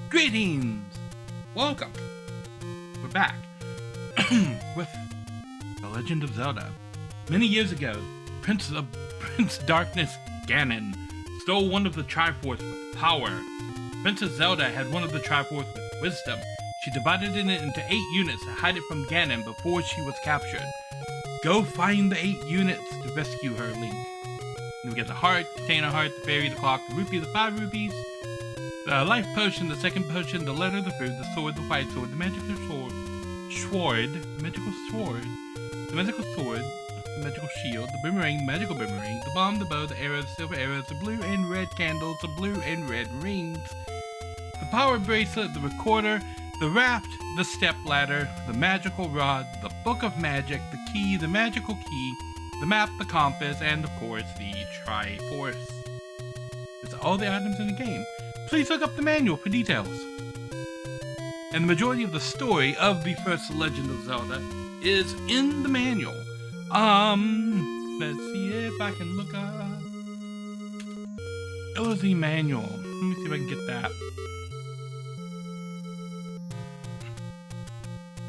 Greetings! Welcome! We're back with The Legend of Zelda. Many years ago, Prince Darkness Ganon stole one of the Triforce with power. Princess Zelda had one of the Triforce with wisdom. She divided it into 8 units to hide it from Ganon before she was captured. Go find the 8 units to rescue her, Link. And we get the heart, container heart, the fairy, the clock, the rupee, the 5 rupees, the life potion, the second potion, the letter, the fruit, the sword, the white sword, the magical sword, the magical sword, the magical sword, the magical shield, the boomerang, magical boomerang, the bomb, the bow, the arrows, the silver arrows, the blue and red candles, the blue and red rings, the power bracelet, the recorder, the raft, the step ladder, the magical rod, the book of magic, the key, the magical key, the map, the compass, and of course the Triforce. That's all the items in the game. Please look up the manual for details. And the majority of the story of the first Legend of Zelda is in the manual. Let's see if I can look up. Oh, the manual. Let me see if I can get that.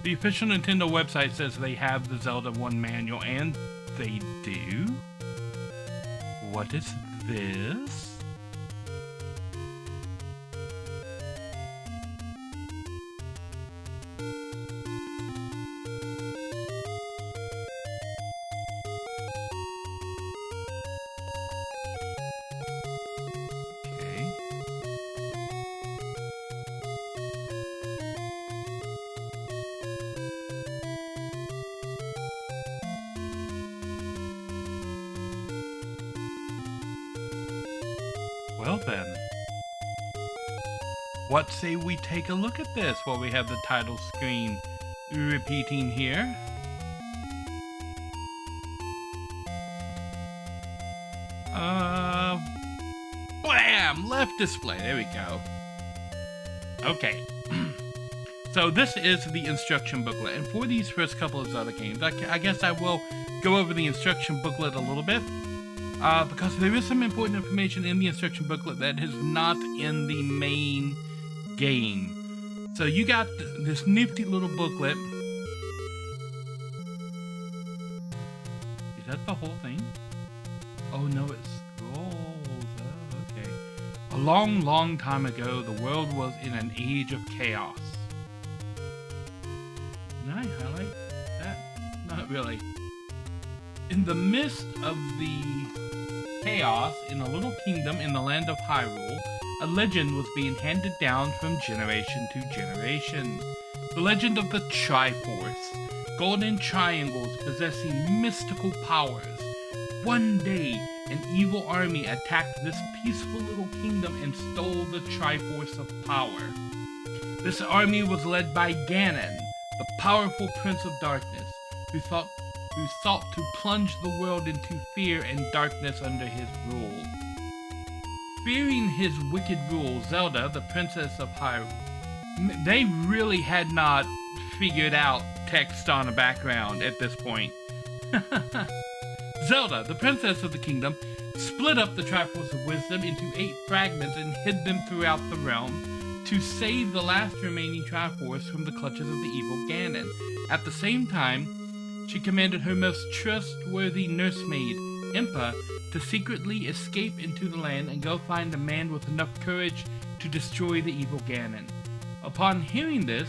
The official Nintendo website says they have the Zelda 1 manual, and they do? What is this? Well then, what say we take a look at this while we have the title screen repeating here? Blam! Left display, there we go. Okay, so this is the instruction booklet, and for these first couple of Zelda games, I guess I will go over the instruction booklet a little bit. Because there is some important information in the instruction booklet that is not in the main game. So you got this nifty little booklet. Is that the whole thing? Oh no, it scrolls. Oh, okay. A long, long time ago, the world was in an age of chaos. Did I highlight that? Not really. In the midst of the chaos in a little kingdom in the land of Hyrule, a legend was being handed down from generation to generation. The legend of the Triforce, golden triangles possessing mystical powers. One day, an evil army attacked this peaceful little kingdom and stole the Triforce of power. This army was led by Ganon, the powerful Prince of Darkness, who sought to plunge the world into fear and darkness under his rule. Fearing his wicked rule, Zelda, the Princess of Hyrule, they really had not figured out text on a background at this point. Zelda, the Princess of the Kingdom, split up the Triforce of Wisdom into 8 fragments and hid them throughout the realm to save the last remaining Triforce from the clutches of the evil Ganon. At the same time, she commanded her most trustworthy nursemaid, Impa, to secretly escape into the land and go find a man with enough courage to destroy the evil Ganon. Upon hearing this,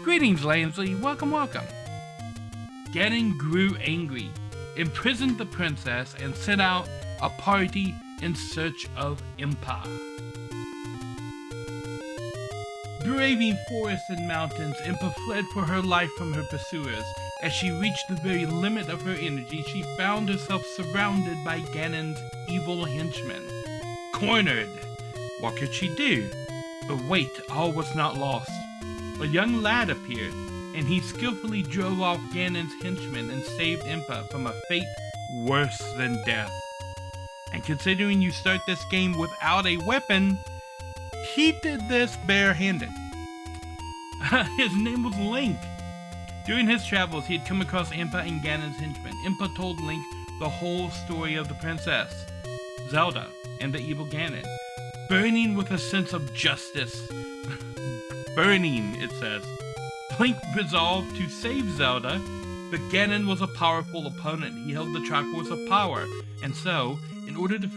greetings, Lansley, welcome, welcome. Ganon grew angry, imprisoned the princess, and sent out a party in search of Impa. Braving forests and mountains, Impa fled for her life from her pursuers. As she reached the very limit of her energy, she found herself surrounded by Ganon's evil henchmen. Cornered! What could she do? But wait, all was not lost. A young lad appeared, and he skillfully drove off Ganon's henchmen and saved Impa from a fate worse than death. And considering you start this game without a weapon, he did this barehanded. His name was Link. During his travels, he had come across Impa and Ganon's henchmen. Impa told Link the whole story of the princess, Zelda, and the evil Ganon. Burning with a sense of justice. Burning, it says. Link resolved to save Zelda, but Ganon was a powerful opponent. He held the Triforce of Power, and so, in order to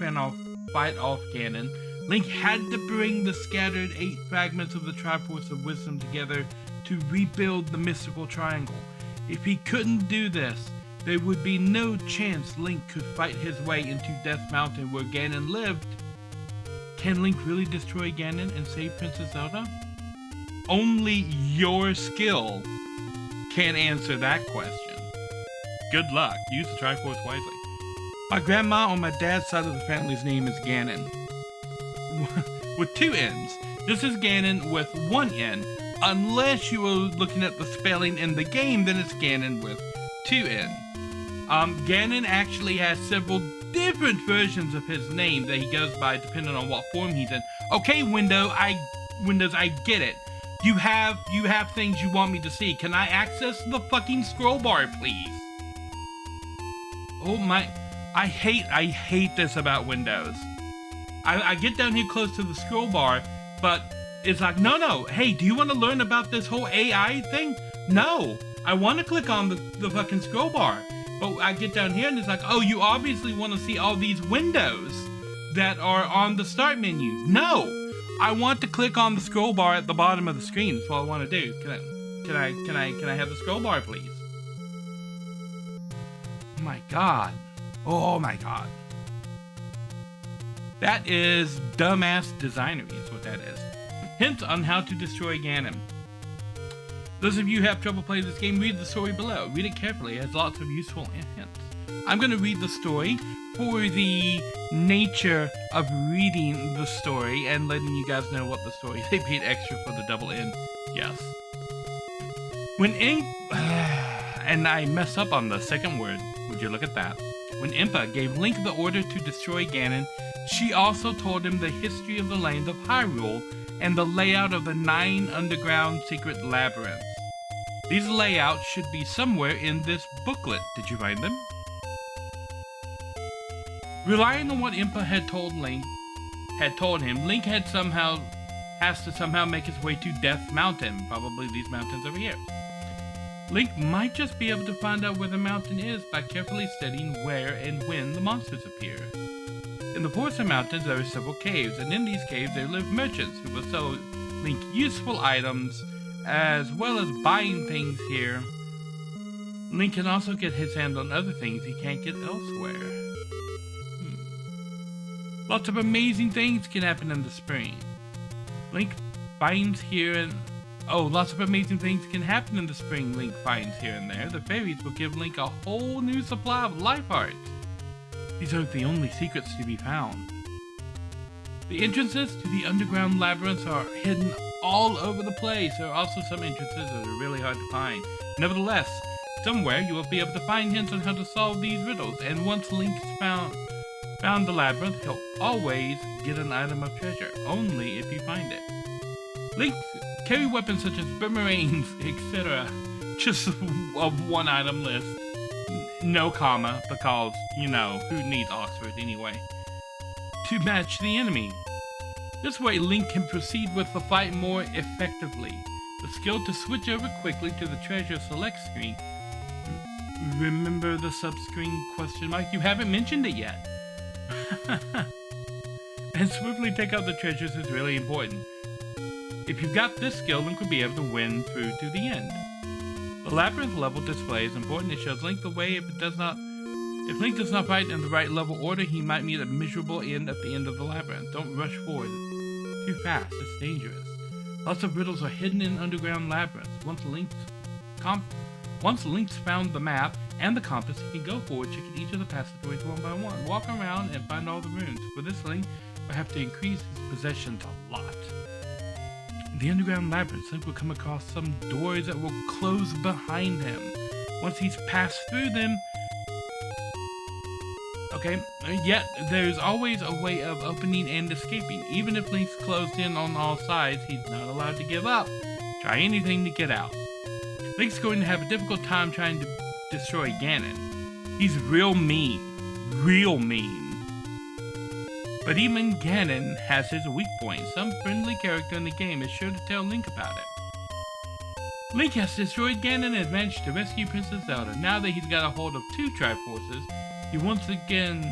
fight off Ganon, Link had to bring the scattered 8 fragments of the Triforce of Wisdom together to rebuild the mystical triangle. If he couldn't do this, there would be no chance Link could fight his way into Death Mountain where Ganon lived. Can Link really destroy Ganon and save Princess Zelda? Only your skill can answer that question. Good luck. Use the Triforce wisely. My grandma on my dad's side of the family's name is Ganon. With 2 N's. This is Ganon with 1 N. Unless you were looking at the spelling in the game, then it's Ganon with 2 N. Ganon actually has several different versions of his name that he goes by depending on what form he's in. Okay, Windows, I get it. You have things you want me to see. Can I access the fucking scroll bar, please? Oh my, I hate this about Windows. I get down here close to the scroll bar, but it's like, no, hey, do you want to learn about this whole AI thing? No, I want to click on the fucking scroll bar. But I get down here and it's like, oh, you obviously want to see all these windows that are on the start menu. No, I want to click on the scroll bar at the bottom of the screen. That's what I want to do. Can I have the scroll bar, please? Oh my god. Oh my god. That is dumbass designery is what that is. Hints on how to destroy Ganon. Those of you who have trouble playing this game, read the story below. Read it carefully, it has lots of useful hints. I'm going to read the story for the nature of reading the story and letting you guys know what the story is. They paid extra for the double N. Yes. When and I mess up on the second word. Would you look at that? When Impa gave Link the order to destroy Ganon, she also told him the history of the land of Hyrule and the layout of the 9 underground secret labyrinths. These layouts should be somewhere in this booklet. Did you find them? Relying on what Impa had told him, Link has to somehow make his way to Death Mountain, probably these mountains over here. Link might just be able to find out where the mountain is by carefully studying where and when the monsters appear. In the Forest Mountains there are several caves, and in these caves there live merchants who will sell Link useful items, as well as buying things here. Link can also get his hand on other things he can't get elsewhere. Lots of amazing things can happen in the spring. Link finds here and... Oh, lots of amazing things can happen in the spring, Link finds here and there. The fairies will give Link a whole new supply of life hearts. These aren't the only secrets to be found. The entrances to the underground labyrinths are hidden all over the place. There are also some entrances that are really hard to find. Nevertheless, somewhere you will be able to find hints on how to solve these riddles, and once Link's found the labyrinth, he'll always get an item of treasure, only if you find it. Link carry weapons such as boomerangs, etc. Just a one item list. No comma, because, you know, who needs Oxford anyway? To match the enemy. This way Link can proceed with the fight more effectively. The skill to switch over quickly to the treasure select screen. Remember the sub-screen question mark? You haven't mentioned it yet. And swiftly take out the treasures is really important. If you've got this skill, Link will be able to win through to the end. The labyrinth level display is important. It shows Link the way. If Link does not fight in the right level order, he might meet a miserable end at the end of the labyrinth. Don't rush forward too fast, it's dangerous. Lots of riddles are hidden in underground labyrinths. Once Link's found the map and the compass, he can go forward, checking each of the passageways one by one. Walk around and find all the runes. For this, Link will have to increase his possessions a lot. In the underground labyrinth, Link will come across some doors that will close behind him. Once he's passed through them, yet there's always a way of opening and escaping. Even if Link's closed in on all sides, he's not allowed to give up. Try anything to get out. Link's going to have a difficult time trying to destroy Ganon. He's real mean. real mean. But even Ganon has his weak points. Some friendly character in the game is sure to tell Link about it. Link has destroyed Ganon and managed to rescue Princess Zelda. Now that he's got a hold of 2 Triforces, he once again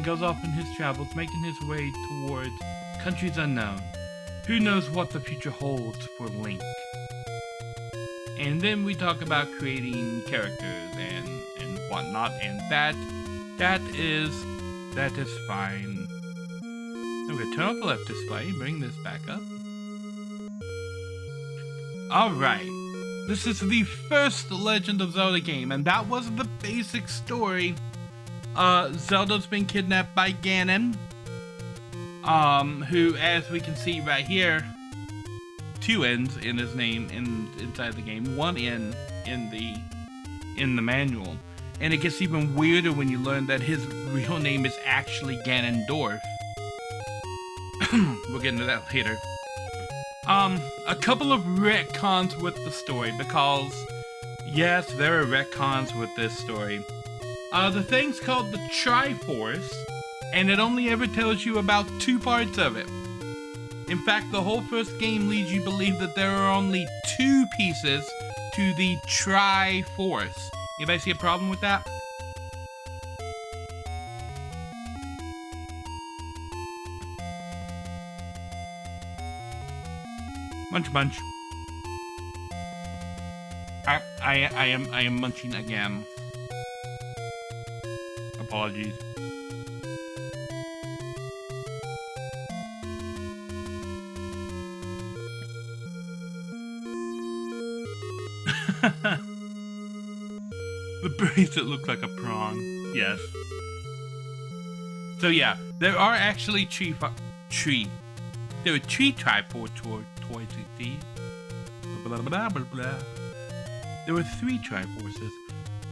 goes off on his travels, making his way towards countries unknown. Who knows what the future holds for Link? And then we talk about creating characters and whatnot, and that is fine. Okay, turn off the left display, bring this back up. Alright, this is the first Legend of Zelda game, and that was the basic story. Zelda's been kidnapped by Ganon, who, as we can see right here, 2 N's in his name inside the game, 1 N in the manual. And it gets even weirder when you learn that his real name is actually Ganondorf. We'll get into that later. A couple of retcons with the story, because yes, there are retcons with this story. The thing's called the Triforce, and it only ever tells you about 2 parts of it. In fact, the whole first game leads you to believe that there are only 2 pieces to the Triforce. Anybody see a problem with that? Munch. I am munching again. Apologies. The bracelet looks like a prawn. Yes. So yeah, there are actually there are 3 Triforces. There were 3 Triforces: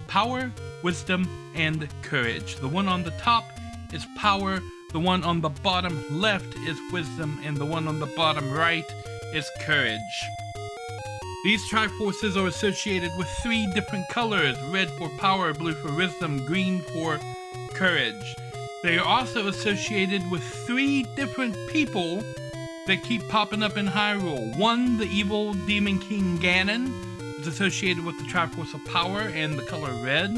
power, wisdom, and courage. The one on the top is power, the one on the bottom left is wisdom, and the one on the bottom right is courage. These Triforces are associated with 3 different colors: red for power, blue for wisdom, green for courage. They are also associated with 3 different people that keep popping up in Hyrule. 1, the evil demon king Ganon, is associated with the Triforce of power and the color red.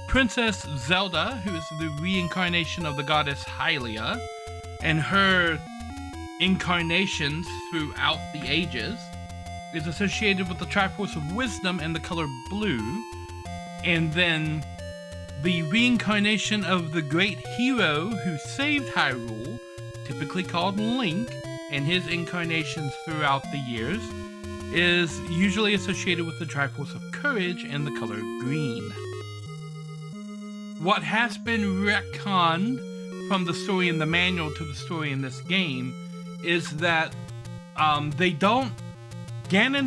Princess Zelda, who is the reincarnation of the goddess Hylia, and her incarnations throughout the ages, is associated with the Triforce of wisdom and the color blue. And then the reincarnation of the great hero who saved Hyrule, typically called Link, and his incarnations throughout the years, is usually associated with the Triforce of courage and the color green. What has been retconned from the story in the manual to the story in this game is that Ganon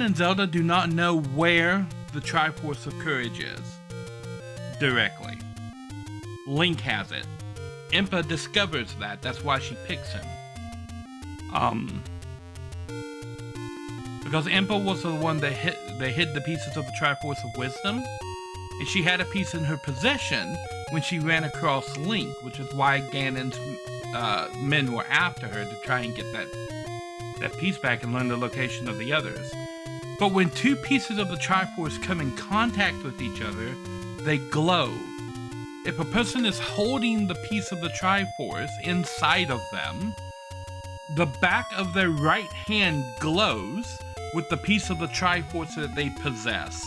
and Zelda do not know where the Triforce of courage is directly. Link has it. Impa discovers that. That's why she picks him. Because Impa was the one that hid the pieces of the Triforce of Wisdom, and she had a piece in her possession when she ran across Link, which is why Ganon's men were after her, to try and get that piece back and learn the location of the others. But when 2 pieces of the Triforce come in contact with each other, they glow. If a person is holding the piece of the Triforce inside of them, the back of their right hand glows with the piece of the Triforce that they possess.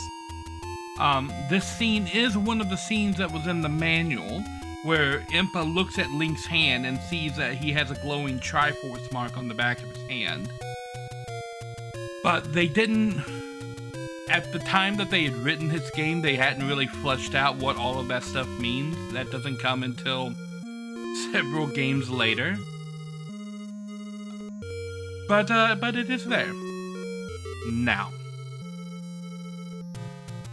This scene is one of the scenes that was in the manual, where Impa looks at Link's hand and sees that he has a glowing Triforce mark on the back of his hand. But they didn't... At the time that they had written this game, they hadn't really fleshed out what all of that stuff means. That doesn't come until several games later. But it is there. Now,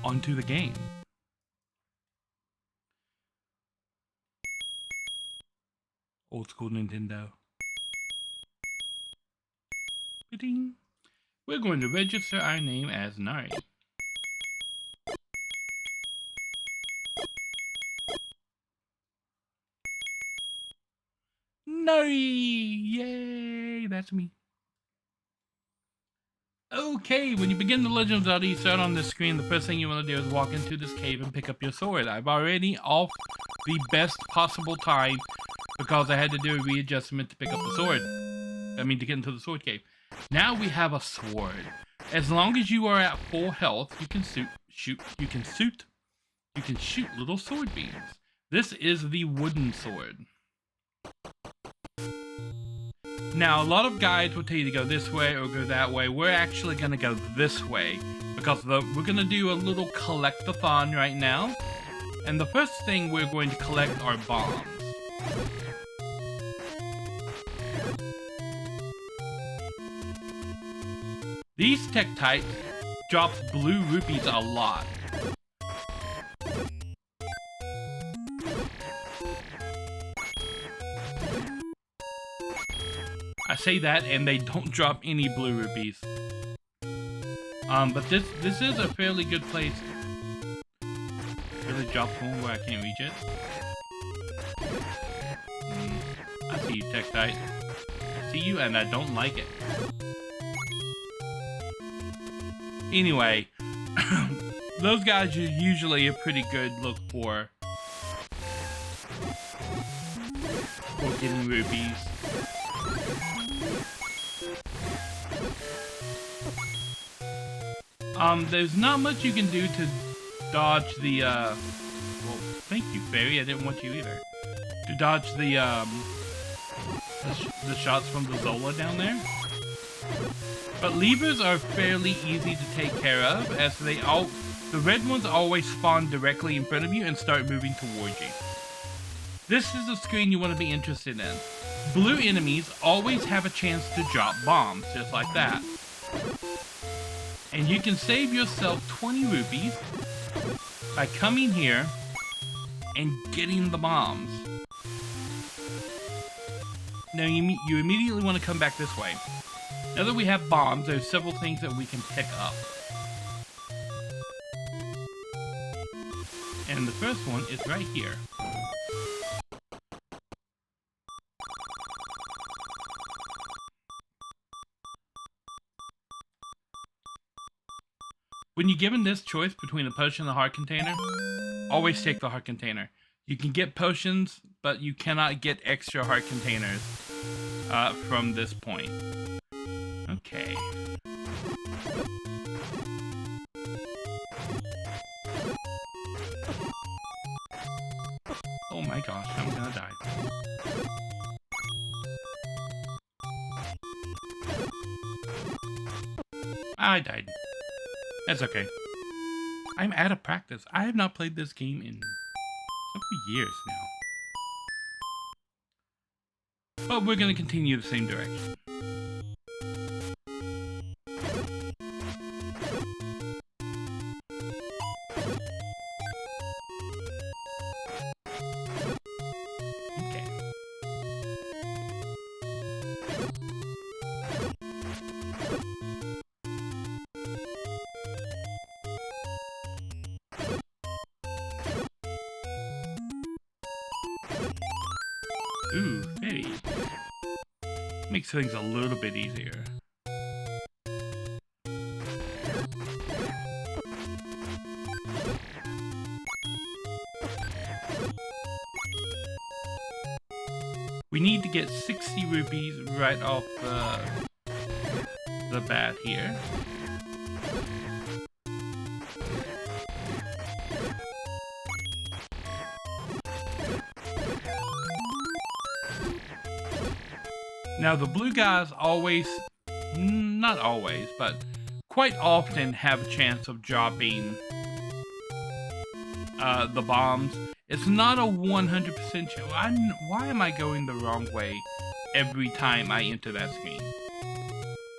onto the game. Old school Nintendo. Ba-ding. We're going to register our name as Nari. Nari! Yay! That's me. Okay, when you begin the Legend of Zelda, you start on this screen. The first thing you want to do is walk into this cave and pick up your sword. I've already off the best possible time because I had to do a readjustment to pick up the sword. I mean, to get into the sword cave. Now we have a sword. As long as you are at full health, you can shoot little sword beams. This is the wooden sword. Now, a lot of guides will tell you to go this way or go that way. We're actually going to go this way because we're going to do a little collect-a-thon right now. And the first thing we're going to collect are bombs. These Tik-Tok drops blue rupees a lot. I say that and they don't drop any blue rupees. But this is a fairly good place. Really drop one where I can't reach it. I see you, Tik-Tok. I see you and I don't like it. Anyway, those guys are usually a pretty good look for getting rupees. There's not much you can do to dodge the, well, thank you, Fairy, I didn't want you either. To dodge the shots from the Zola down there. But levers are fairly easy to take care of, as the red ones always spawn directly in front of you and start moving towards you. This is the screen you want to be interested in. Blue enemies always have a chance to drop bombs, just like that. And you can save yourself 20 rupees by coming here and getting the bombs. Now you immediately want to come back this way. Now that we have bombs, there's several things that we can pick up. And the first one is right here. When you're given this choice between a potion and a heart container, always take the heart container. You can get potions, but you cannot get extra heart containers from this point. Okay. Oh my gosh, I'm gonna die. I died. That's okay. I'm out of practice. I have not played this game in several years now. But we're gonna continue the same direction. Ooh, hey. Makes things a little bit easier. We need to get 60 rupees right off the bat here. Now the blue guys always, not always, but quite often have a chance of dropping the bombs. It's not a 100% chance. Why am I going the wrong way every time I enter that screen?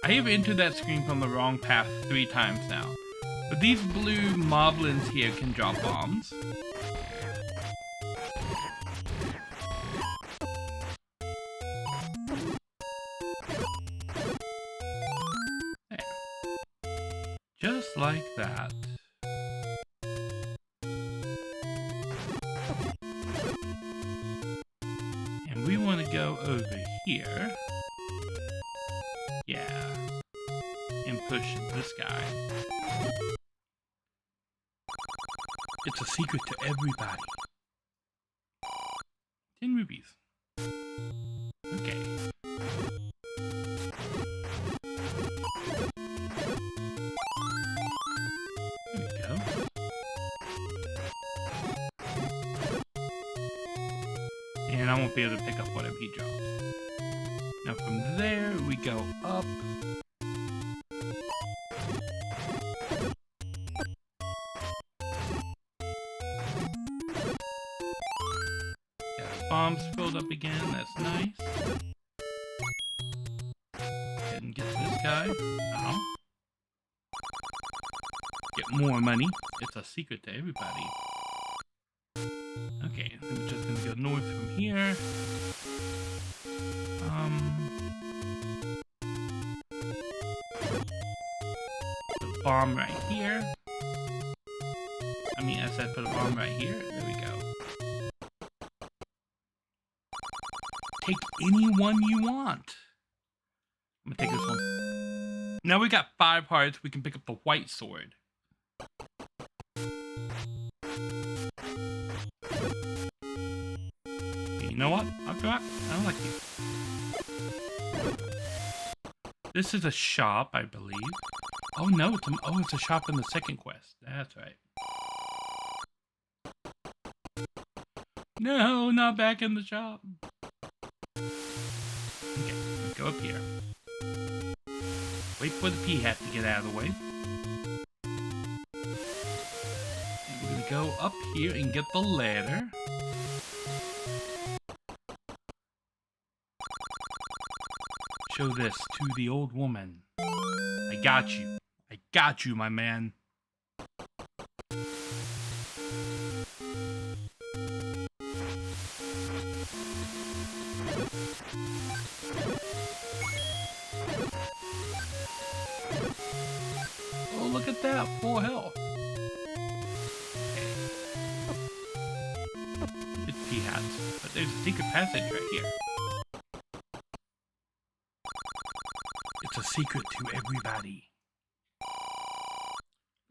I have entered that screen from the wrong path 3 times now. But these blue moblins here can drop bombs. Just like that. And we want to go over here. here. Yeah. And push this guy. It's a secret to everybody. 10 rupees. Okay. There we go. And I won't be able to pick up whatever he drops. Now from there, we go up. Bombs filled up again, that's nice. Go ahead and get this guy. Ow. Get more money. It's a secret to everybody. Okay, I'm just gonna go north from here. Put a bomb right here. I said put a bomb right here. There we go. Take any one you want. I'm gonna take this one. Now we got 5 hearts. We can pick up the white sword. You know what? I don't like you. This is a shop, I believe. Oh no, it's a shop in the second quest. That's right. No, not back in the shop. Okay, let's go up here. Wait for the P-hat to get out of the way. And we're gonna go up here and get the ladder. Show this to the old woman. I got you. I got you, my man. Oh, look at that. Full health. Okay. It's P-hats. But there's a secret passage right here. It's a secret to everybody.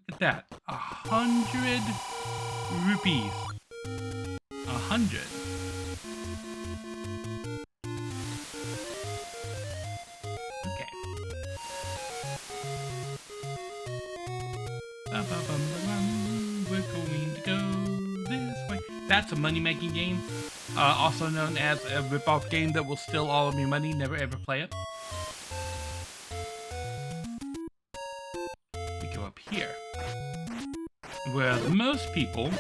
Look at that. 100 rupees. 100. Okay. We're going to go this way. That's a money-making game. Also known as a rip-off game that will steal all of your money. Never ever play it. We go up here. Whereas most people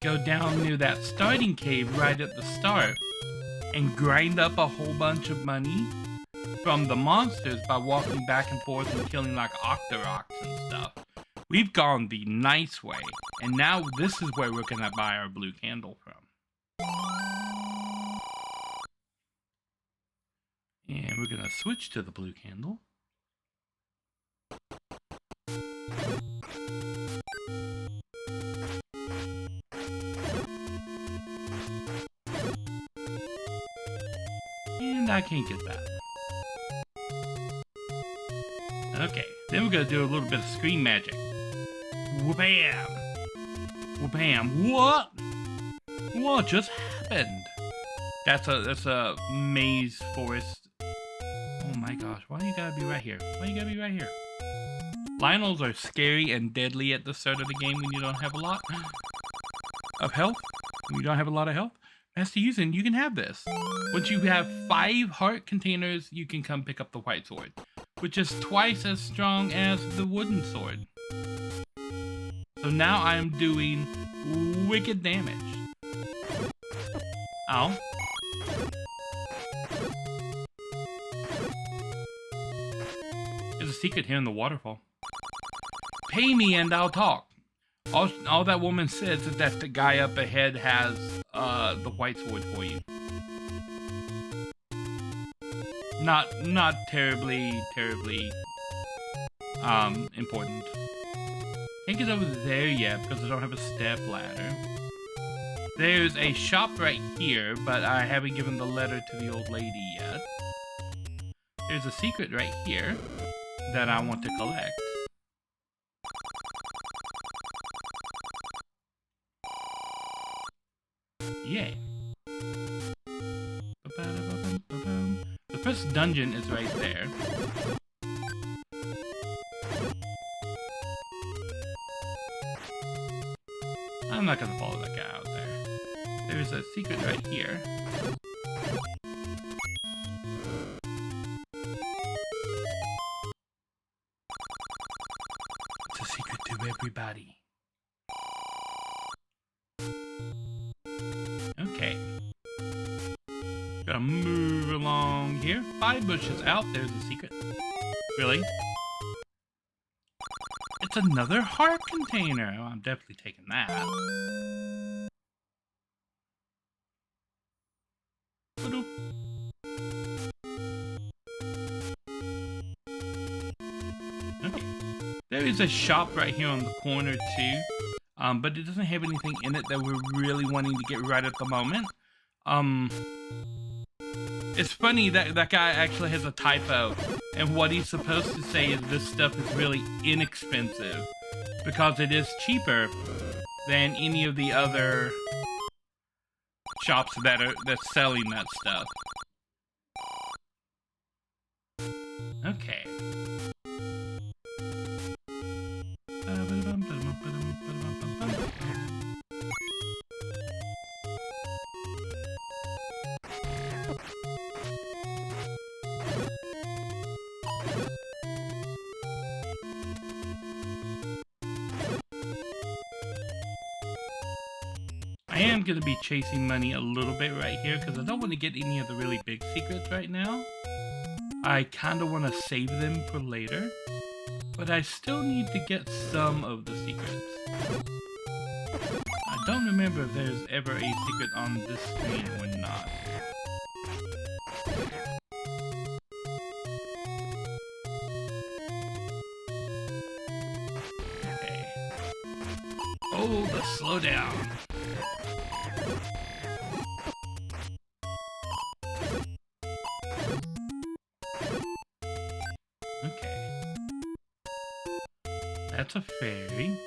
go down near that starting cave right at the start and grind up a whole bunch of money from the monsters by walking back and forth and killing like Octoroks and stuff. We've gone the nice way, and now this is where we're gonna buy our blue candle from. And we're gonna switch to the blue candle. And I can't get that. Okay, then we're gonna do a little bit of screen magic. Wha-bam! Wha-bam! What? What just happened? That's a maze forest. Oh my gosh, why you gotta be right here? Why you gotta be right here? Lionels are scary and deadly at the start of the game when you don't have a lot of health. When you don't have a lot of health. Master Yuzen, you can have this. Once you have 5 heart containers, you can come pick up the white sword, which is twice as strong as the wooden sword. So now I'm doing wicked damage. Ow. There's a secret here in the waterfall. Pay me and I'll talk. All that woman says is that the guy up ahead has the white sword for you. Not terribly important. Can't get over there yet because I don't have a step ladder. There's a shop right here, but I haven't given the letter to the old lady yet. There's a secret right here that I want to collect. Yay. The first dungeon is right there. I'm not gonna follow that guy out there. There's a secret right here. It's a secret to everybody. Okay. Gotta move along here. 5 bushes out, there's a secret. Really? It's another heart container. Oh, I'm definitely taking that. Okay. There is a shop right here on the corner too. But it doesn't have anything in it that we're really wanting to get right at the moment. It's funny that that guy actually has a typo, and what he's supposed to say is this stuff is really inexpensive because it is cheaper than any of the other shops that's selling that stuff. Okay. I am going to be chasing money a little bit right here because I don't want to get any of the really big secrets right now. I kind of want to save them for later, but I still need to get some of the secrets. I don't remember if there's ever a secret on this screen or not. Okay. Oh, let's slow down. Okay. That's a fairy.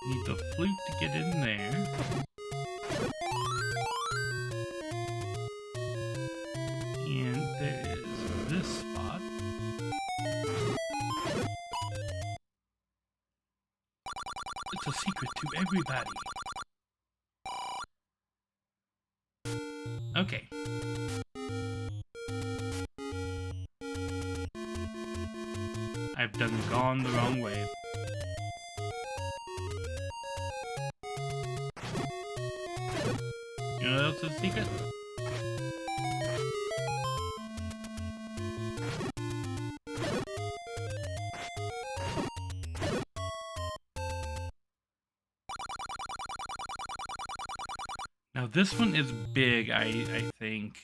Need the flute to get in there. And there is this spot. It's a secret to everybody. Okay. I've gone the wrong way. You know what else is a secret? Now this one is big, I think.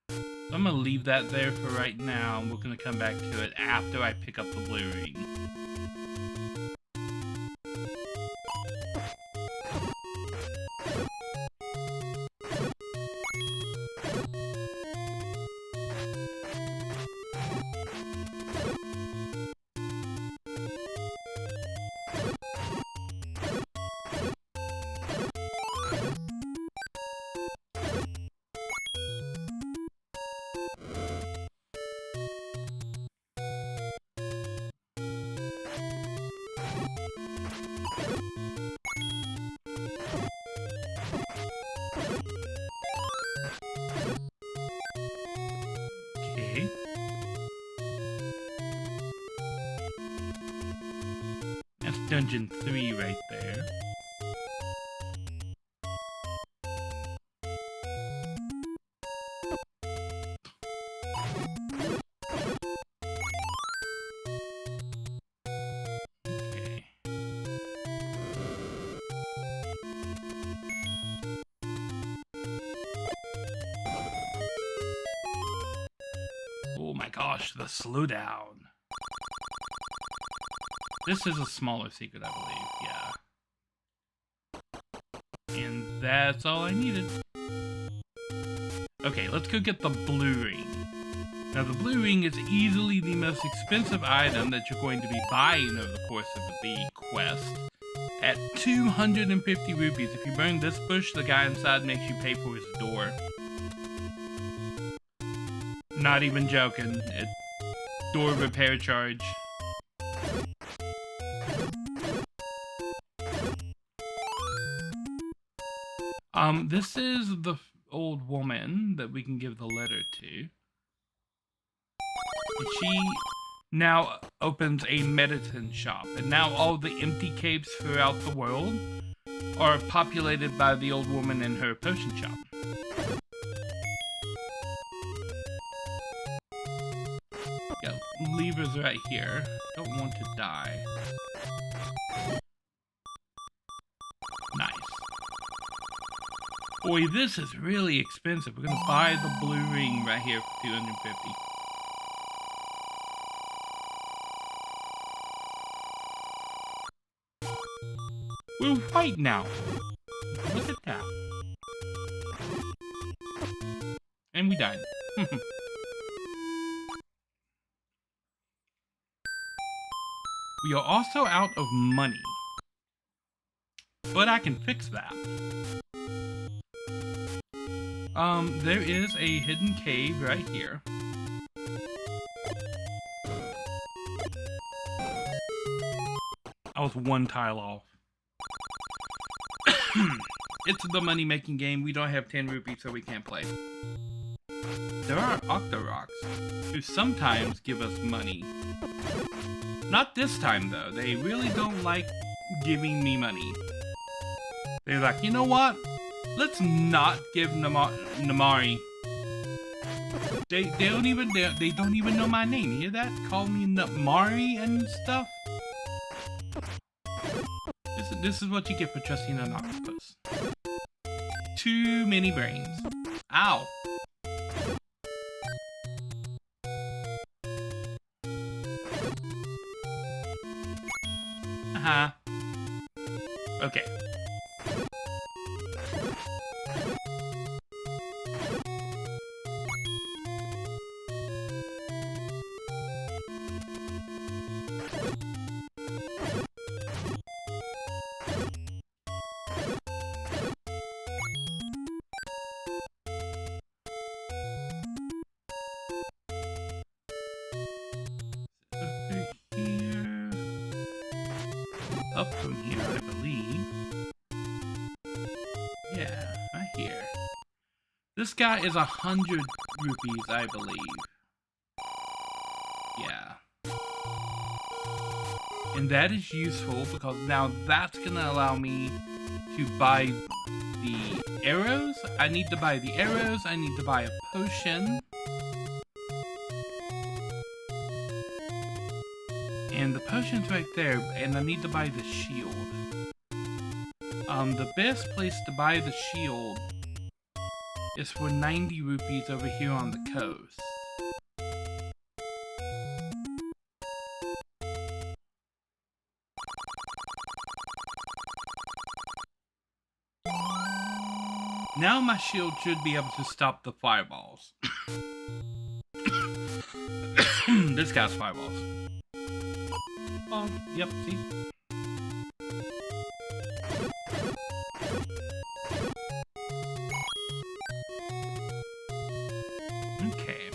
So I'm gonna leave that there for right now, and we're gonna come back to it after I pick up the blue ring. That's dungeon 3 right there. Okay. gosh, the slowdown. This is a smaller secret, I believe. Yeah. And that's all I needed. Okay, let's go get the blue ring. Now, the blue ring is easily the most expensive item that you're going to be buying over the course of the quest. At 250 rupees. If you burn this bush, the guy inside makes you pay for his door. Not even joking. Door repair charge. This is the old woman that we can give the letter to. She now opens a medicine shop, and now all the empty caves throughout the world are populated by the old woman and her potion shop. Yeah, levers right here. Don't want to die. Nice. Boy, this is really expensive. We're gonna buy the blue ring right here for 250. We're white now. Look at that. And we died. We are also out of money. But I can fix that. There is a hidden cave right here. I was one tile off. It's the money-making game. We don't have 10 rupees, so we can't play. There are Octoroks, who sometimes give us money. Not this time, though. They really don't like giving me money. They're like, you know what? Let's not give Nari. They don't even know my name. You hear that? Call me Nari and stuff. This is what you get for trusting an octopus. Too many brains. Ow. Okay. Up from here, I believe. Yeah, right here. This guy is 100 rupees, I believe. Yeah. And that is useful because now that's gonna allow me to buy the arrows. I need to buy the arrows. I need to buy a potion. And the potion's right there, and I need to buy the shield. The best place to buy the shield is for 90 rupees over here on the coast. Now my shield should be able to stop the fireballs. This guy's fireballs. Oh, yep, see? Okay.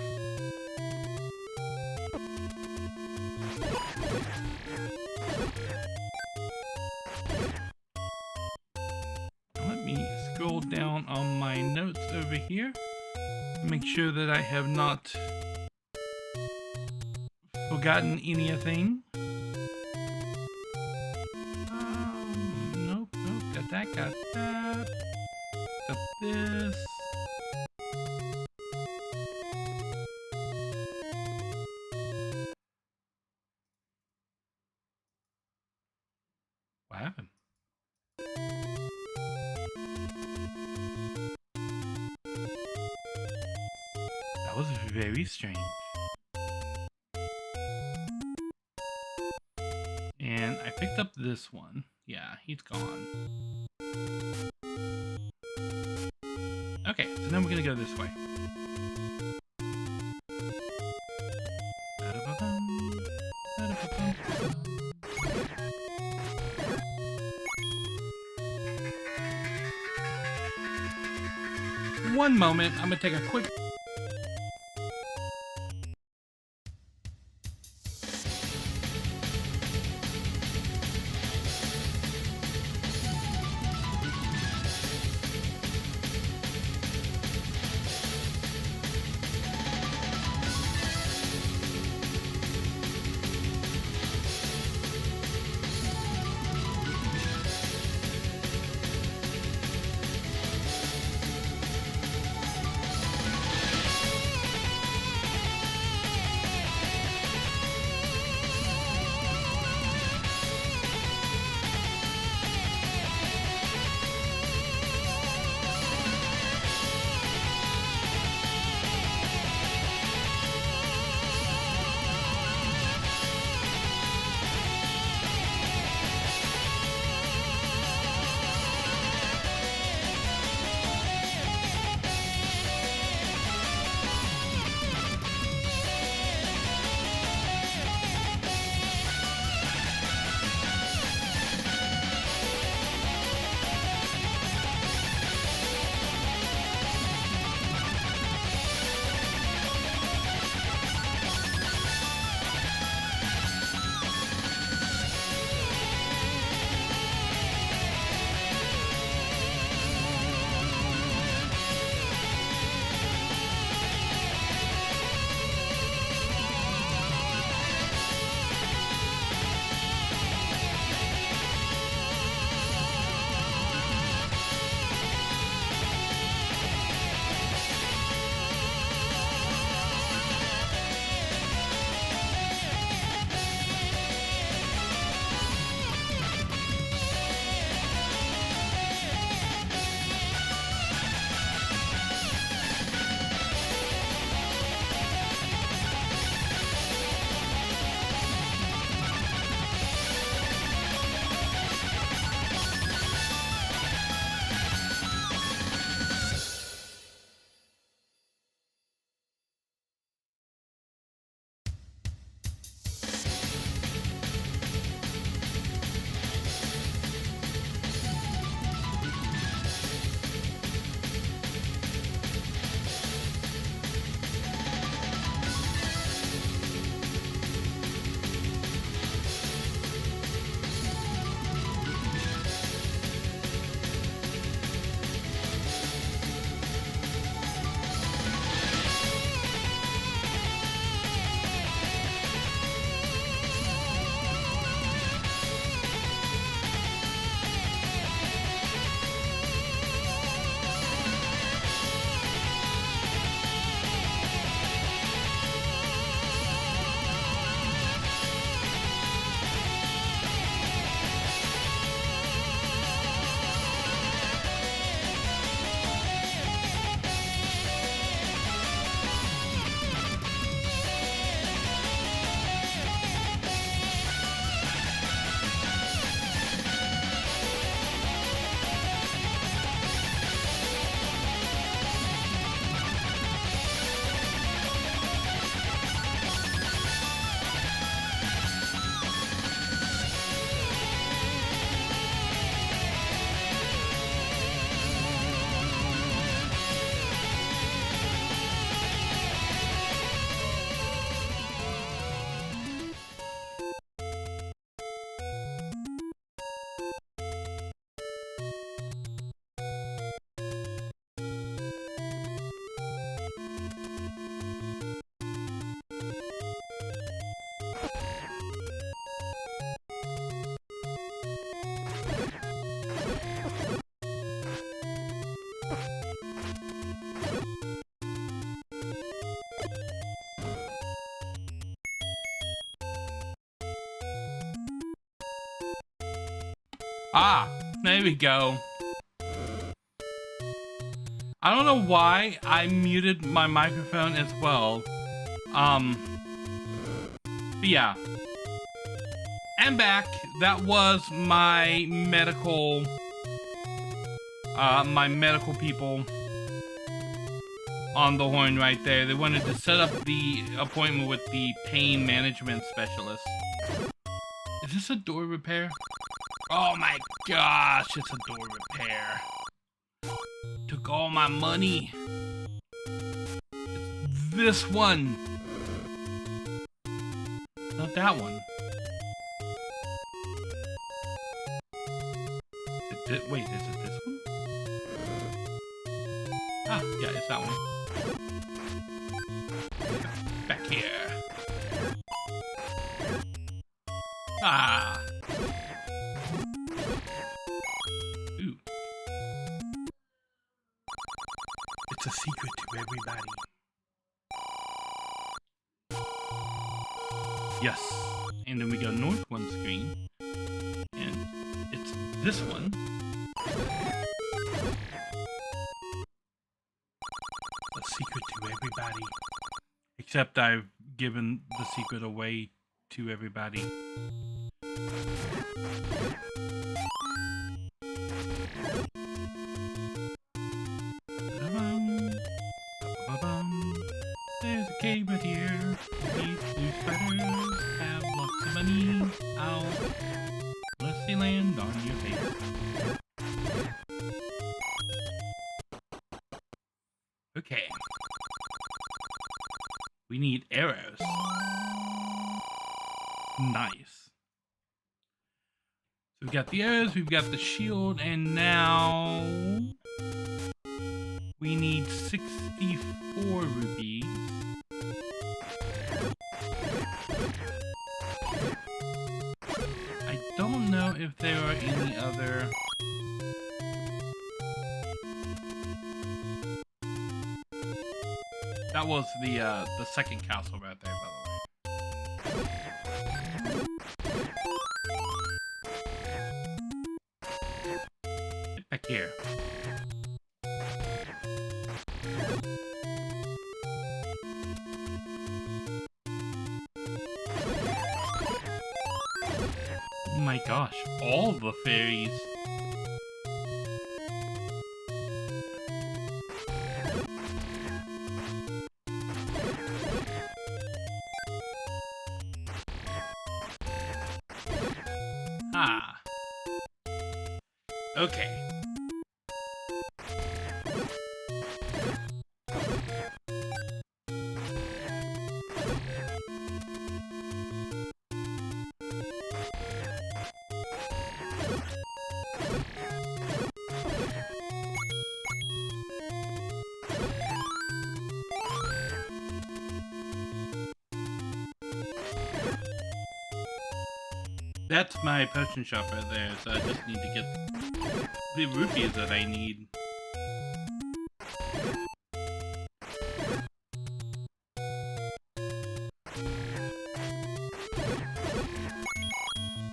Let me scroll down on my notes over here. Make sure that I have not forgotten anything. Nope, got that, got this. What happened? That was very strange. this one. Yeah, he's gone. Okay, so then we're gonna go this way. One moment, I'm gonna take a quick... Ah, there we go. I don't know why I muted my microphone as well. But yeah. I'm back. That was my medical people on the horn right there. They wanted to set up the appointment with the pain management specialist. Is this a door repair? Oh my gosh, it's a door repair. Took all my money. It's this one. Not that one. Wait, is it this one? Ah, yeah, it's that one. Back here. Ah. Ooh. It's a secret to everybody. Yes. And then we go north one screen. And it's this one. A secret to everybody. Except I've given the secret away to everybody. There's a cave right here. These blue spiders have lots of money. Ow. Unless they land on your face. Okay. We need arrows. Nice. So we've got the arrows, we've got the shield, and now we need 64 rupees. I don't know if there are any other... That was the second castle right there, by the way. Get back here. Oh my gosh, all the fairies. Ah. Okay. That's my potion shop right there, so I just need to get the rupees that I need.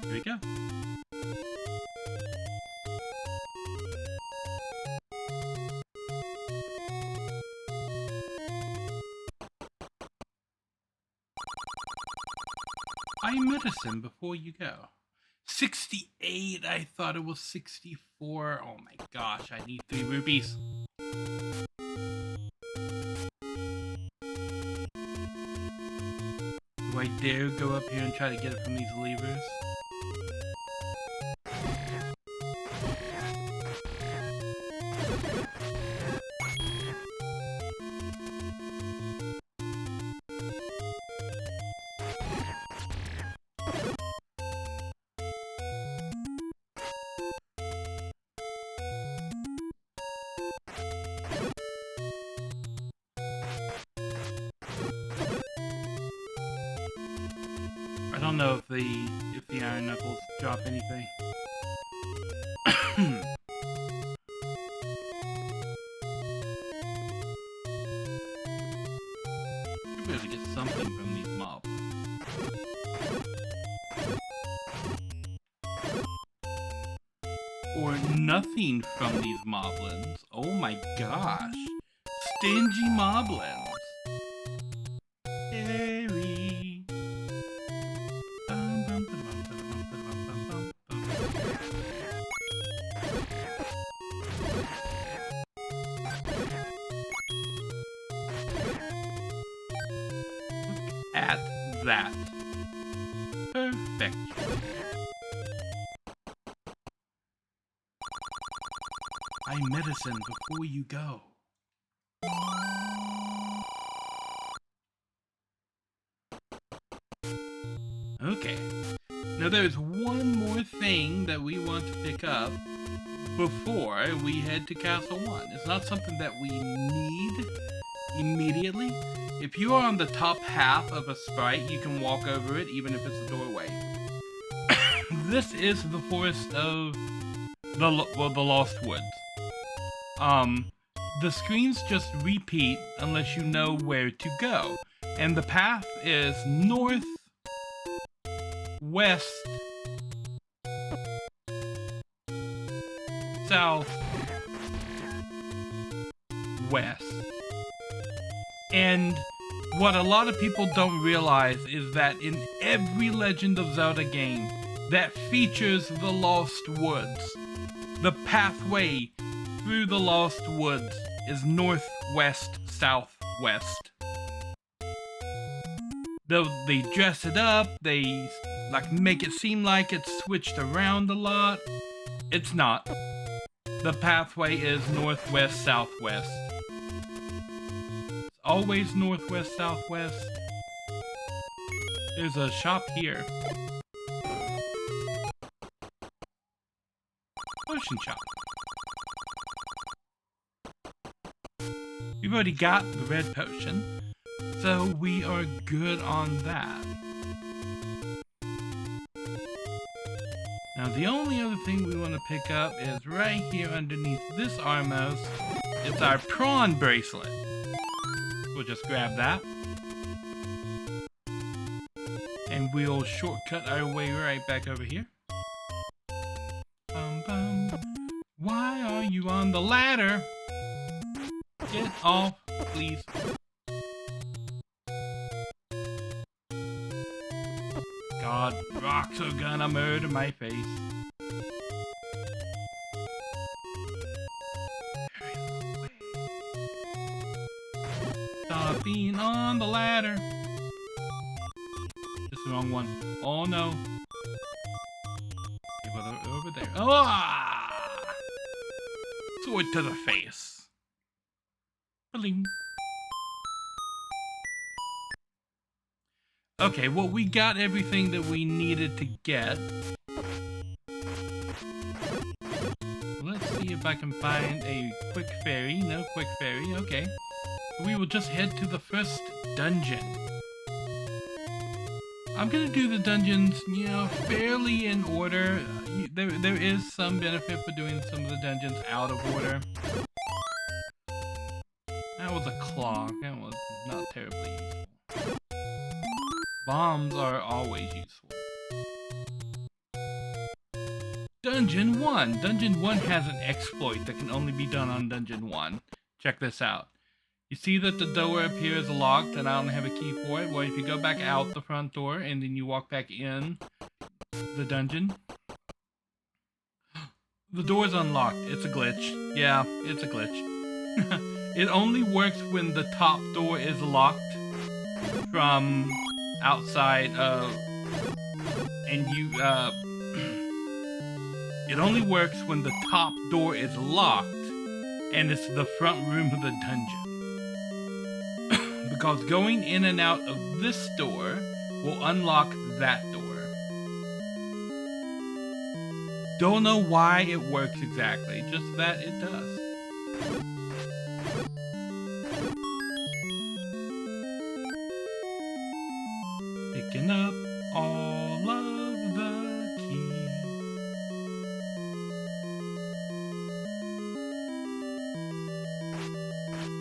Here we go. Buy medicine before you go. 68, I thought it was 64. Oh my gosh, I need 3 rupees. Do I dare go up here and try to get it from these levers? I don't know if the iron knuckles drop anything. Should be able to get something from these mobs. Or nothing from these moblins. Oh my gosh. Stingy moblins. Fairy. that. Perfect. Buy medicine before you go. Okay. Now there's one more thing that we want to pick up before we head to Castle 1. It's not something that we need immediately. If you are on the top half of a sprite, you can walk over it even if it's a doorway. This is the forest of the Lost Woods. The screens just repeat unless you know where to go. And the path is north, west, south, west. And what a lot of people don't realize is that in every Legend of Zelda game that features the Lost Woods, the pathway through the Lost Woods is northwest, southwest. Though they dress it up, they make it seem like it's switched around a lot. It's not. The pathway is northwest, southwest. It's always northwest, southwest. There's a shop here. Potion shop. We've already got the red potion, so we are good on that. Now the only other thing we want to pick up is right here underneath this armos. It's our prawn bracelet. We'll just grab that. And we'll shortcut our way right back over here. Why are you on the ladder? Get off, please. God, rocks are gonna murder my face. Stop being on the ladder. Just the wrong one. Oh no. Over there. Ah! Sword to the face. Bling. Okay, well, we got everything that we needed to get. Let's see if I can find a quick ferry. No quick ferry, okay. We will just head to the first dungeon. I'm gonna do the dungeons, you know, fairly in order. There is some benefit for doing some of the dungeons out of order. That was a clock. That was not terribly useful. Bombs are always useful. Dungeon 1. Dungeon 1 has an exploit that can only be done on Dungeon 1. Check this out. You see that the door up here is locked and I don't have a key for it? Well, if you go back out the front door and then you walk back in the dungeon, the door's unlocked. It's a glitch. Yeah, it's a glitch. It only works when the top door is locked from outside of, and you, it only works when the top door is locked and it's the front room of the dungeon. Because going in and out of this door will unlock that door. Don't know why it works exactly, just that it does. Picking up all of the keys.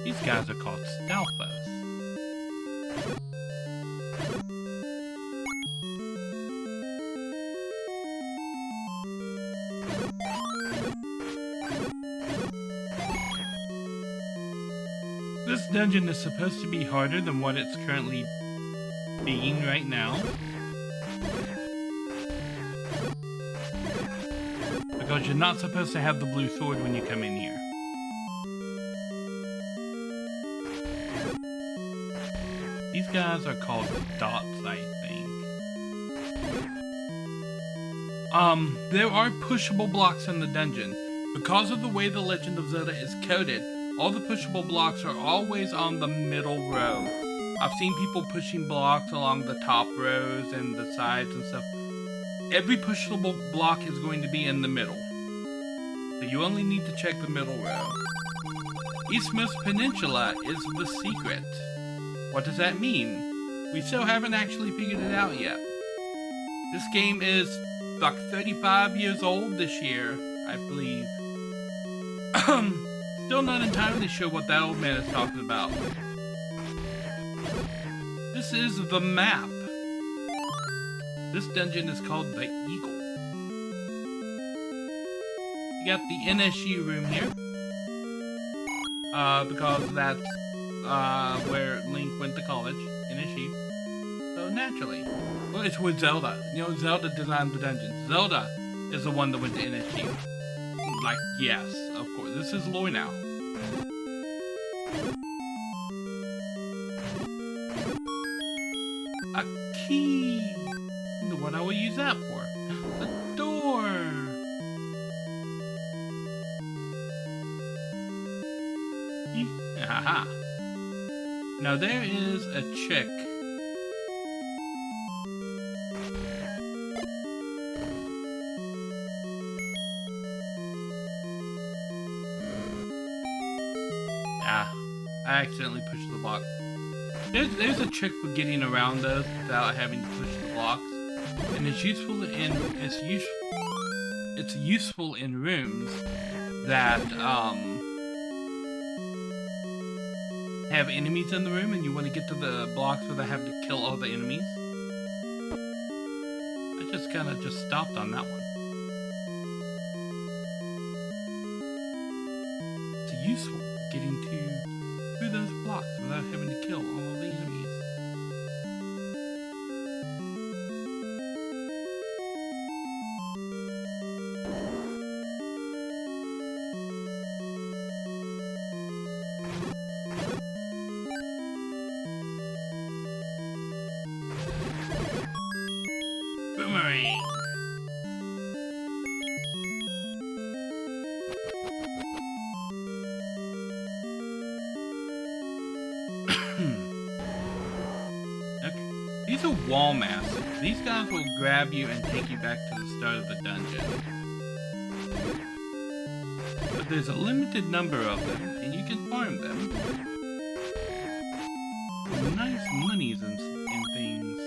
These guys are called Stalfos. This dungeon is supposed to be harder than what it's currently being right now. Because you're not supposed to have the blue sword when you come in here. These guys are called dots, I think. There are pushable blocks in the dungeon. Because of the way the Legend of Zelda is coded, all the pushable blocks are always on the middle row. I've seen people pushing blocks along the top rows and the sides and stuff. Every pushable block is going to be in the middle. So you only need to check the middle row. Eastmost Peninsula is the secret. What does that mean? We still haven't actually figured it out yet. This game is like 35 years old this year, I believe. Still not entirely sure what that old man is talking about. This is the map. This dungeon is called the Eagle. You got the NSU room here. Because that's where Link went to college, NSU. So naturally. Well, it's with Zelda. You know, Zelda designed the dungeon. Zelda is the one that went to NSU. Like, yes, of course. This is lore now. A key! What I will use that for? A door! Haha. Now there is a chick. I accidentally pushed the block. There's a trick for getting around those without having to push the blocks, and it's useful in rooms that have enemies in the room, and you want to get to the blocks without having to kill all the enemies. I just kind of stopped on that one. It's useful getting through those blocks without having to kill all of the enemies. Boomerang! These are wall masters. These guys will grab you and take you back to the start of the dungeon. But there's a limited number of them, and you can farm them. Nice monies and things.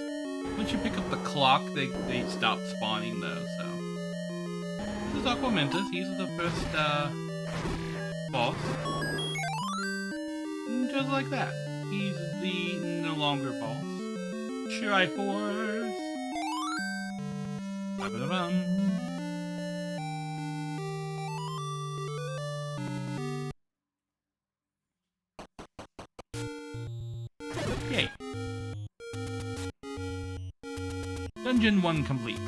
Once you pick up the clock, they stop spawning though, so. This is Aquamentus. He's the first boss. And just like that. He's the no longer boss. Triforce. Yay. Dungeon 1 complete.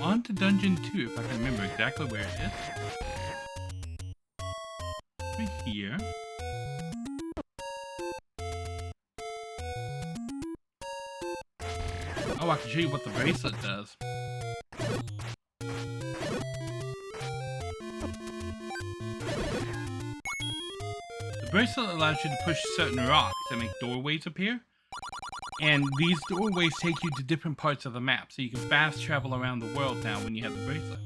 On to Dungeon 2, if I can remember exactly where it is. Right here. Oh, I can show you what the bracelet does. The bracelet allows you to push certain rocks that make doorways appear. And these doorways take you to different parts of the map, so you can fast travel around the world now when you have the bracelet.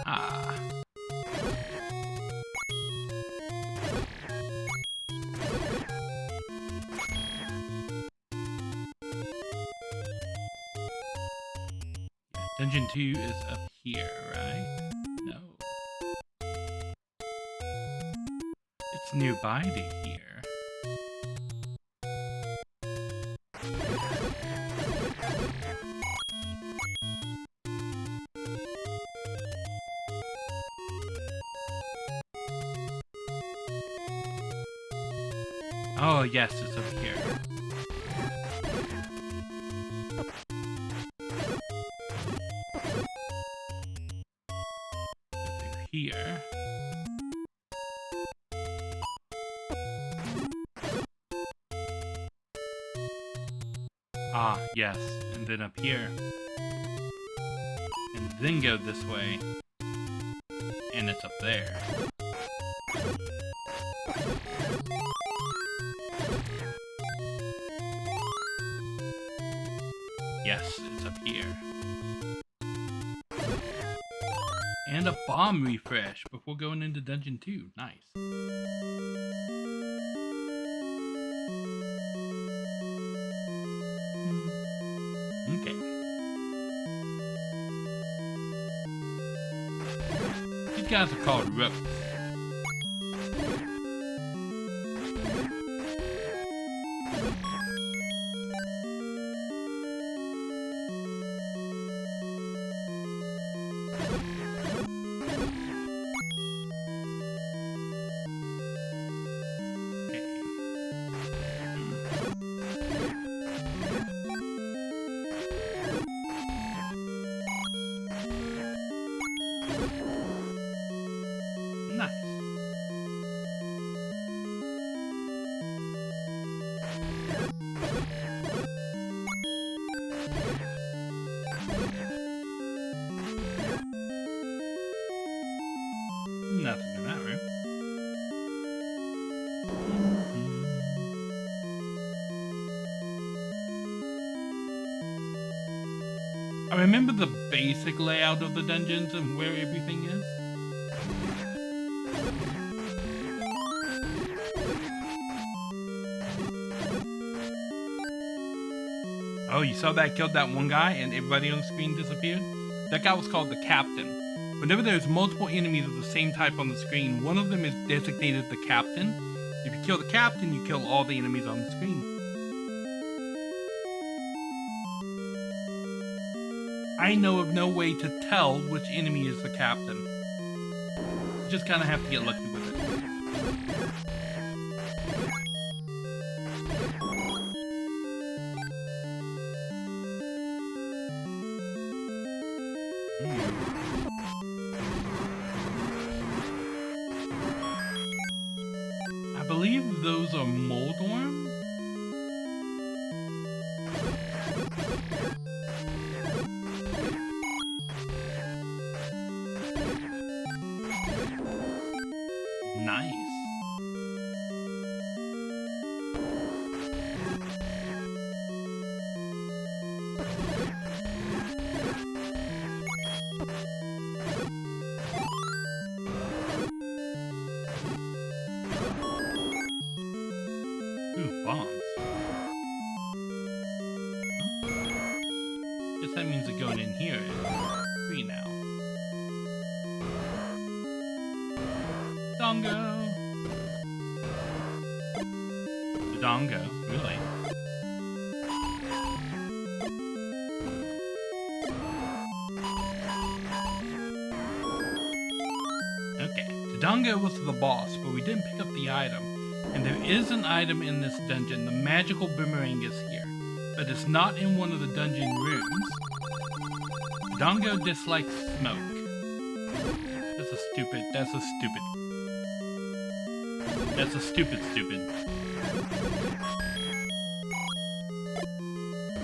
Ah. Yeah, Dungeon 2 is up here, right? No. It's nearby to here. Oh, yes, it's over here. Through here. Ah, yes, and then up here. And then go this way. And it's up there. Yes, it's up here. And a bomb refresh before going into Dungeon 2. Nice. Okay. These guys are called ropes. Nothing in that room. I remember the basic layout of the dungeons and where everything is. Oh, you saw that killed that one guy and everybody on the screen disappeared? That guy was called the Captain. Whenever there's multiple enemies of the same type on the screen, one of them is designated the Captain. If you kill the Captain, you kill all the enemies on the screen. I know of no way to tell which enemy is the Captain. You just kind of have to get lucky with it. I believe those are mold worms. Nice. Ooh, bombs. Guess that means that going in here is free now. Dongo! Dongo, really? Okay, Dongo was the boss, but we didn't pick up the item. And there is an item in this dungeon. The magical boomerang is here, but it's not in one of the dungeon rooms. Dongo dislikes smoke. That's a stupid.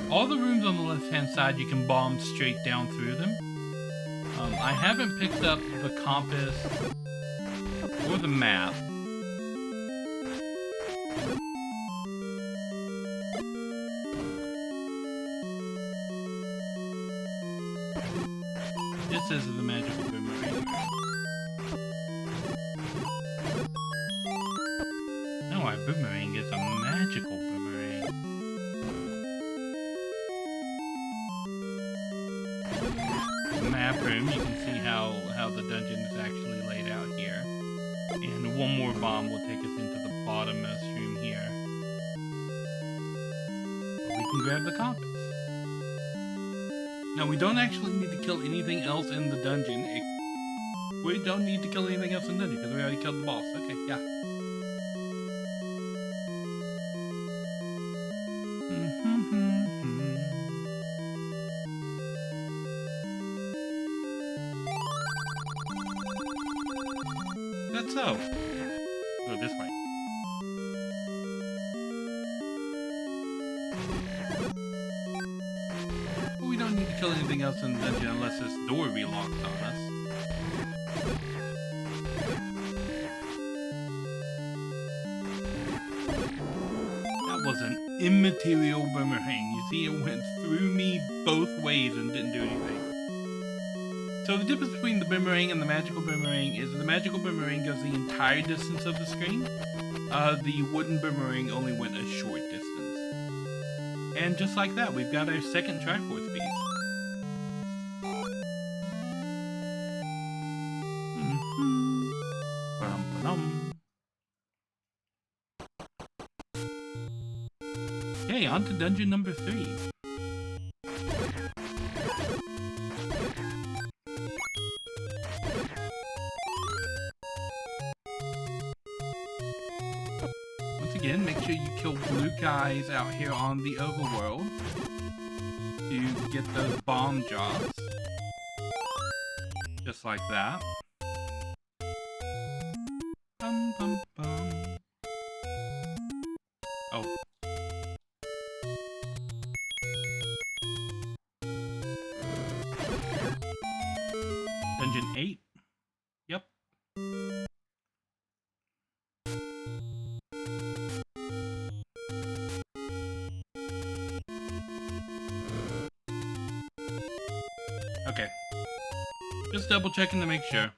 All the rooms on the left-hand side, you can bomb straight down through them. I haven't picked up the compass or the map. This is the magical boomerang. No, our boomerang is a magical boomerang. Map room, you can see how the dungeon is actually laid out here. And one more bomb will take us into the bottommost room here. But we can grab the compass. Now, we don't actually need to kill anything else in the dungeon. We don't need to kill anything else in the dungeon because we already killed the boss. Okay, yeah. that so? Go this way. Well, we don't need to kill anything else in the dungeon unless this door relocks on us. That was an immaterial boomerang. You see, it went through me both ways and didn't do anything. So the difference between the boomerang and the magical boomerang is the magical boomerang goes the entire distance of the screen. The wooden boomerang only went a short distance. And just like that, we've got our second Triforce piece. Okay, on to dungeon number 3. Again, make sure you kill blue guys out here on the overworld to get those bomb jobs. Just like that. Bum, bum, bum. Oh. Dungeon 8? Yep. Okay. Just double checking to make sure.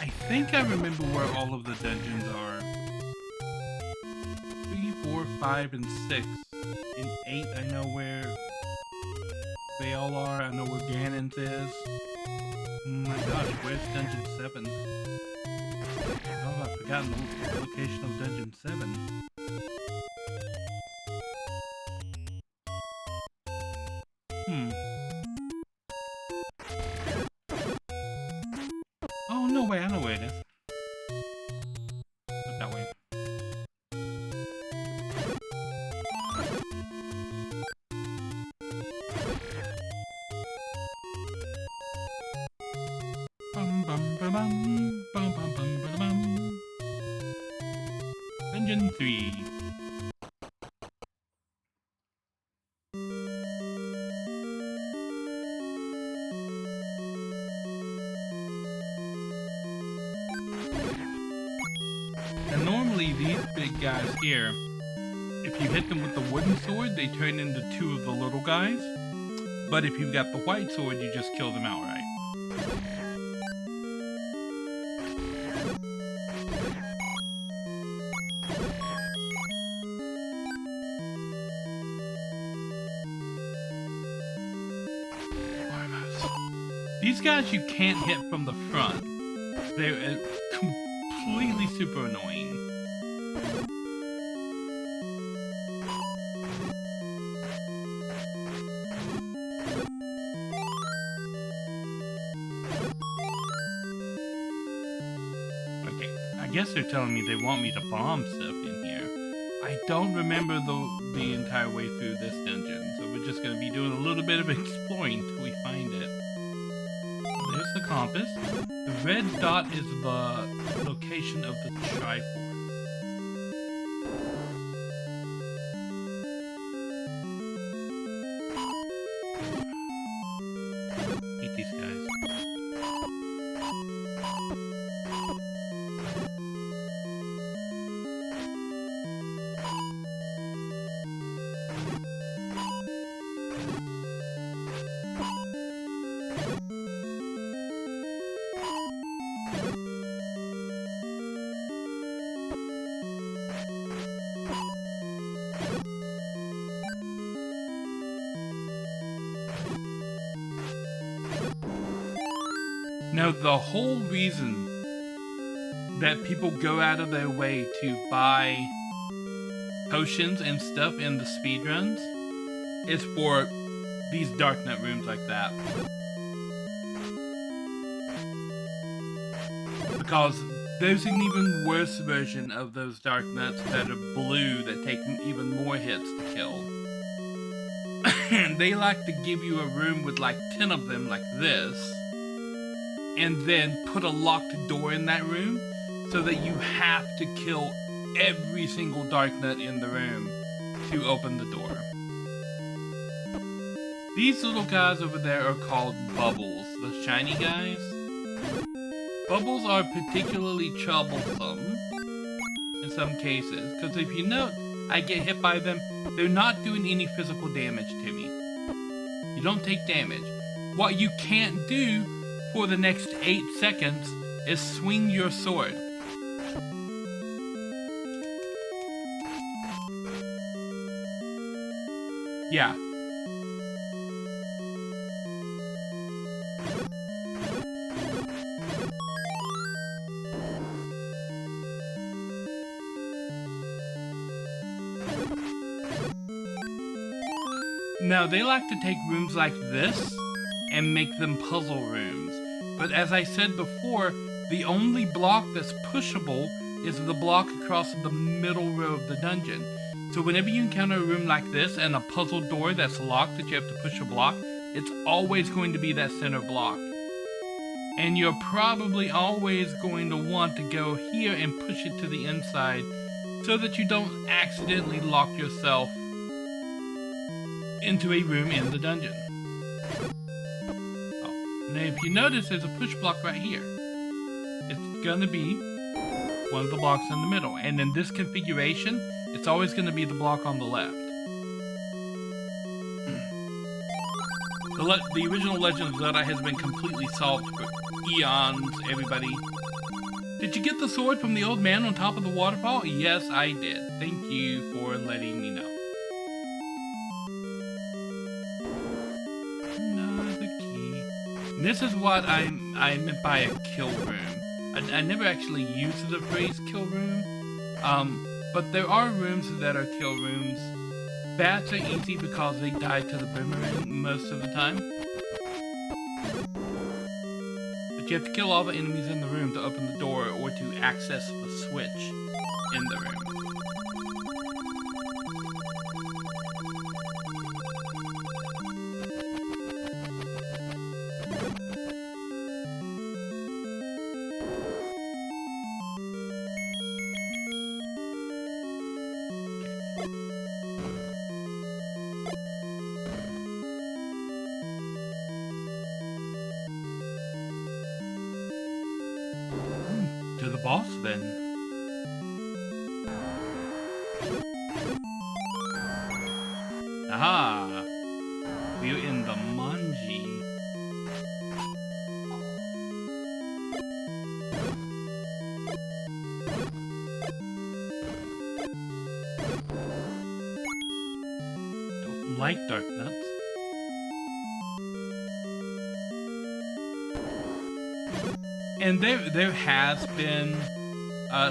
I think I remember where all of the dungeons are. 3, 4, 5, and 6. In 8, I know where they all are. I know where Ganon's is. Oh my gosh, where's Dungeon 7? Oh, I've forgotten the location of Dungeon 7. Oh, no way, I know where it is. Look that way. Bum bum ba bum bum bum bum ba bum. Dungeon 3. And normally these big guys here, if you hit them with the wooden sword, they turn into 2 of the little guys. But if you've got the white sword, you just kill them outright. These guys you can't hit from the front. They're completely super annoying. Okay, I guess they're telling me they want me to bomb stuff in here. I don't remember the entire way through this dungeon, so we're just going to be doing a little bit of exploring till we find it. There's the compass. The red dot is the location of the Triforce. Hate these guys. Now, the whole reason that people go out of their way to buy potions and stuff in the speedruns is for these darknet rooms like that. Because there's an even worse version of those darknets that are blue that take even more hits to kill. And they like to give you a room with like 10 of them like this, and then put a locked door in that room so that you have to kill every single darknet in the room to open the door. These little guys over there are called bubbles, the shiny guys. Bubbles are particularly troublesome in some cases, because if you note, I get hit by them, they're not doing any physical damage to me. You don't take damage. What you can't do for the next 8 seconds is swing your sword. Yeah. Now, they like to take rooms like this and make them puzzle rooms. But as I said before, the only block that's pushable is the block across the middle row of the dungeon. So whenever you encounter a room like this and a puzzle door that's locked that you have to push a block, it's always going to be that center block. And you're probably always going to want to go here and push it to the inside so that you don't accidentally lock yourself into a room in the dungeon. Oh, now if you notice, there's a push block right here. It's gonna be one of the blocks in the middle, and in this configuration, it's always gonna be the block on the left. The original Legend of Zelda has been completely solved for eons, everybody. Did you get the sword from the old man on top of the waterfall? Yes, I did. Thank you for letting me know. This is what I meant by a kill room. I never actually used the phrase kill room, but there are rooms that are kill rooms. Bats are easy because they die to the boomerang most of the time. But you have to kill all the enemies in the room to open the door or to access the switch in the room. To the boss, then. Aha! We're in the Manji. Don't like dark nuts. And there has been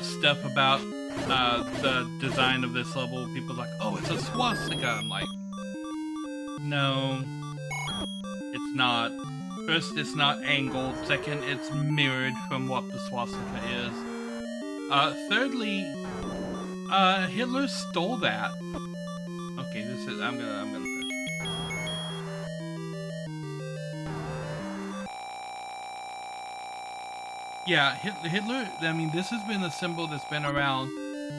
stuff about the design of this level. People are like, oh, it's a swastika. I'm like, no, it's not. First, it's not angled. Second, it's mirrored from what the swastika is. Thirdly, Hitler stole that. Okay, this is. I'm gonna push. Yeah, Hitler, I mean, this has been a symbol that's been around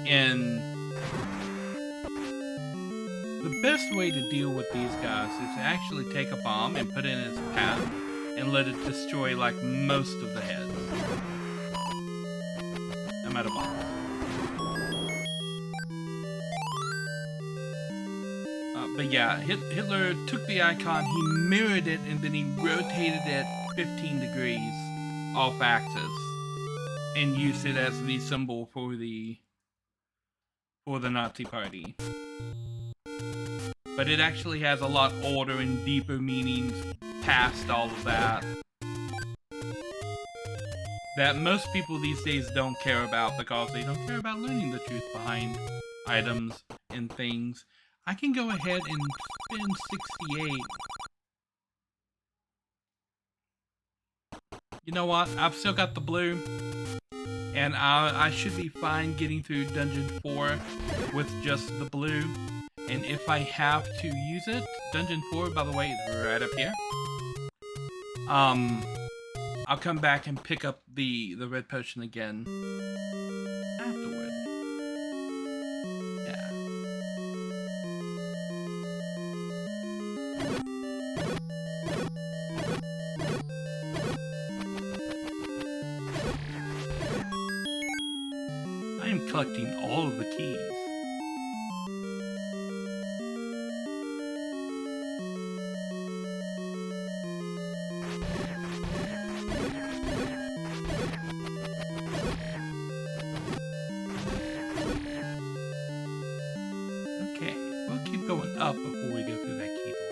in... The best way to deal with these guys is to actually take a bomb and put it in its path and let it destroy, like, most of the heads. I'm out of bombs. But yeah, Hitler took the icon, he mirrored it, and then he rotated it 15 degrees. Off axis and used it as the symbol for the Nazi Party. But it actually has a lot older and deeper meanings past all of that most people these days don't care about because they don't care about learning the truth behind items and things. I can go ahead and spend 68 you know what? I've still got the blue, and I should be fine getting through Dungeon 4 with just the blue. And if I have to use it, Dungeon 4, by the way, is right up here. I'll come back and pick up the red potion again afterward. Yeah. I am collecting all of the keys. Up before we go through that key door.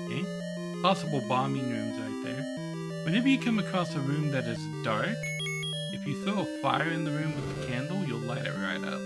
Okay. Possible bombing rooms right there. Whenever you come across a room that is dark, if you throw a fire in the room with a candle, you'll light it right up.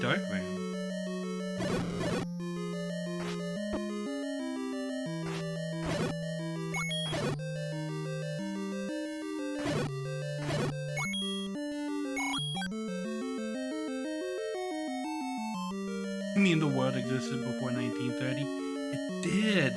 Dark room. You mean the world existed before 1930? It did.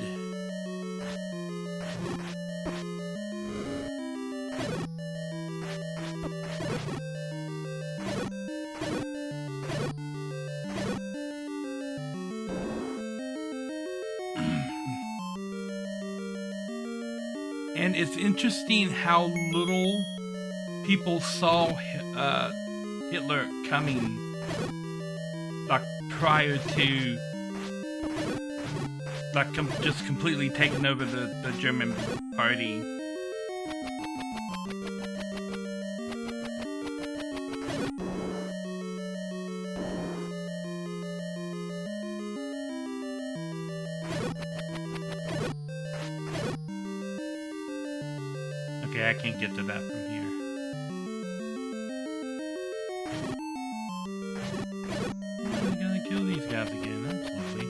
And it's interesting how little people saw Hitler coming, like prior to, like just completely taking over the German party. Okay, I can't get to that from here. I'm gonna kill these guys again, absolutely.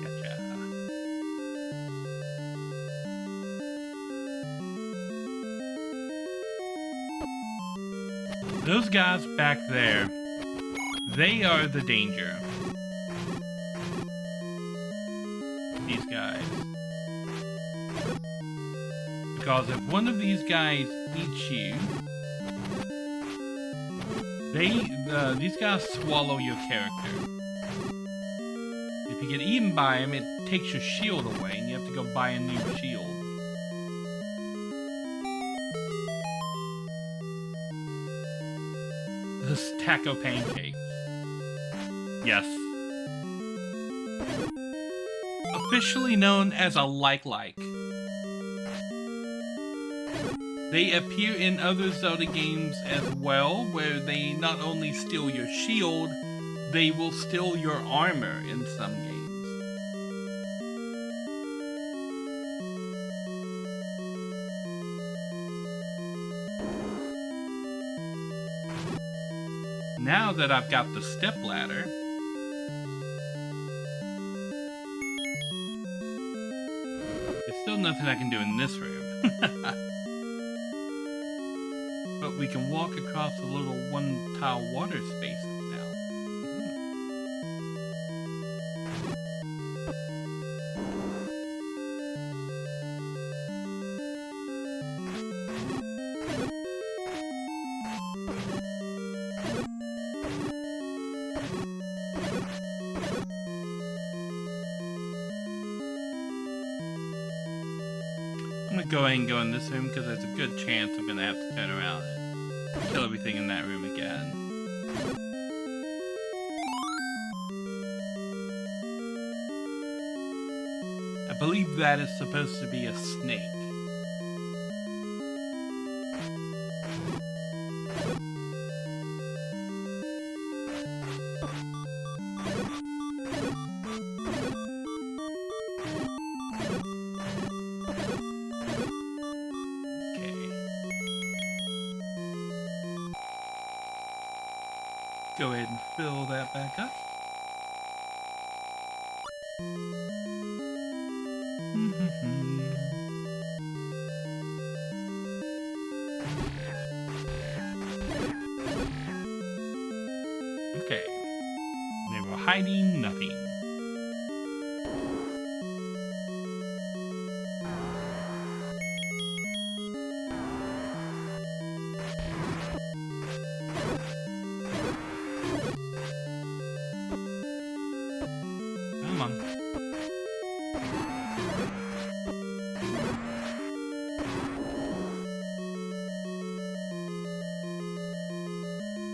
Gotcha. Those guys back there, they are the danger. These guys. Because if one of these guys eats you, these guys swallow your character. If you get eaten by them, it takes your shield away, and you have to go buy a new shield. This taco pancakes. Yes. Officially known as a like-like. They appear in other Zelda games as well, where they not only steal your shield, they will steal your armor in some games. Now that I've got the step ladder, there's still nothing I can do in this room. But we can walk across the little one-tile water spaces now. I'm gonna go ahead and go in this room because there's a good chance I'm gonna have to turn around and kill everything in that room again. believe that is supposed to be a snake. Go ahead and fill that back up. Okay. They were hiding nothing.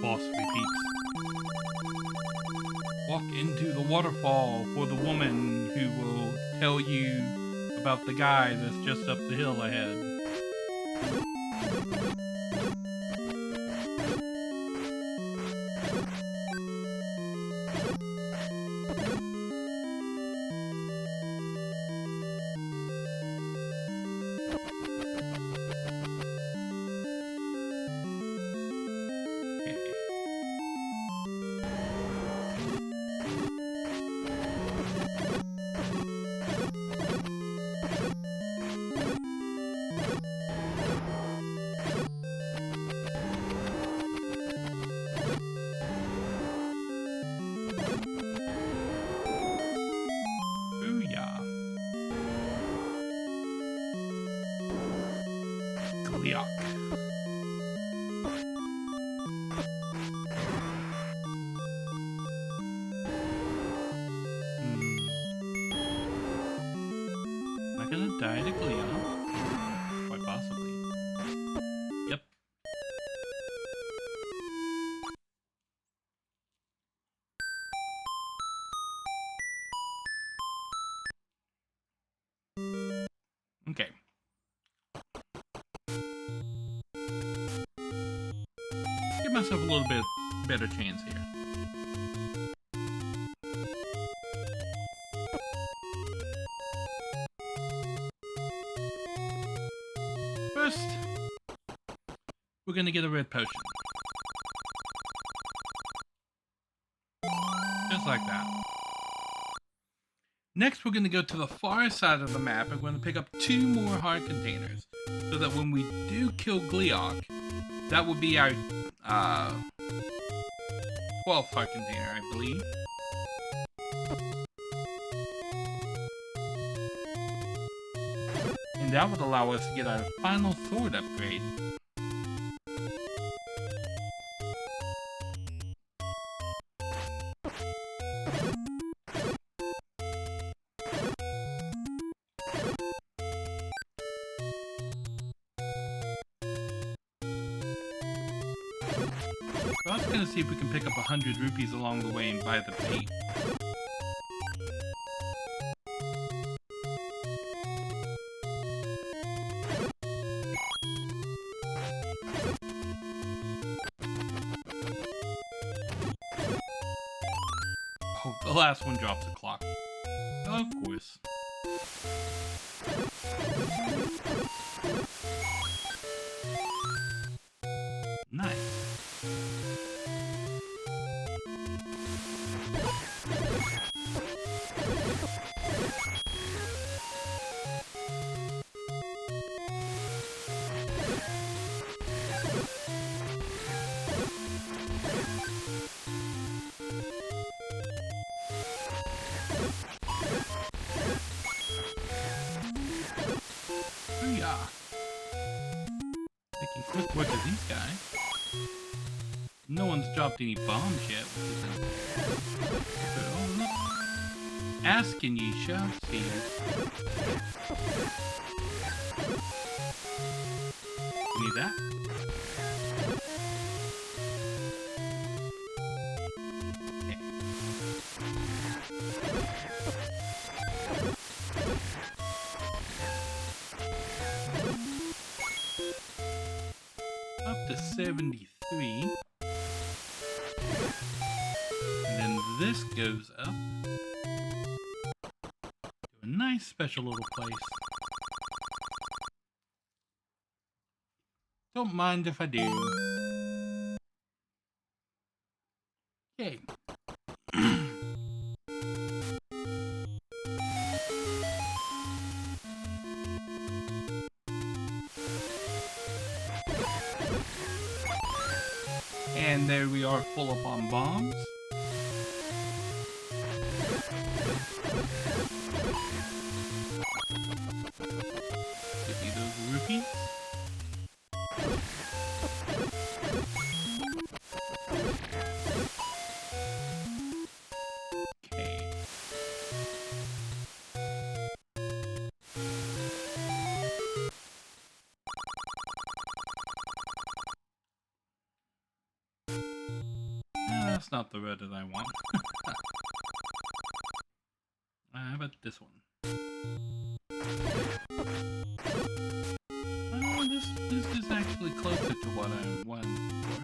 Boss repeats. Walk into the waterfall for the woman who will tell you about the guy that's just up the hill ahead. Gonna die to Cleo? Quite possibly. Yep. Okay. Give myself a little bit better chance here. First, we're gonna get a red potion. Just like that. Next, we're gonna go to the far side of the map and we're gonna pick up 2 more heart containers. So that when we do kill Gleeok, that would be our 12th heart container, I believe. And that would allow us to get our final sword upgrade. So I was gonna see if we can pick up 100 rupees along the way and buy the bait. Oh, the last one drops a clock. Of course. Nice. Making quick work of these guys. No one's dropped any bombs yet, which isn't... Ask and ye shall see. Need that? Okay. up to 73. And then this goes up to a nice special little place. Don't mind if I do. Yay. And there we are, full up on bombs. Give me those rupees. Okay. That's not the red that I want. How about this one? Oh, this is actually closer to what I wanted for.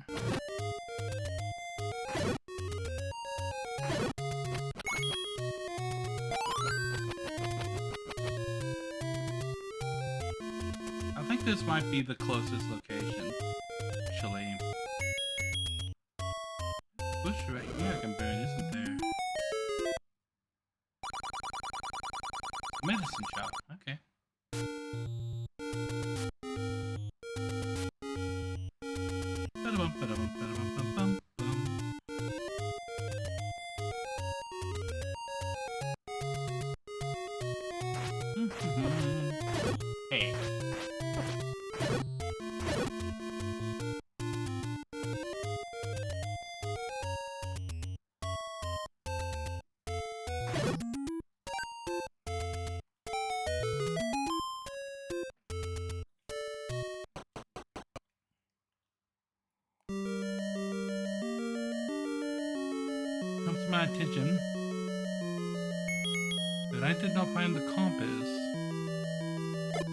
I think this might be the closest location, actually. Bush right here, I can burn, isn't there? Medicine shop, okay. Hey. Comes to my attention that I did not find the compass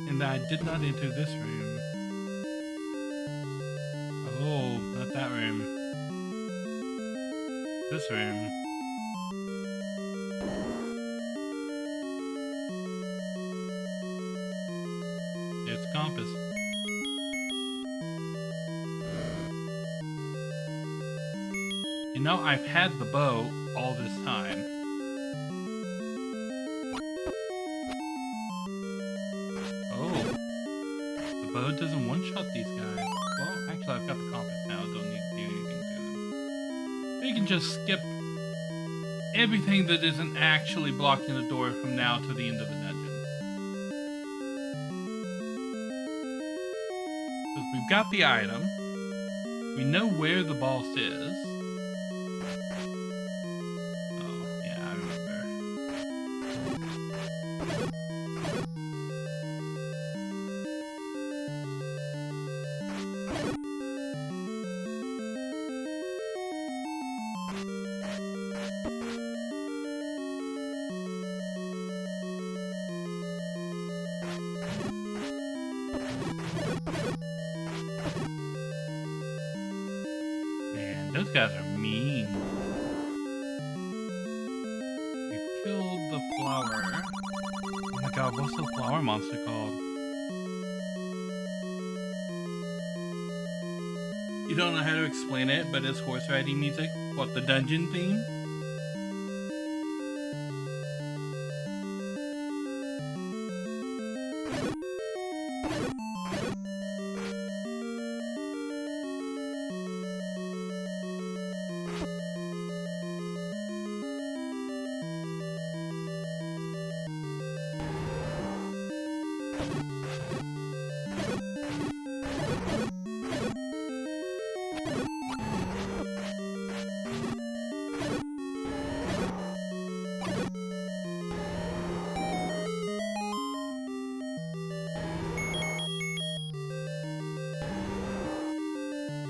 and that I did not enter this room. Oh, not that room. This room. There's the compass. You know, I've had the bow all this time. Oh. The bow doesn't one-shot these guys. Well, actually, I've got the compass now. Don't need to do anything to them. We can just skip everything that isn't actually blocking the door from now to the end of the dungeon. Because we've got the item. We know where the boss is. Those guys are mean. We've killed the flower. Oh my god, what's the flower monster called? You don't know how to explain it, but it's horse riding music. What, the dungeon theme?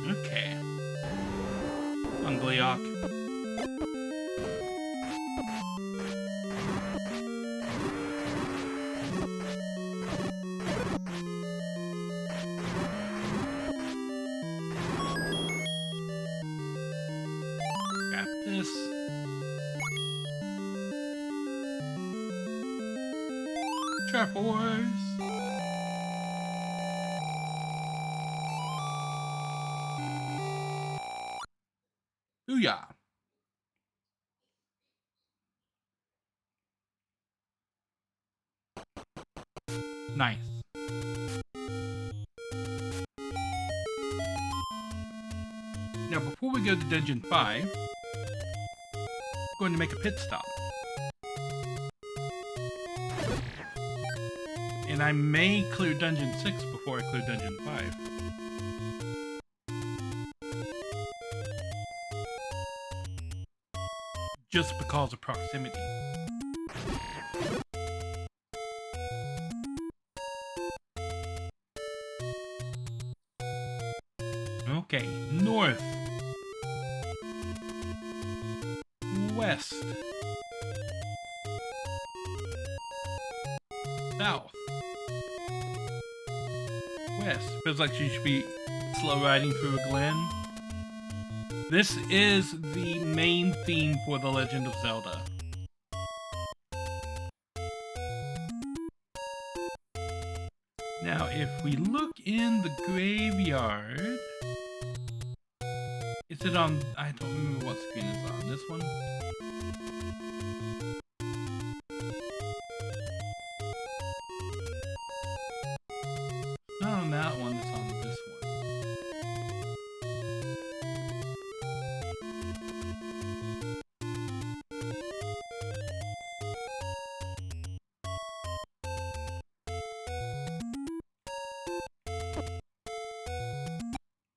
Okay. Unglyok. this. Trap Wars. Booyah. Nice. Now, before we go to Dungeon 5, I'm going to make a pit stop. And I may clear Dungeon 6 before I clear Dungeon 5. Just because of proximity. Okay, north. West. South. West. Feels like she should be slow riding through a glen. This is the main theme for The Legend of Zelda. Now, if we look in the graveyard... Is it on... I don't remember what screen it's on. This one? Not on that one, it's on this one.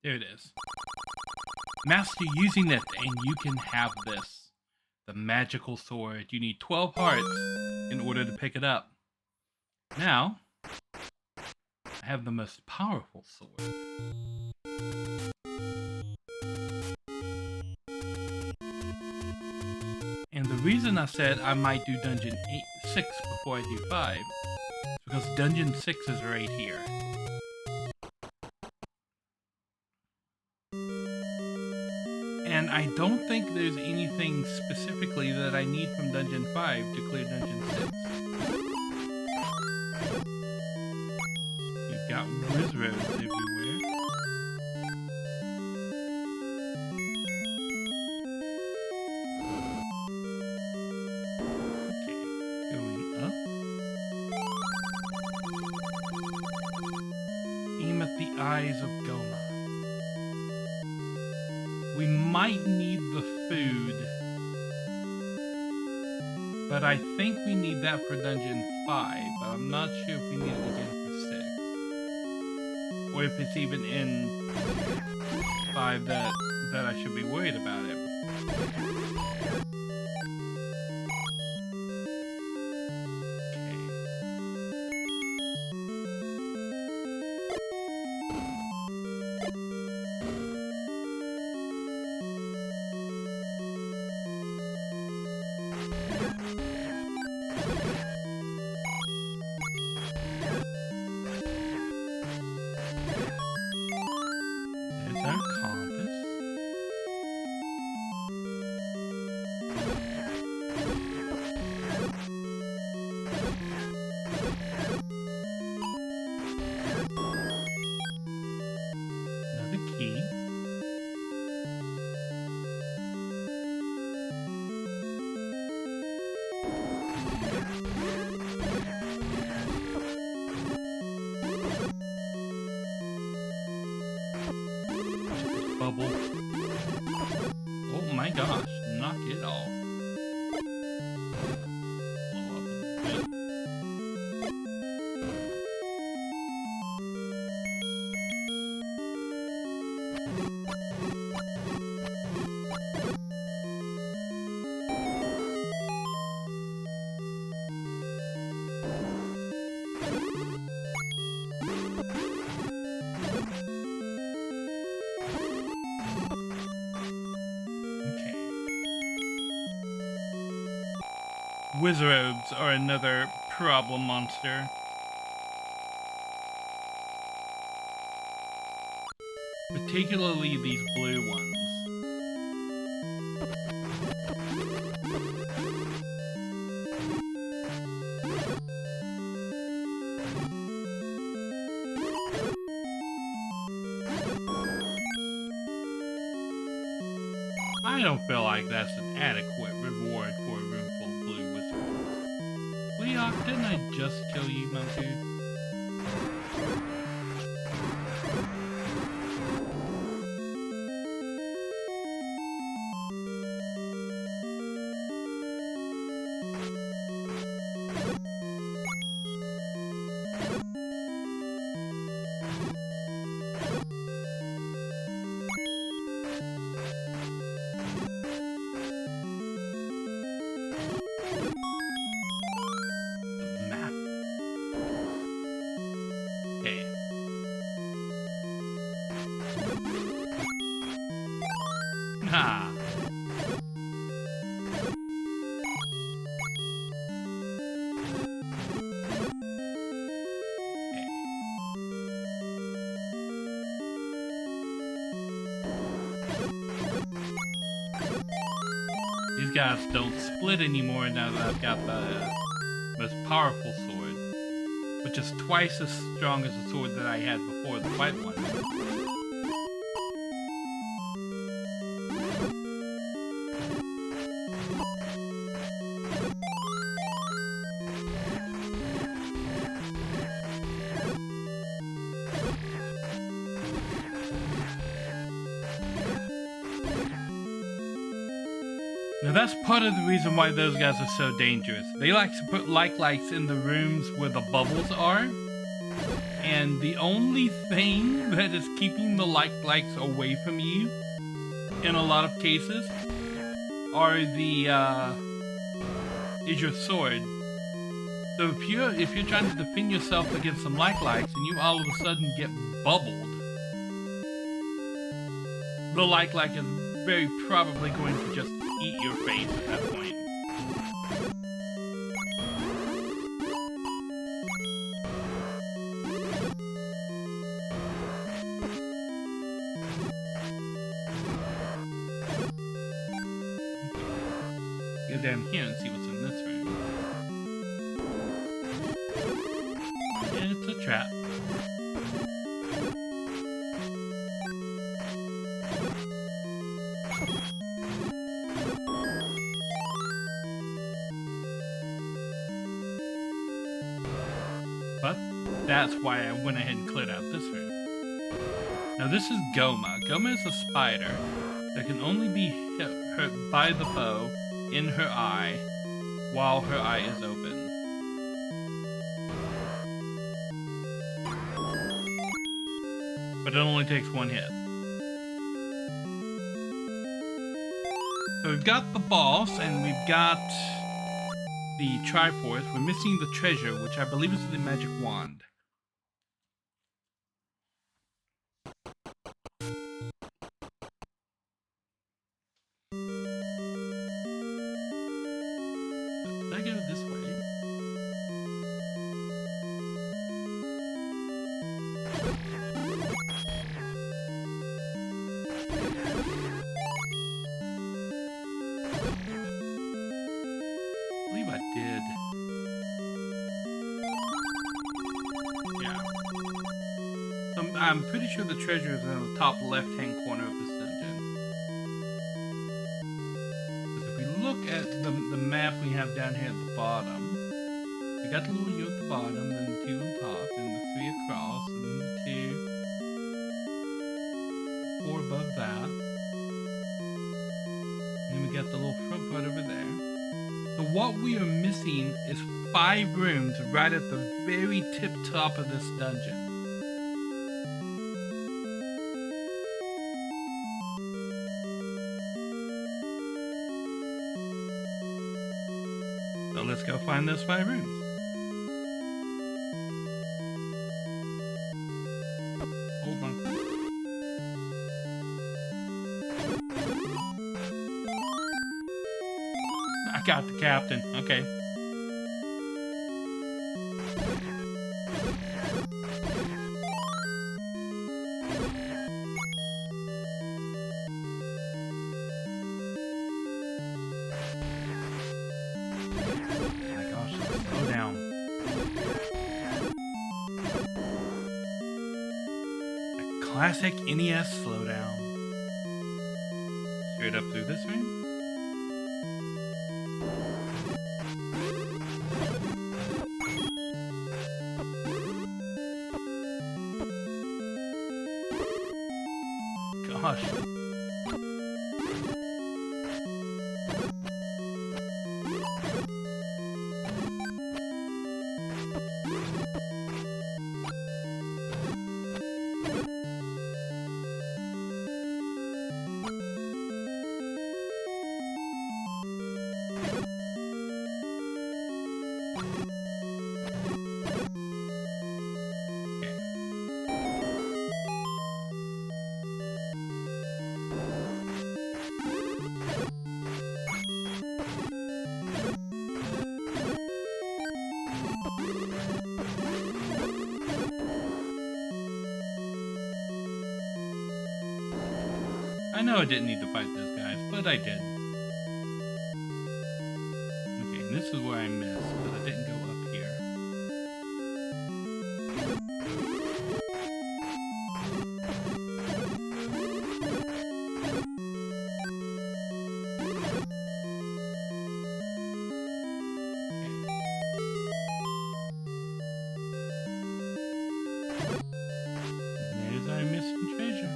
There it is. Master using it, and you can have this. The magical sword. You need 12 hearts in order to pick it up. Now, I have the most powerful sword. And the reason I said I might do Dungeon 6 before I do 5 is because Dungeon 6 is right here. And I don't think there's anything specifically that I need from Dungeon 5 to clear Dungeon 6. You've got wizards everywhere. Okay, going up. Aim at the eyes of Goma. We might need the food, but I think we need that for Dungeon 5, but I'm not sure if we need it again for 6. Or if it's even in 5 that I should be worried about it. Bubble. Oh my gosh, knock it off. Blow up a little bit. Wizards are another problem monster. Particularly these blue ones. I don't feel like that's an adequate reward for a room full of blue wizards. Leok, didn't I just kill you, my dude? Ha! These guys don't split anymore now that I've got the most powerful sword, which is twice as strong as the sword that I had before, the white one. Now that's part of the reason why those guys are so dangerous. They like to put lights in the rooms where the bubbles are. And the only thing that is keeping the lights away from you, in a lot of cases, is your sword. So if you're trying to defend yourself against some lights and you all of a sudden get bubbled, the light is very probably going to just eat your face at that point. Go down here and see what's in this room. And it's a trap. But that's why I went ahead and cleared out this room. Now this is Goma. Goma is a spider that can only be hurt by the bow in her eye while her eye is open. But it only takes one hit. So we've got the boss and we've got the Triforce. We're missing the treasure, which I believe is the magic wand. Did I go this way? I believe I did. Yeah. I'm pretty sure the treasure is in the top left-hand corner of this dungeon. Because if we look at the map we have down here at the bottom, we got the little U at the bottom, then the 2 on top, and the 3 across, and then the 2, 4 above that. And then we got the little front part over there. So what we are missing is 5 rooms right at the very tip top of this dungeon. So let's go find those 5 rooms. Hold on. I got the captain. Okay. Classic NES slowdown. straight up through this room? Gosh. I know I didn't need to fight those guys, but I did. Okay, and this is where I missed, but I didn't go up here. And there's our missing treasure.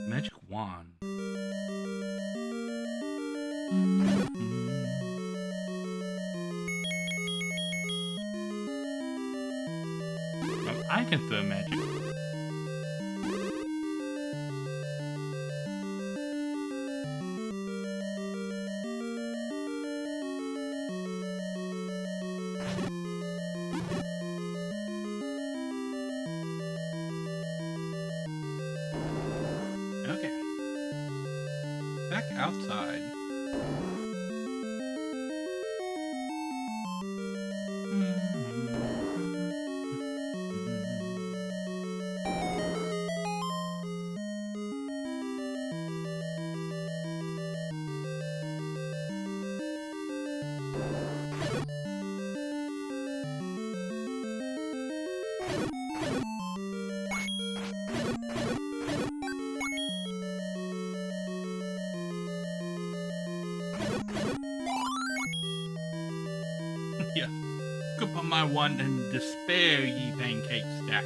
Magic wand. Oh, I can throw magic. Okay. Back outside. Yes. Look upon my wand and despair, ye pancake stack.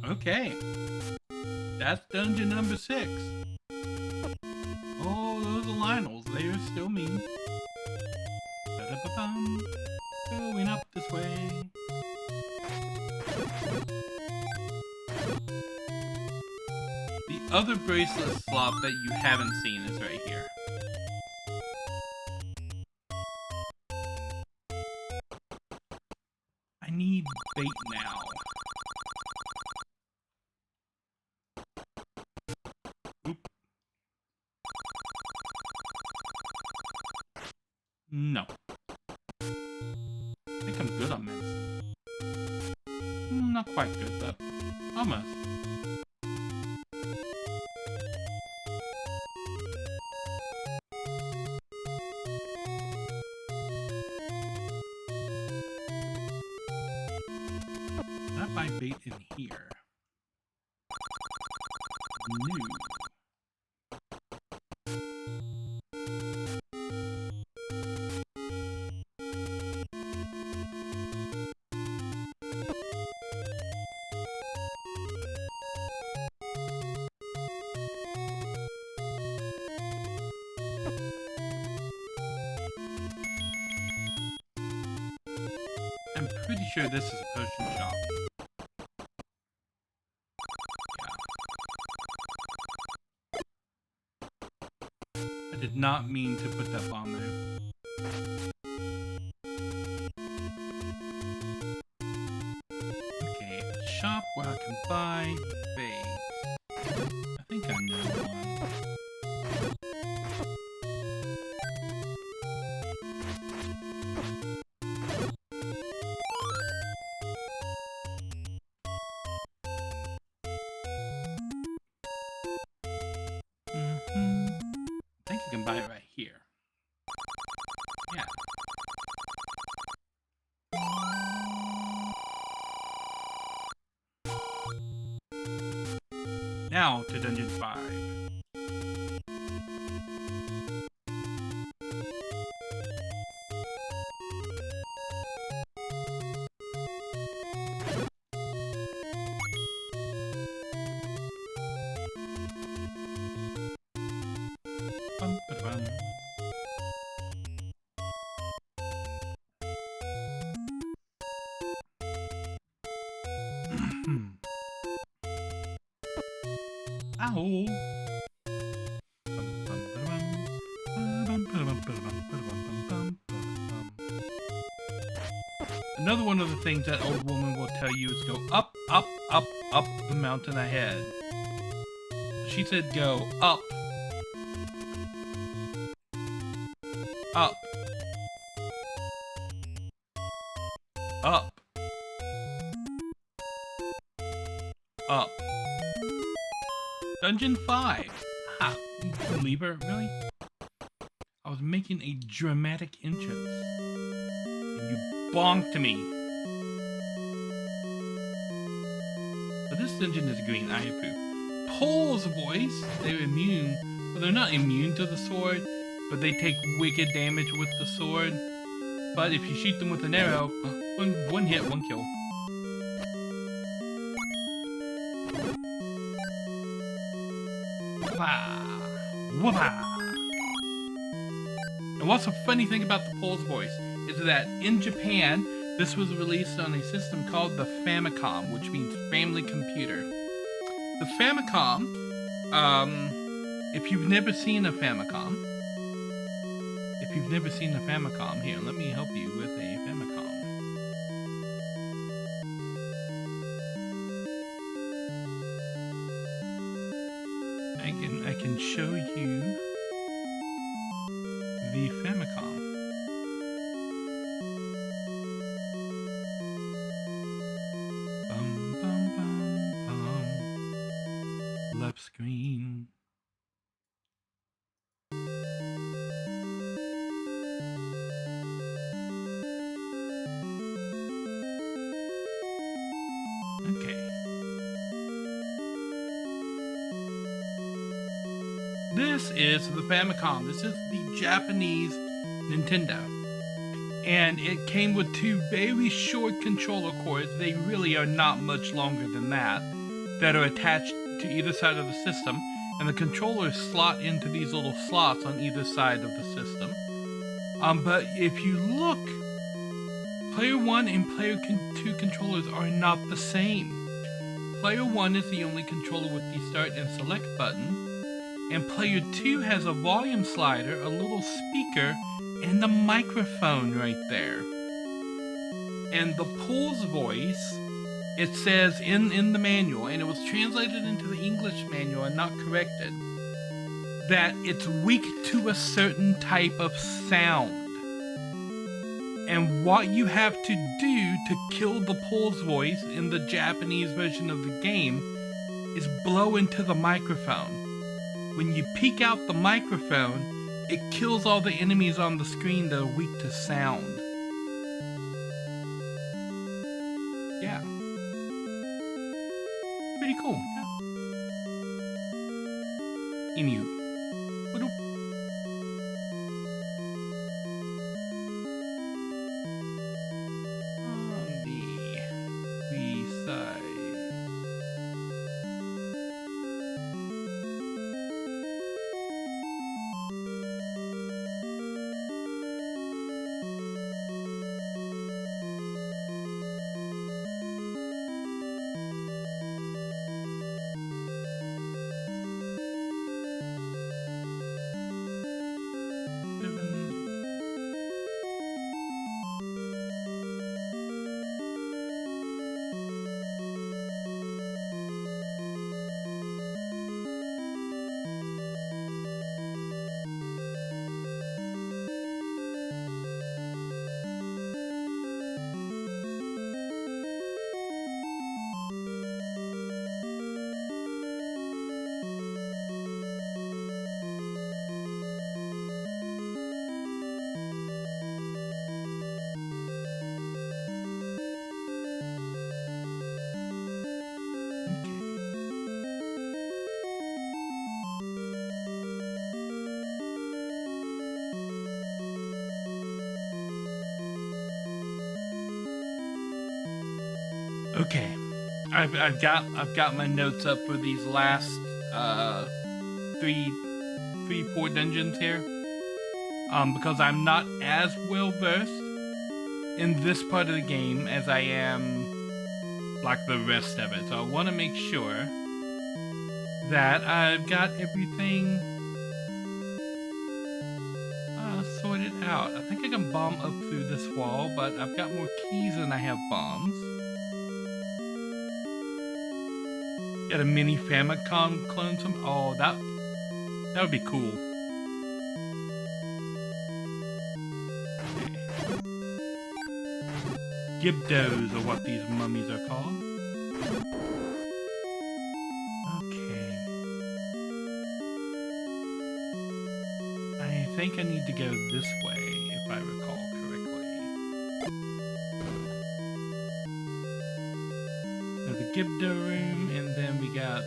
Okay. That's dungeon number 6. Oh, those are Lionels. They are still mean. Ba-da-ba-bum. Going up this way. The other bracelet slot that you haven't seen is right here. I need bait now. Oop. No. I think I'm good on this. Not quite good, but almost. Not by bait in here. No. I'm pretty sure this is a potion shop. I did not mean to put that bomb there. Okay, a shop where I can buy bait. I think I know one. I think you can buy it right here. Yeah. Now to Dungeon 5. Ow. Another one of the things that old woman will tell you is go up, up, up, up the mountain ahead. She said go up, up, up, up. Dungeon 5. Ha, you believe her? Really? I was making a dramatic entrance. And you bonked me. So this dungeon is green. I approve. Pole's voice. They're immune. Well, they're not immune to the sword, but they take wicked damage with the sword. But if you shoot them with an arrow, one hit, one kill. And what's the funny thing about the Pole's voice is that in Japan, this was released on a system called the Famicom, which means family computer. The Famicom, if you've never seen a Famicom, here, let me help you with a Famicom. I can show you the Famicom. Bum, bum, bum, bum. Left screen. Okay. This is the Famicom. This is the Japanese Nintendo. And it came with two very short controller cords. They really are not much longer than that are attached to either side of the system. And the controllers slot into these little slots on either side of the system. But if you look, Player 1 and Player 2 controllers are not the same. Player 1 is the only controller with the start and select button. And Player 2 has a volume slider, a little speaker, and a microphone right there. And the Pole's voice, it says in the manual, and it was translated into the English manual and not corrected, that it's weak to a certain type of sound. And what you have to do to kill the Pole's voice in the Japanese version of the game is blow into the microphone. When you peek out the microphone, it kills all the enemies on the screen that are weak to sound. Yeah. Pretty cool. Yeah. Anywho. On the Wii side. Okay, I've got my notes up for these last three four dungeons here. Because I'm not as well versed in this part of the game as I am like the rest of it. So I want to make sure that I've got everything sorted out. I think I can bomb up through this wall, but I've got more keys than I have bombs. Got a mini Famicom clone. Oh, that would be cool. Gibdos are what these mummies are called. Okay. I think I need to go this way, if I recall correctly. There's the Gibdo room, and then we got...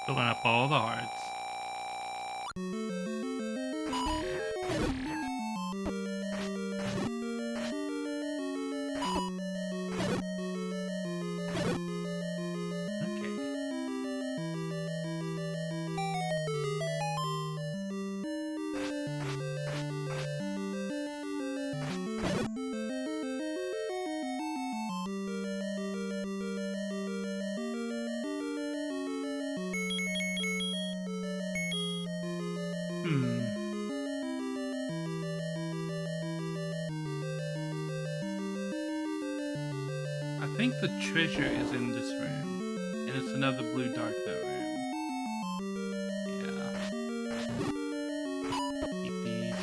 filling up all the hearts. I think the treasure is in this room, and it's another blue dark note room. Yeah. Keep these.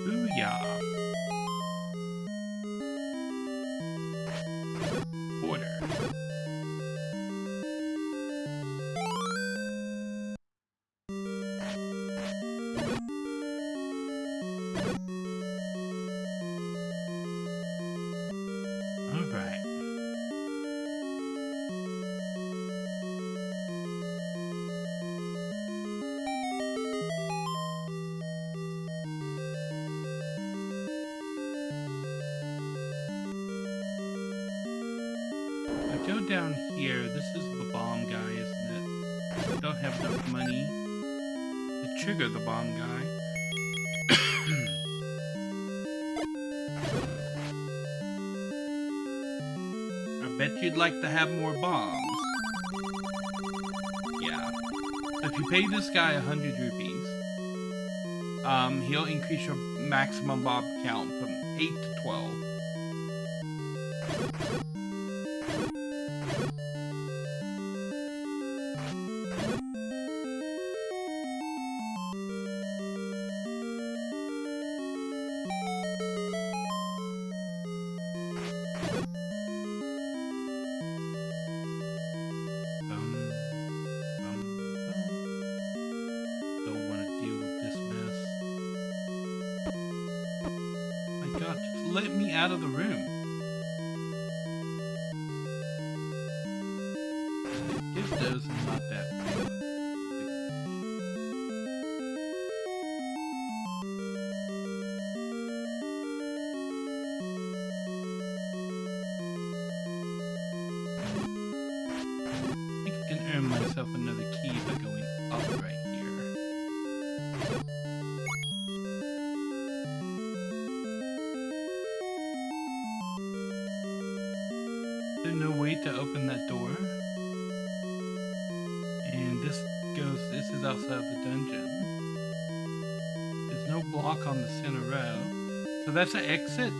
Booyah. Order. All right. Go down here. This is the bomb guy, isn't it? I don't have enough money to trigger the bomb guy. I bet you'd like to have more bombs. Yeah. So if you pay this guy 100 rupees, he'll increase your maximum bomb count from 8 to 12. Let me out of the room. Gibdos is not that big. earn myself another key by going up right here. There's no way to open that door. And this is outside of the dungeon. There's no block on the center row. So that's an exit.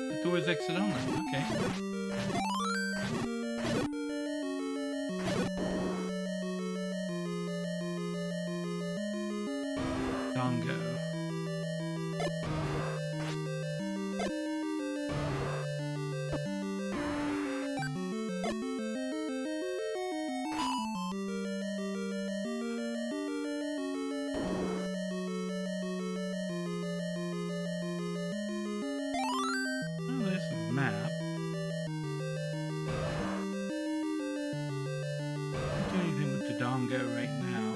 The door is exit only, okay. Dongo. Map. Can't do anything with the dongo right now.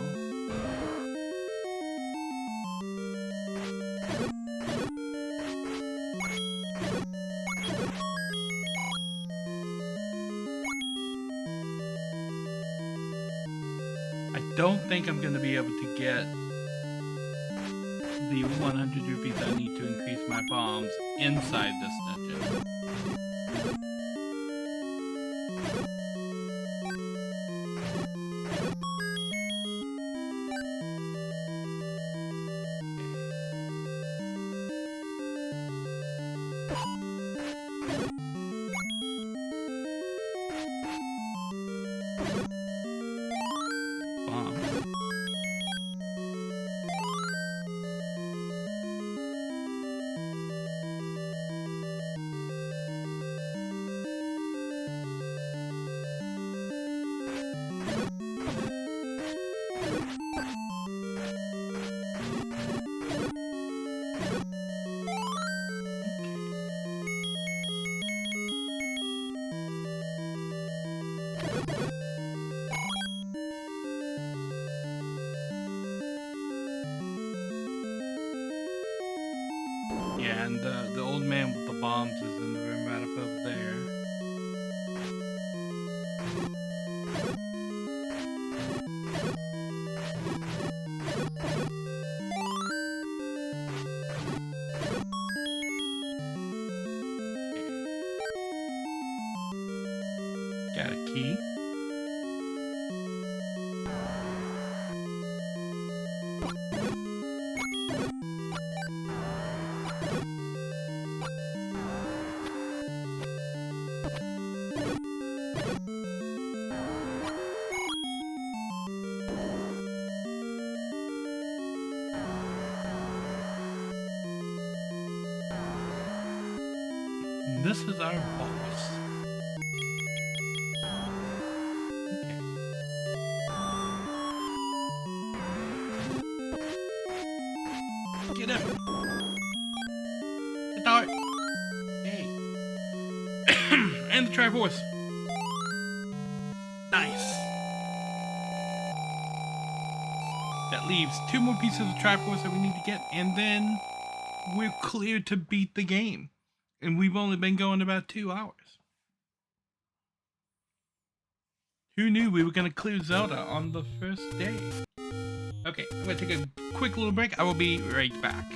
I don't think I'm going to be able to get the 100 rupees I need to increase my bombs inside this dungeon. Yeah, and the old man with the bombs is in the room right up over there. Got a key. This is our boss. Okay. Get him! Get out! Hey. And the Triforce. Nice. That leaves 2 more pieces of Triforce that we need to get, and then we're clear to beat the game. And we've only been going about 2 hours. Who knew we were going to clear Zelda on the first day? Okay, I'm going to take a quick little break. I will be right back.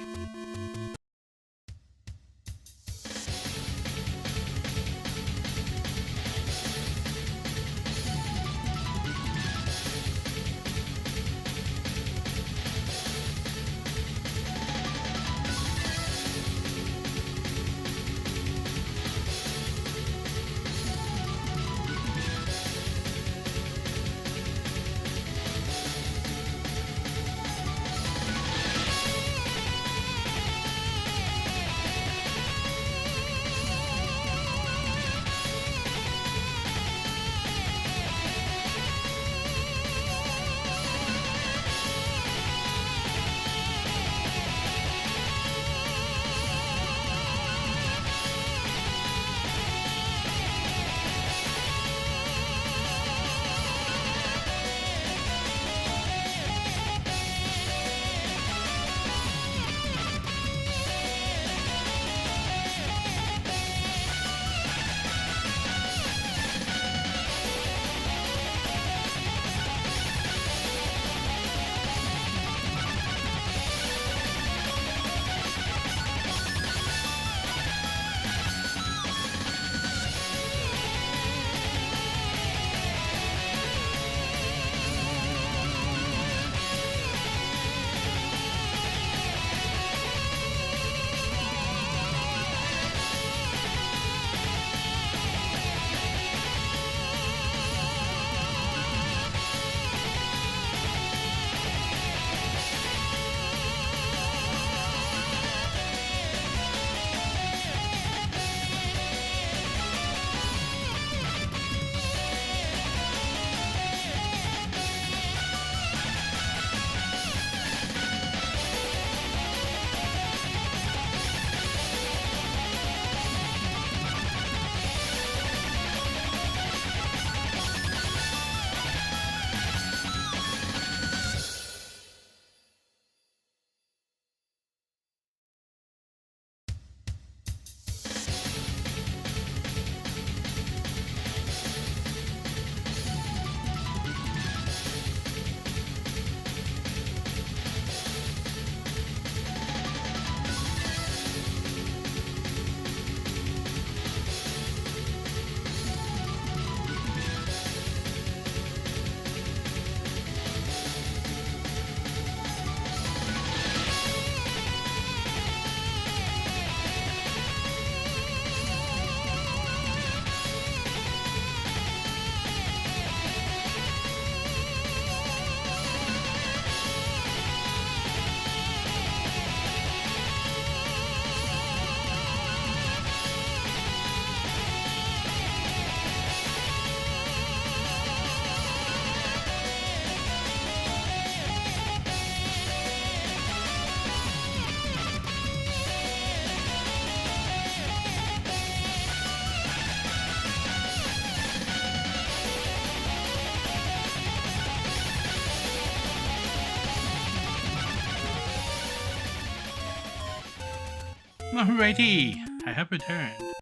Alrighty, I have returned.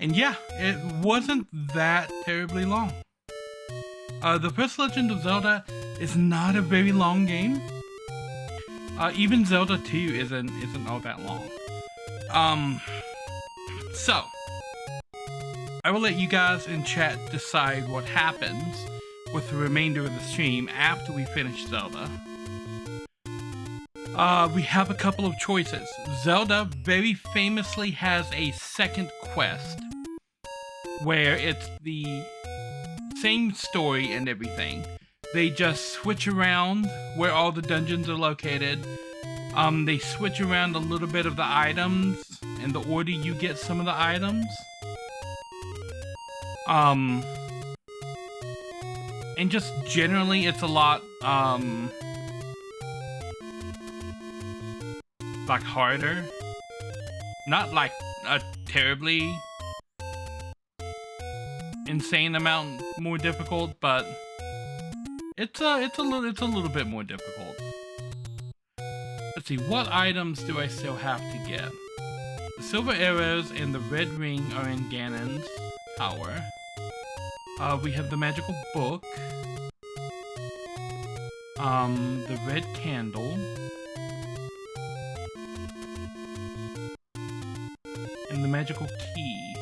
And yeah, it wasn't that terribly long. The first Legend of Zelda is not a very long game. Even Zelda 2 isn't all that long. So I will let you guys in chat decide what happens with the remainder of the stream after we finish Zelda. We have a couple of choices. Zelda very famously has a second quest where it's the same story and everything. They just switch around where all the dungeons are located. They switch around a little bit of the items and the order you get some of the items. And just generally it's a lot, like harder. Not like a terribly insane amount more difficult, but it's a little bit more difficult. Let's see, what items do I still have to get? The silver arrows and the red ring are in Ganon's tower. We have the magical book. The red candle. And the magical key.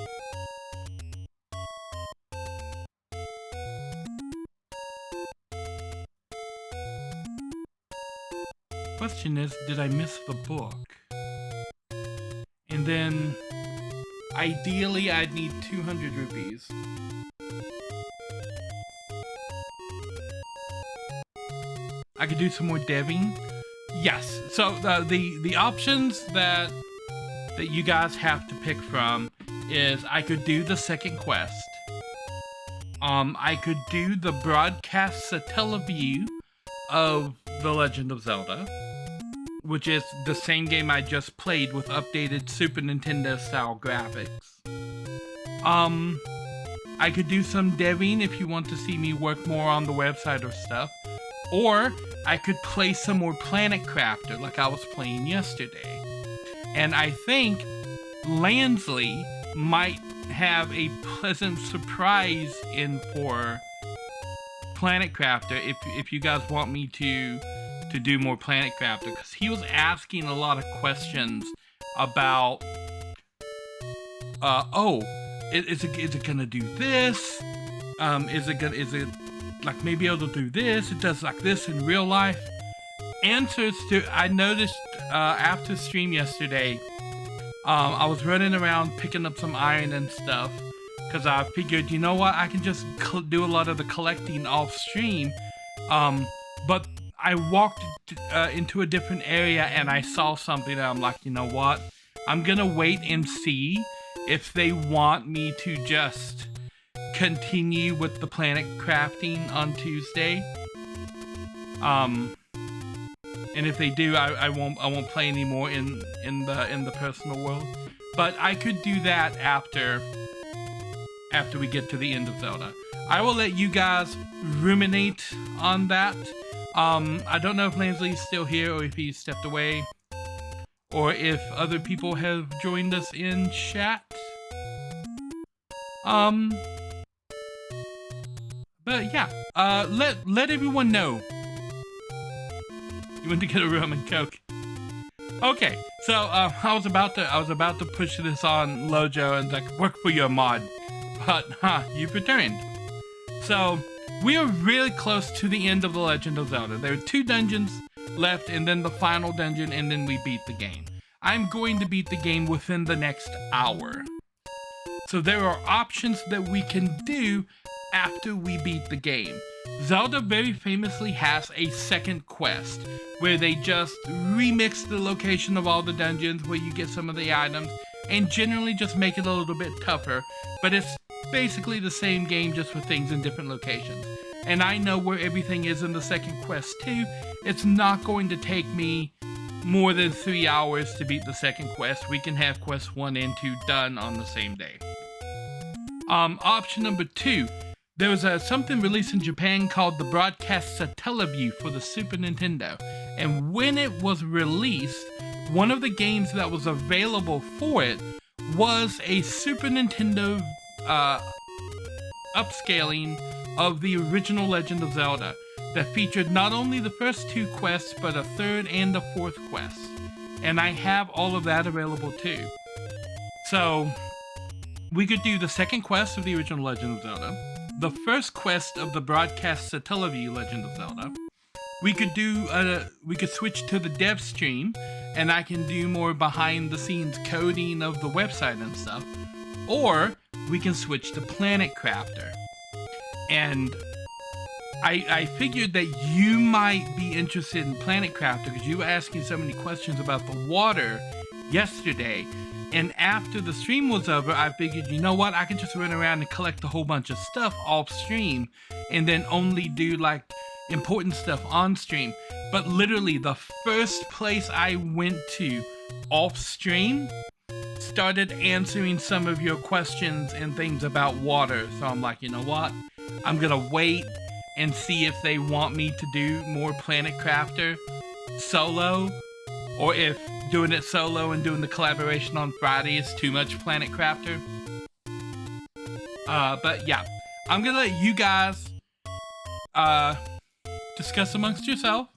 Question is, did I miss the book? And then, ideally, I'd need 200 rupees. I could do some more deving. Yes. So the options that you guys have to pick from is I could do the second quest. I could do the broadcast Satellaview of The Legend of Zelda, which is the same game I just played with updated Super Nintendo style graphics. I could do some deving if you want to see me work more on the website or stuff. Or I could play some more Planet Crafter like I was playing yesterday. And I think Lansley might have a pleasant surprise in for Planet Crafter if you guys want me to do more Planet Crafter, because he was asking a lot of questions about is it gonna do this? Is it like maybe able to do this? It does like this in real life. Answers to, I noticed after stream yesterday, I was running around picking up some iron and stuff, because I figured, you know what, I can just do a lot of the collecting off stream. But I walked into a different area and I saw something and I'm like, you know what, I'm gonna wait and see if they want me to just continue with the planet crafting on Tuesday. And if they do, I won't play anymore in the personal world. But I could do that after we get to the end of Zelda. I will let you guys ruminate on that. I don't know if Lansley's still here or if he's stepped away, or if other people have joined us in chat. But yeah, let everyone know. You want to get a rum and coke? Okay, so I was about to push this on Lojo and like work for your mod, but you've returned. So we are really close to the end of The Legend of Zelda. There are 2 dungeons left, and then the final dungeon, and then we beat the game. I'm going to beat the game within the next hour. So there are options that we can do after we beat the game. Zelda very famously has a second quest where they just remix the location of all the dungeons where you get some of the items and generally just make it a little bit tougher, but it's basically the same game just with things in different locations. And I know where everything is in the second quest too. It's not going to take me more than 3 hours to beat the second quest. We can have quests 1 and 2 done on the same day. Option number 2. There was something released in Japan called the Broadcast Satellaview for the Super Nintendo. And when it was released, one of the games that was available for it was a Super Nintendo upscaling of the original Legend of Zelda that featured not only the first 2 quests, but a 3rd and a 4th quest. And I have all of that available too. So we could do the 2nd quest of the original Legend of Zelda, the 1st quest of the broadcast Satellaview Legend of Zelda. We could switch to the dev stream, and I can do more behind the scenes coding of the website and stuff. Or we can switch to Planet Crafter. And I figured that you might be interested in Planet Crafter because you were asking so many questions about the water yesterday. And after the stream was over, I figured, you know what, I can just run around and collect a whole bunch of stuff off stream and then only do like important stuff on stream. But literally the first place I went to off stream started answering some of your questions and things about water. So I'm like, you know what, I'm gonna wait and see if they want me to do more Planet Crafter solo, or if doing it solo and doing the collaboration on Friday is too much Planet Crafter. But yeah, I'm gonna let you guys discuss amongst yourself.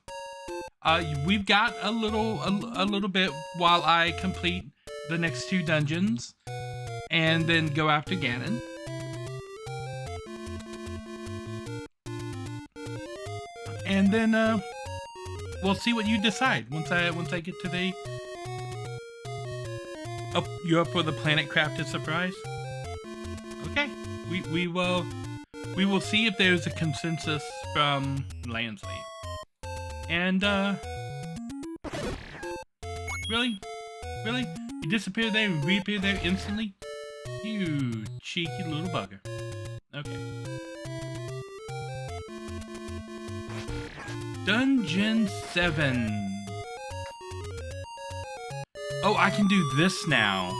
We've got a little bit while I complete the next 2 dungeons and then go after Ganon. And then we'll see what you decide once I get to the. Oh, you're up for the Planet Crafter surprise? Okay, we will see if there's a consensus from Lansley. And really, you disappear there and reappear there instantly? You cheeky little bugger. Okay. Dungeon 7. Oh, I can do this now.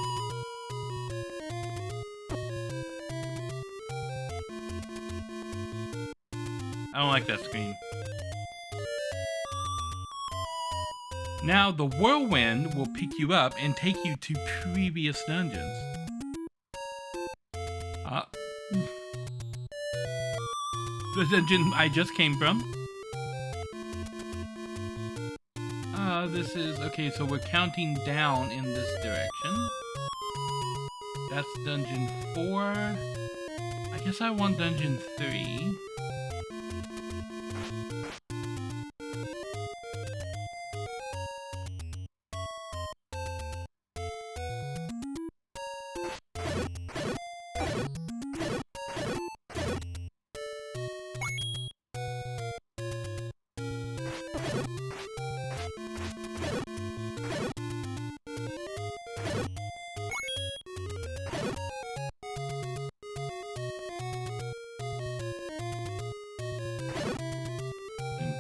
I don't like that screen. Now the whirlwind will pick you up and take you to previous dungeons. The dungeon I just came from. This is, okay, so we're counting down in this direction. That's dungeon 4. I guess I want dungeon 3.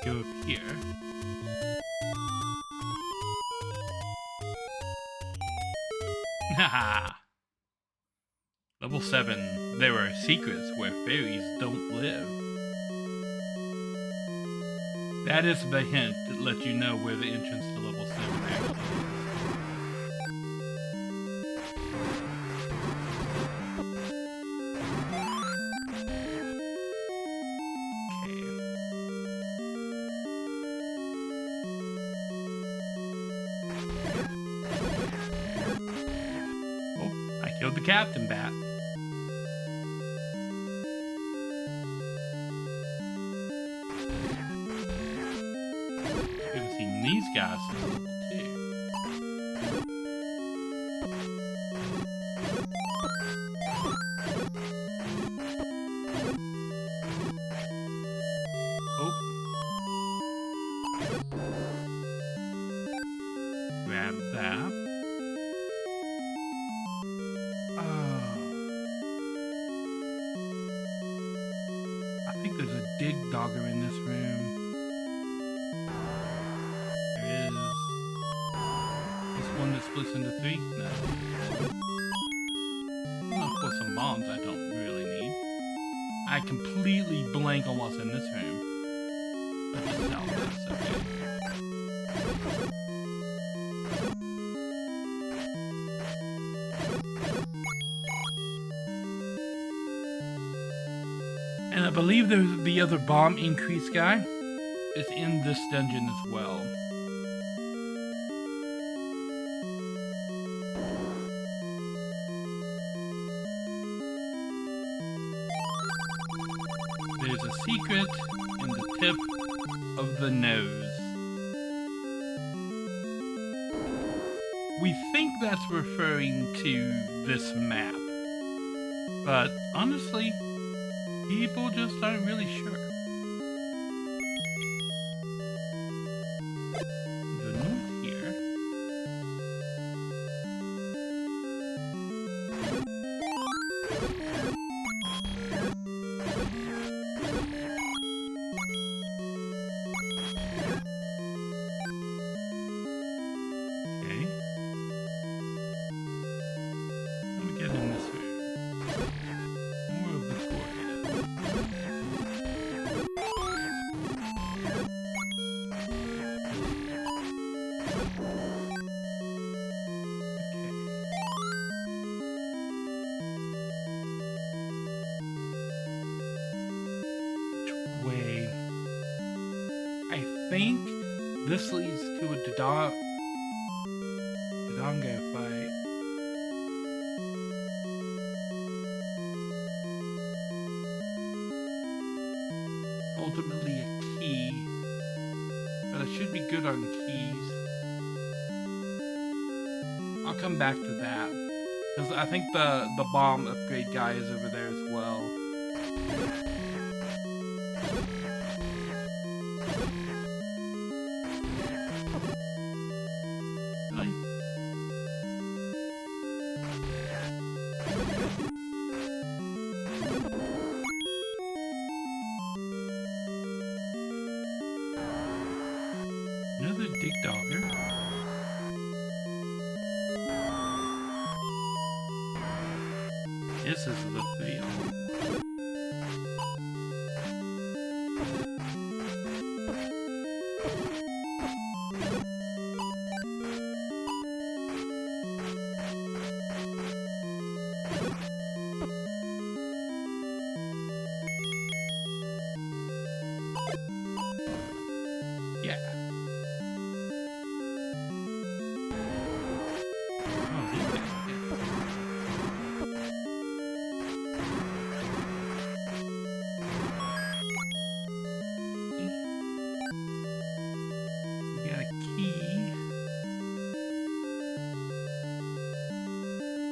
Go here. Haha. Level 7. There are secrets where fairies don't live. That is the hint that lets you know where the entrance to level 7 actually is. The captain bat. Should have seen these guys in level 2. Oh. Grab that. Dig dogger in this room. There is this one that splits into 3. No. Well, of course, some bombs I don't really need. I completely blank on what's in this room. But just sell this, okay. And I believe there's the other bomb increase guy is in this dungeon as well. There's a secret in the tip of the nose. We think that's referring to this map, but honestly, people just aren't really sure. The north here. Okay. Let me get in this room. More of the forehead. Way. I think this leads to a Dodongo fight. Ultimately a key, but I should be good on keys. I'll come back to that, because I think the bomb upgrade guy is over there as well. Another Tik-Toker. This is the field. Yeah. Oh, these guys are good. We got a key.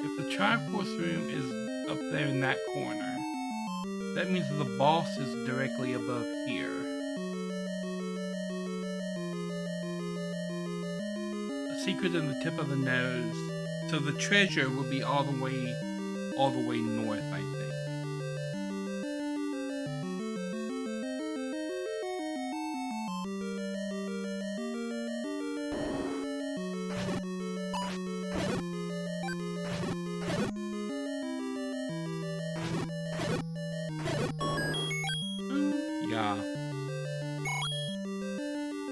If the Triforce room is up there in that corner, that means the boss is directly above here. Secret in the tip of the nose, so the treasure will be all the way north, I think. Yeah.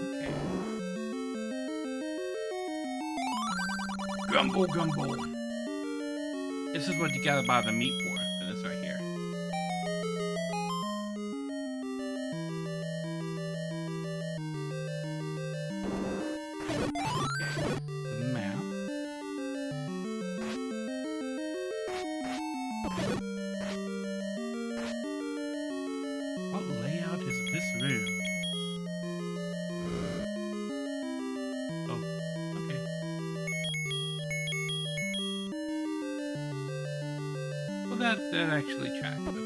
Okay. Grumble, grumble. This is what you gotta buy the meat for this right here. Okay. The map. What layout is this room? That actually tracks, okay.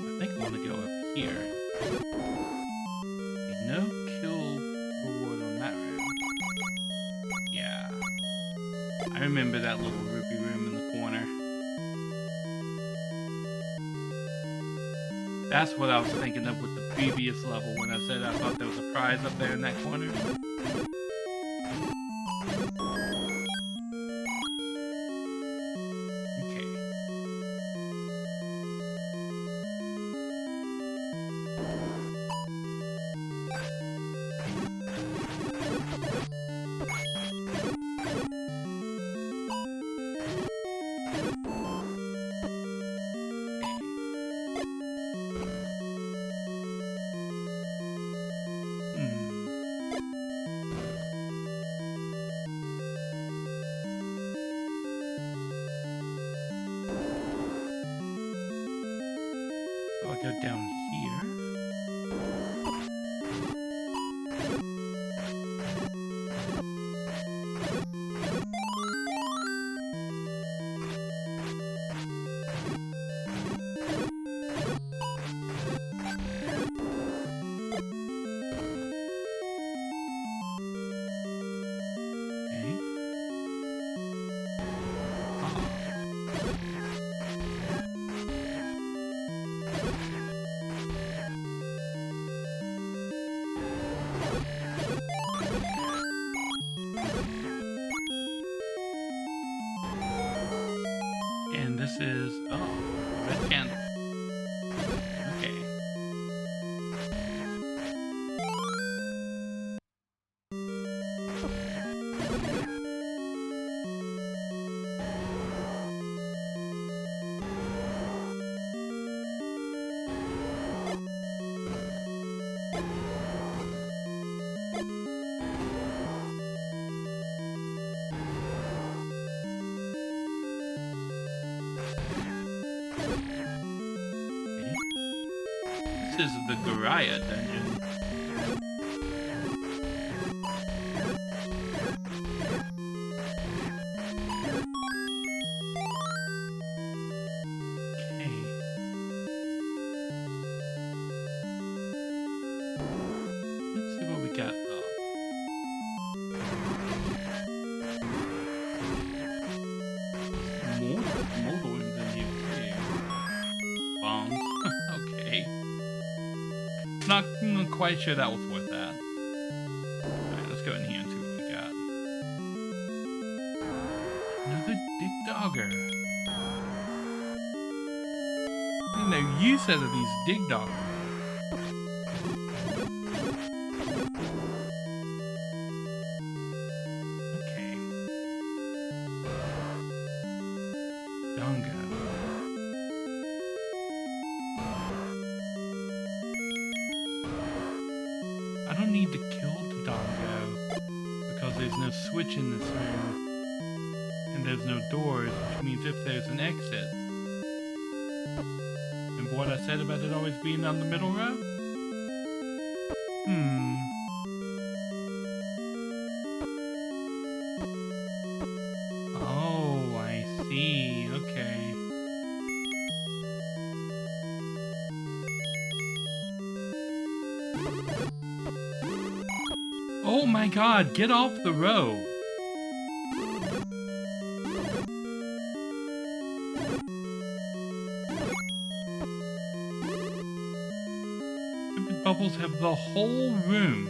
I think I want to go up here. Okay, no kill reward on that room. Yeah. I remember that little rupee room in the corner. That's what I was thinking of with the previous level when I said I thought there was a prize up there in that corner. Okay. So I'll go down here. And this is, oh, red candle. Okay. This is the Garaya dungeon. Okay. Let's see what we got. More balloons in here too. Bombs. Okay. Not quite sure that was worth that. Alright, let's go in here and see what we got. Another dig dogger. I didn't know use out of these dig doggers. Okay. Dongo. I don't need to kill the Dongo because there's no switch in this room and there's no doors, which means if there's an exit. Remember what I said about it always being on the middle row? Oh, I see. Okay. Oh my god, get off the road! Stupid bubbles have the whole room.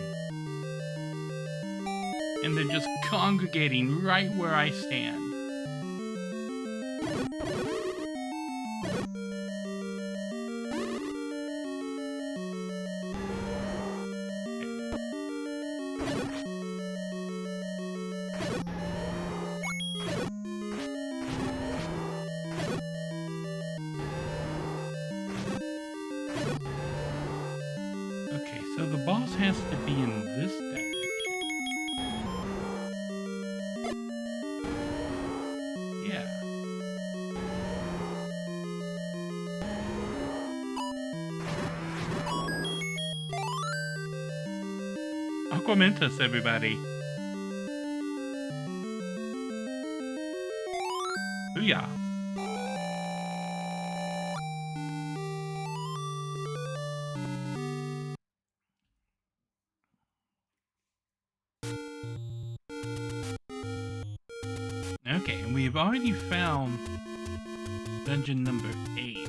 And they're just congregating right where I stand. Okay, so the boss has to be in this direction. Yeah. Aquamentus, everybody. Booyah. Okay, and we've already found dungeon number 8.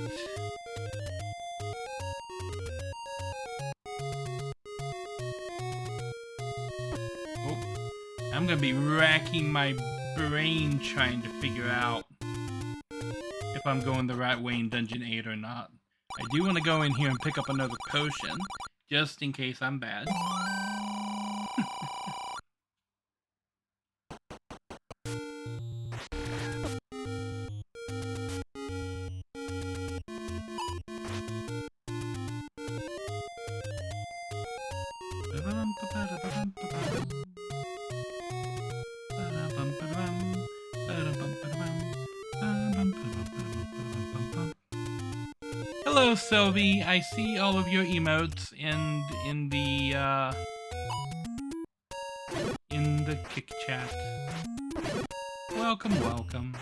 Oh, I'm gonna be racking my brain trying to figure out if I'm going the right way in dungeon 8 or not. I do want to go in here and pick up another potion, just in case I'm bad. hello, Sylvie. I see all of your emotes in the Kick chat. Welcome, welcome.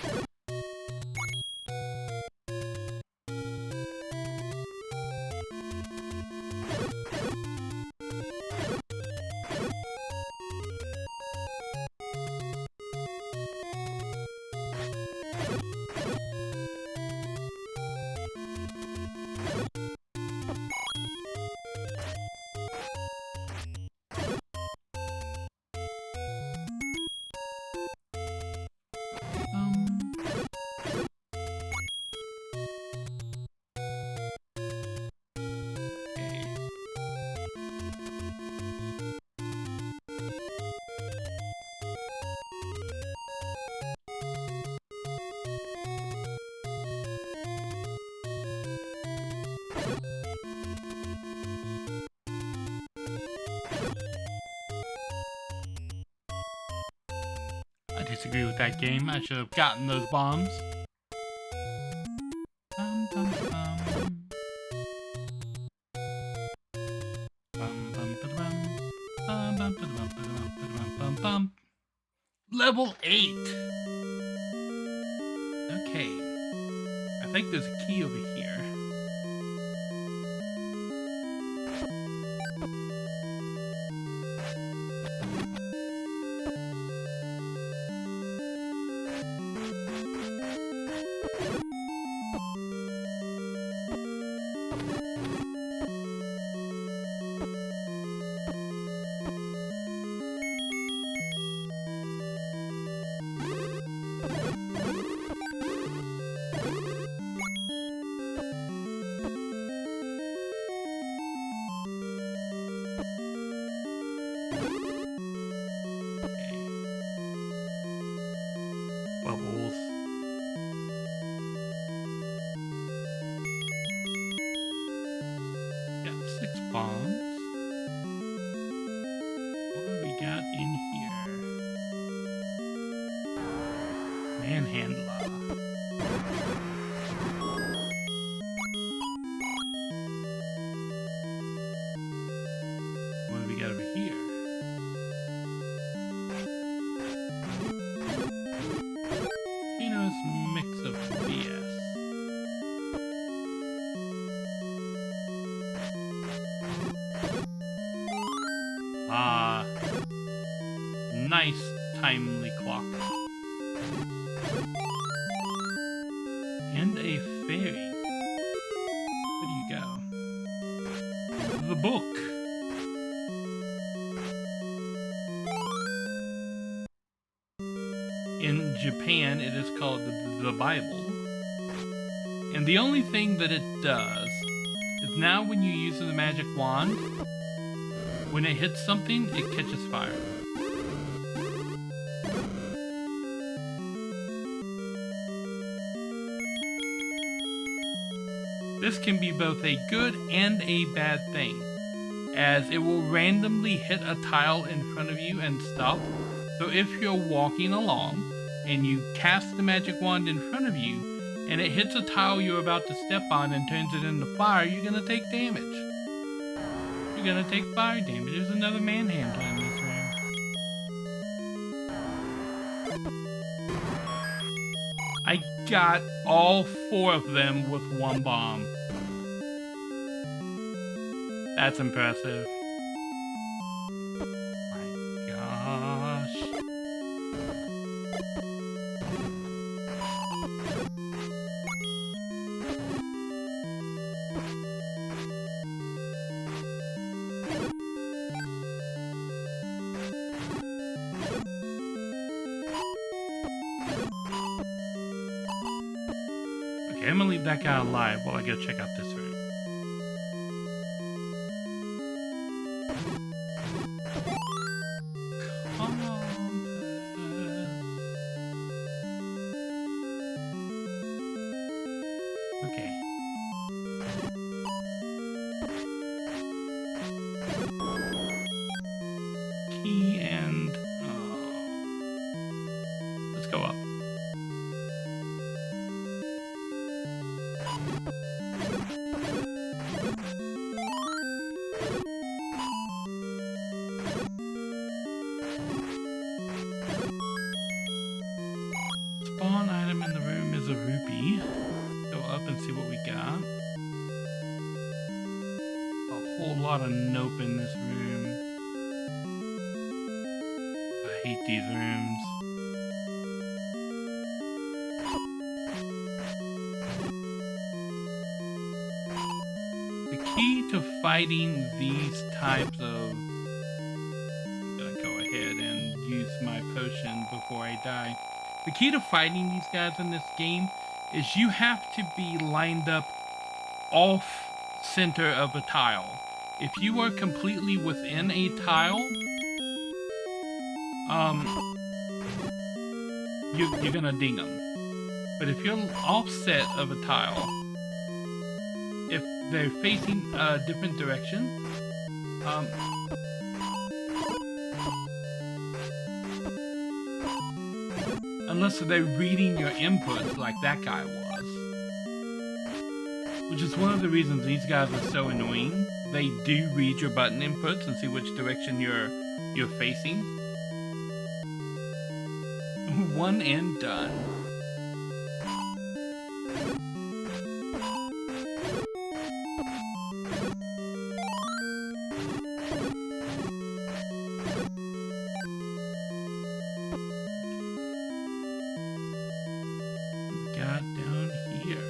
I disagree with that game. I should have gotten those bombs. Bum, bum, bum. Bum, bum, ba-da-bum. Bum, bum, ba-da-bum, ba-da-bum, ba-da-bum, bum, bum. Level 8. Okay. I think there's a key over here. Bubbles. Got 6 bombs. What do we got in here? Manhandler. What do we got over here? Mix of BS. Ah, nice timely clock. And a fairy. Where do you go? The book. In Japan, it is called the Bible. And the only thing that it does is now when you use the magic wand, when it hits something, it catches fire. This can be both a good and a bad thing, as it will randomly hit a tile in front of you and stop. So if you're walking along and you cast the magic wand in front of you and it hits a tile you're about to step on and turns it into fire, you're gonna take damage. You're gonna take fire damage. There's another manhandler in this room. I got all 4 of them with 1 bomb. That's impressive. Okay, I'm gonna leave that guy alive while I go check out this room. Come on. Okay. Key and... let's go up. and see what we got. A whole lot of nope in this room. I hate these rooms. The key to fighting these types of... I'm gonna go ahead and use my potion before I die. The key to fighting these guys in this game is you have to be lined up off center of a tile. If you are completely within a tile, you're gonna ding them. But if you're offset of a tile, if they're facing a different direction, unless they're reading your inputs like that guy was. Which is one of the reasons these guys are so annoying. They do read your button inputs and see which direction you're facing. One and done. Got down here.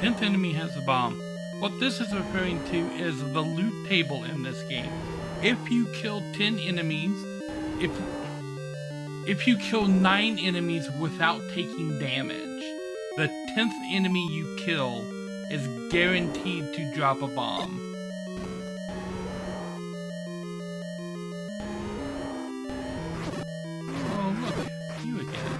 Tenth enemy has a bomb. What this is referring to is the loot table in this game. If you kill 10 enemies, if you kill 9 enemies without taking damage, the 10th enemy you kill is guaranteed to drop a bomb. Oh look, you again.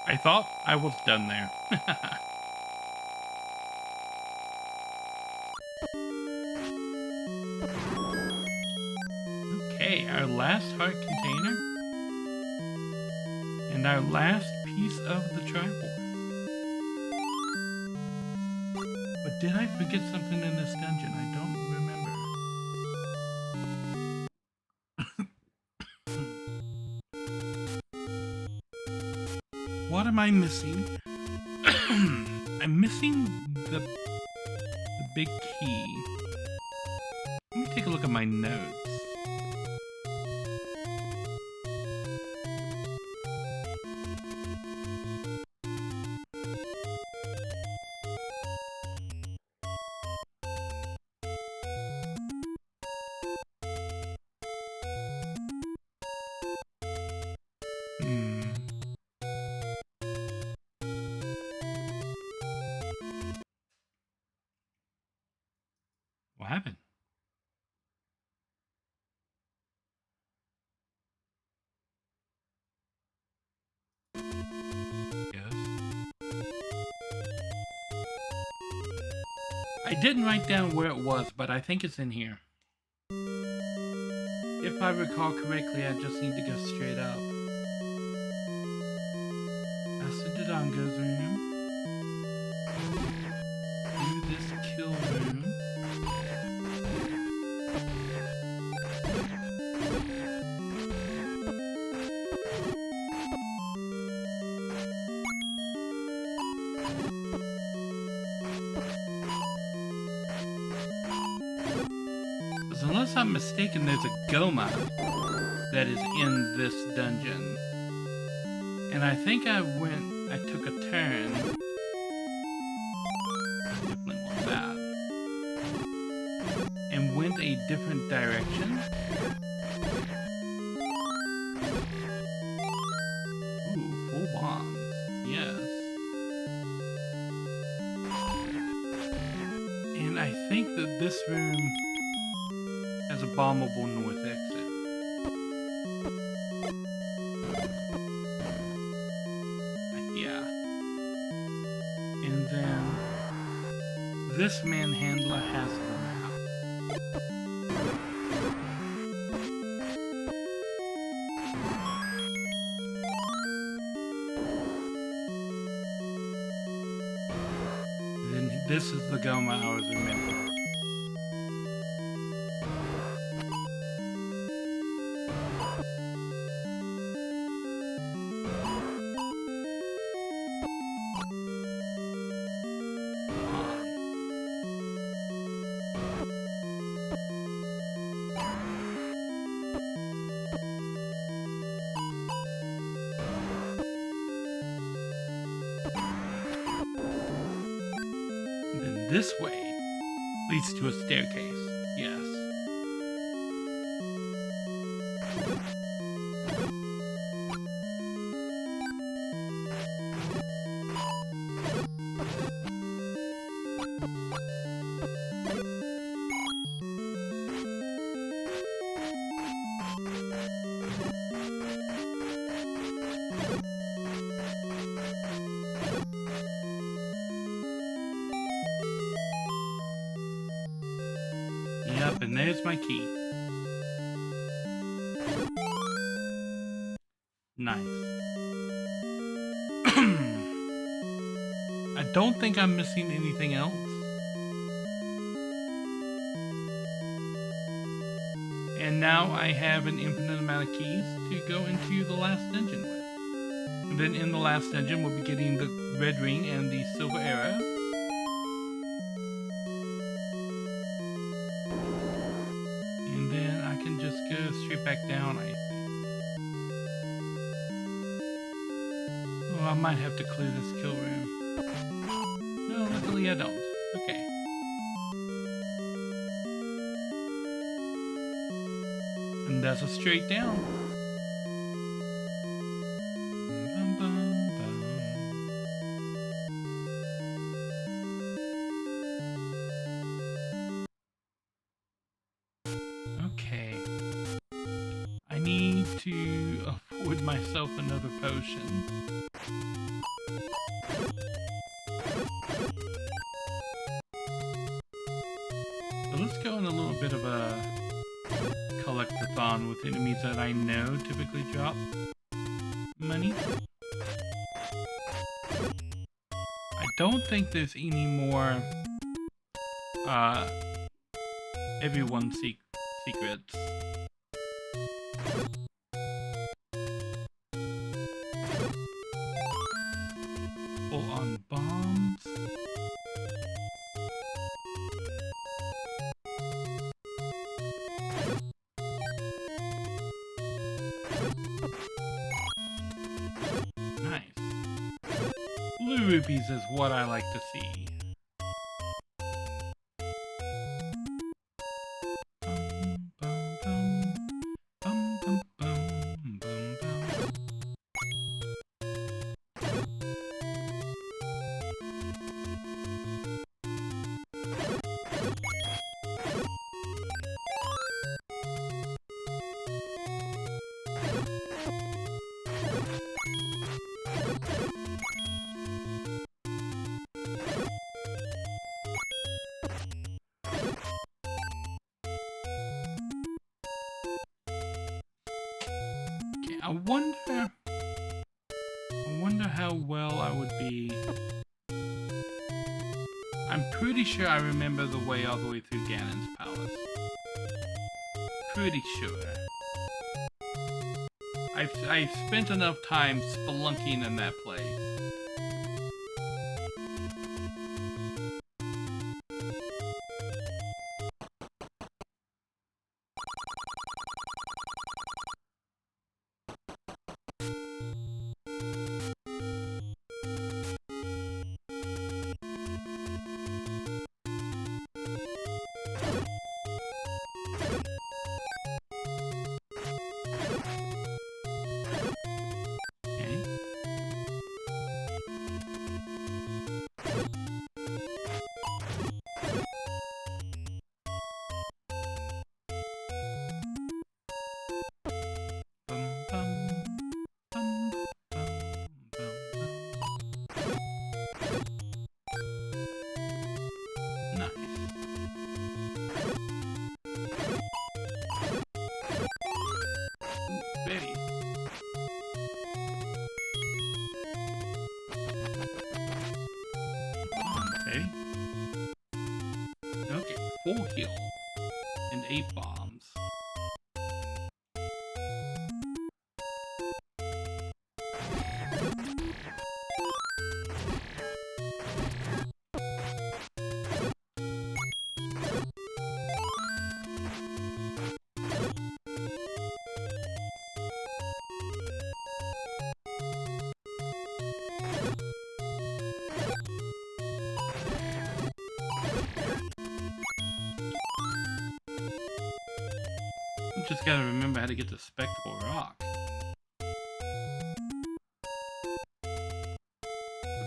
I thought I was done there. Okay, our last heart container. And our last piece of the Triforce. But did I forget something in this dungeon? I don't remember. What am I missing? I'm missing the big key. Let me take a look at my notes. What happened? Yes. I didn't write down where it was, but I think it's in here. If I recall correctly, I just need to go straight up. That's the Dodongo's room. Do this kill room. not mistaken, there's a Goma that is in this dungeon. And I think I took a turn. Definitely want that. And went a different direction. Ooh, full bombs. Yes. And I think that this room has a bombable north exit. Yeah. And then this manhandler has the map. Then this is the Goma I was remembering. This way leads to a staircase. Yes. Yep, and there's my key. Nice. I don't think I'm missing anything else. And now I have an infinite amount of keys to go into the last dungeon with. And then in the last dungeon, we'll be getting the red ring and the silver arrow. Go straight back down, I think. Oh, I might have to clear this kill room. No, luckily I don't. Okay. And that's a straight down. Bum, bum, bum. Okay. I need to afford myself another potion. So let's go on a little bit of a collectathon with enemies that I know typically drop money. I don't think there's any more everyone's secrets. Full on bombs. Nice. Blue rupees is what I like to see. I wonder how well I would be. I'm pretty sure I remember the way all the way through Ganon's palace. Pretty sure. I've spent enough time spelunking in that place. full heal and 8 bombs. Just gotta remember how to get the Spectacle Rock.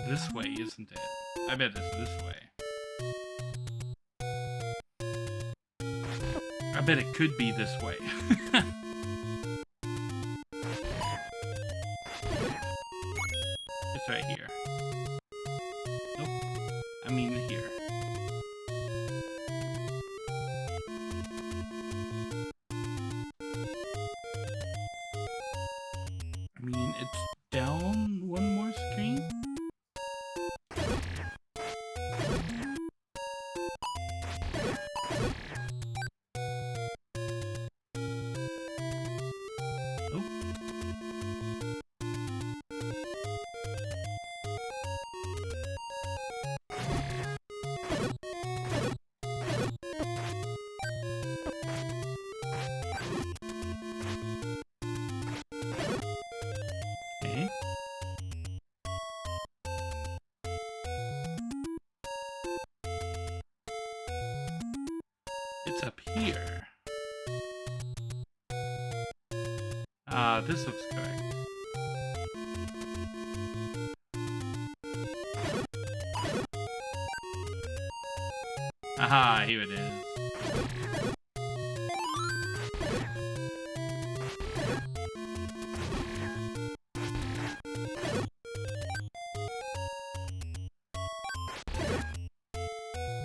This way, isn't it? I bet it's this way. I bet it could be this way. It's right here. Nope. I mean here. I mean, it's down one more screen. Oh. Okay. It's up here. Ah, this looks correct. Aha, here it is.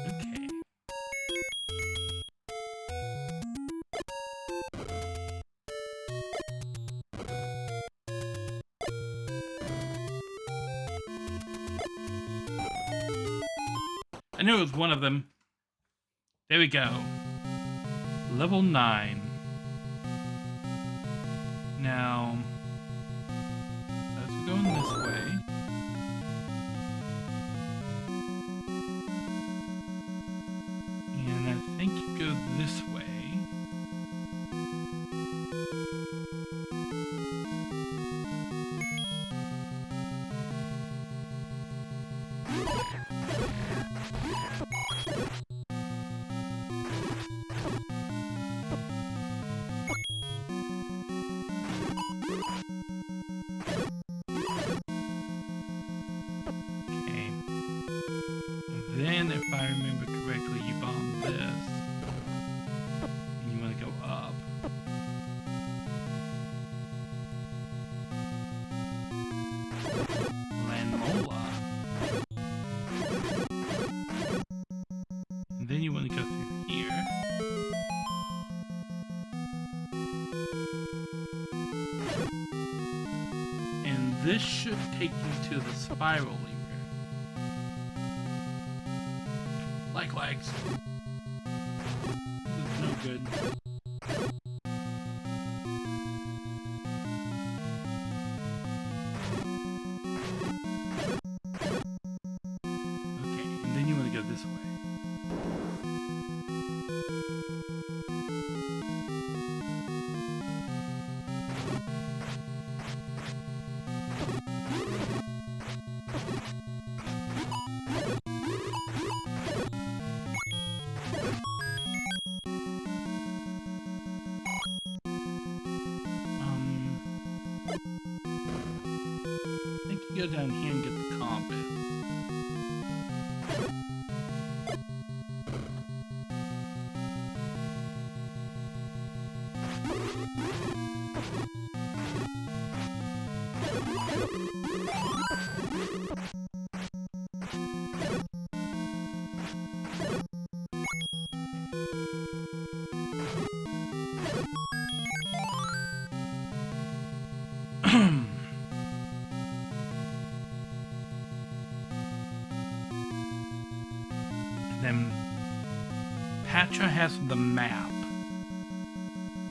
Okay. I knew it was one of them. There we go. Level 9. Now, as we're going this way, and I think you go this way. Then, if I remember correctly, you bomb this. And you want to go up. Landmola. And then you want to go through here. And this should take you to the spiraling. Legs. This is no good. Okay, and then you want to go this way. Go down here and get the compass. Then Patcher has the map.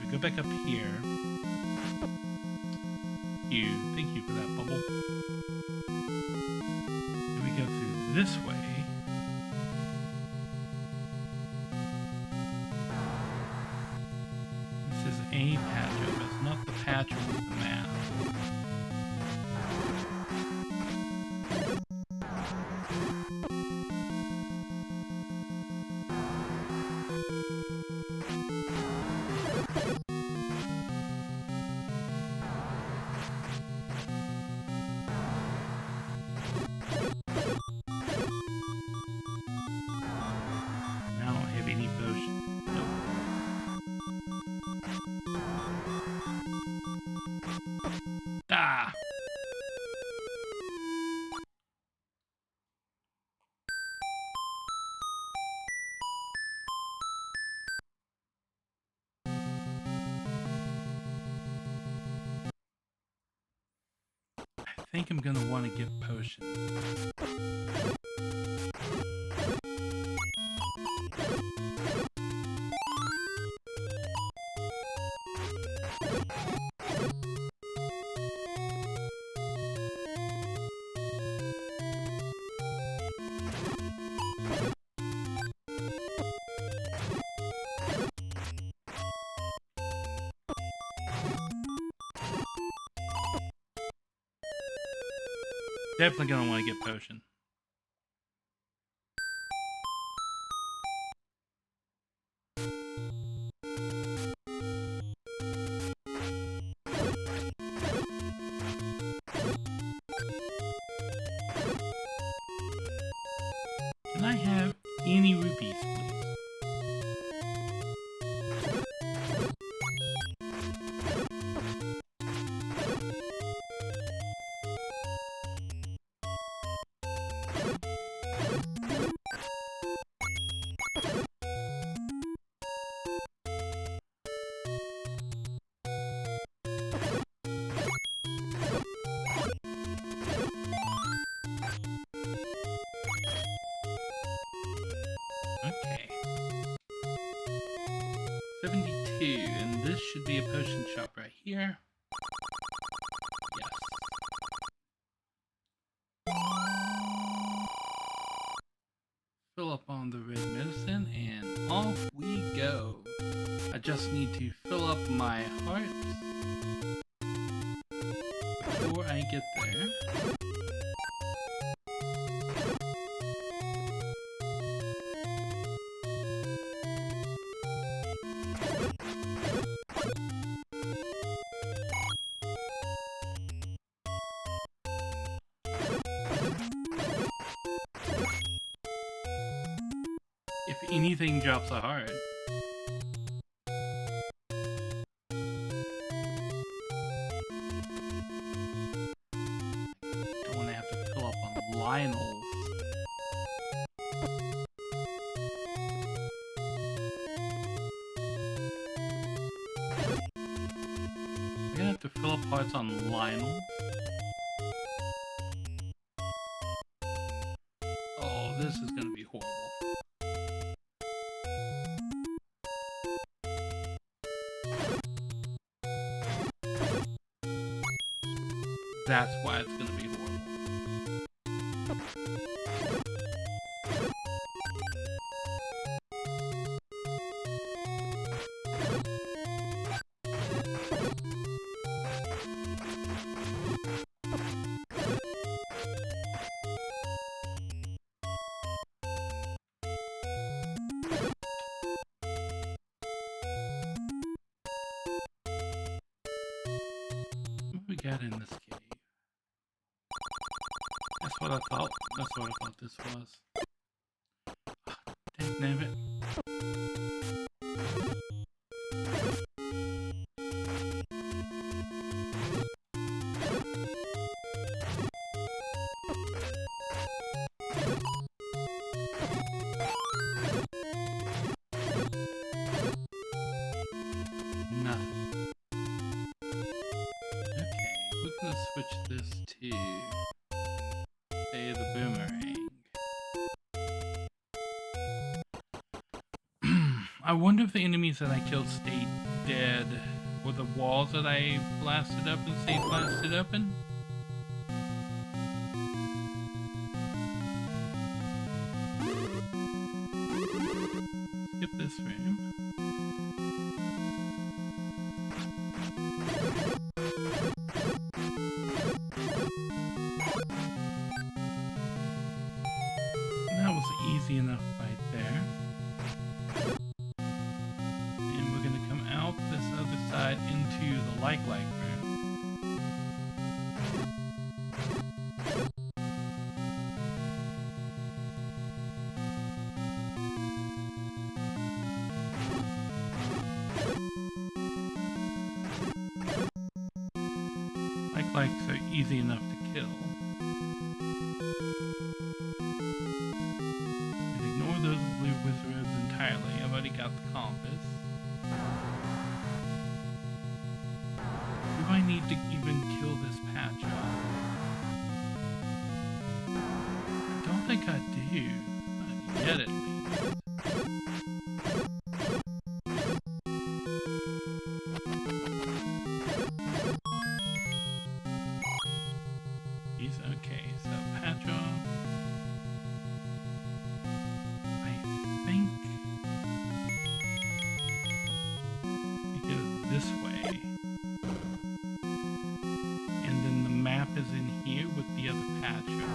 We go back up here. Thank you for that bubble. Then we go through this way. This is a patcher, but it's not the patcher with the map. I think I'm gonna want to get potion. Definitely gonna want to get potion. Can I have any rupees, please? Okay. 72, and this should be a potion shop right here. Yes. Fill up on the red medicine, and off we go. I just need to fill up my hearts before I get there. If anything drops a heart. Don't want to have to fill up on Lionel's. I'm gonna have to fill up hearts on Lionel's. Oh, this is gonna be horrible. That's why it's gonna be horrible. What we got in this cave? That's what I thought. That's what I thought this was. Damn it. Nothing. Okay, we're gonna switch this to say the boomerang. I wonder if the enemies that I killed stayed dead, or the walls that I blasted up and stayed blasted open. Skip this room. That was easy enough right there. And we're gonna come out this other side into the like-like room. Like-likes are easy enough to kill. Ignore those blue wizards entirely. I've already got the compass. Do I need to even kill this patch off? I don't think I do. Not yet, at least. He's okay, so patch off. I think we go this way. And then the map is in here with the other patch off.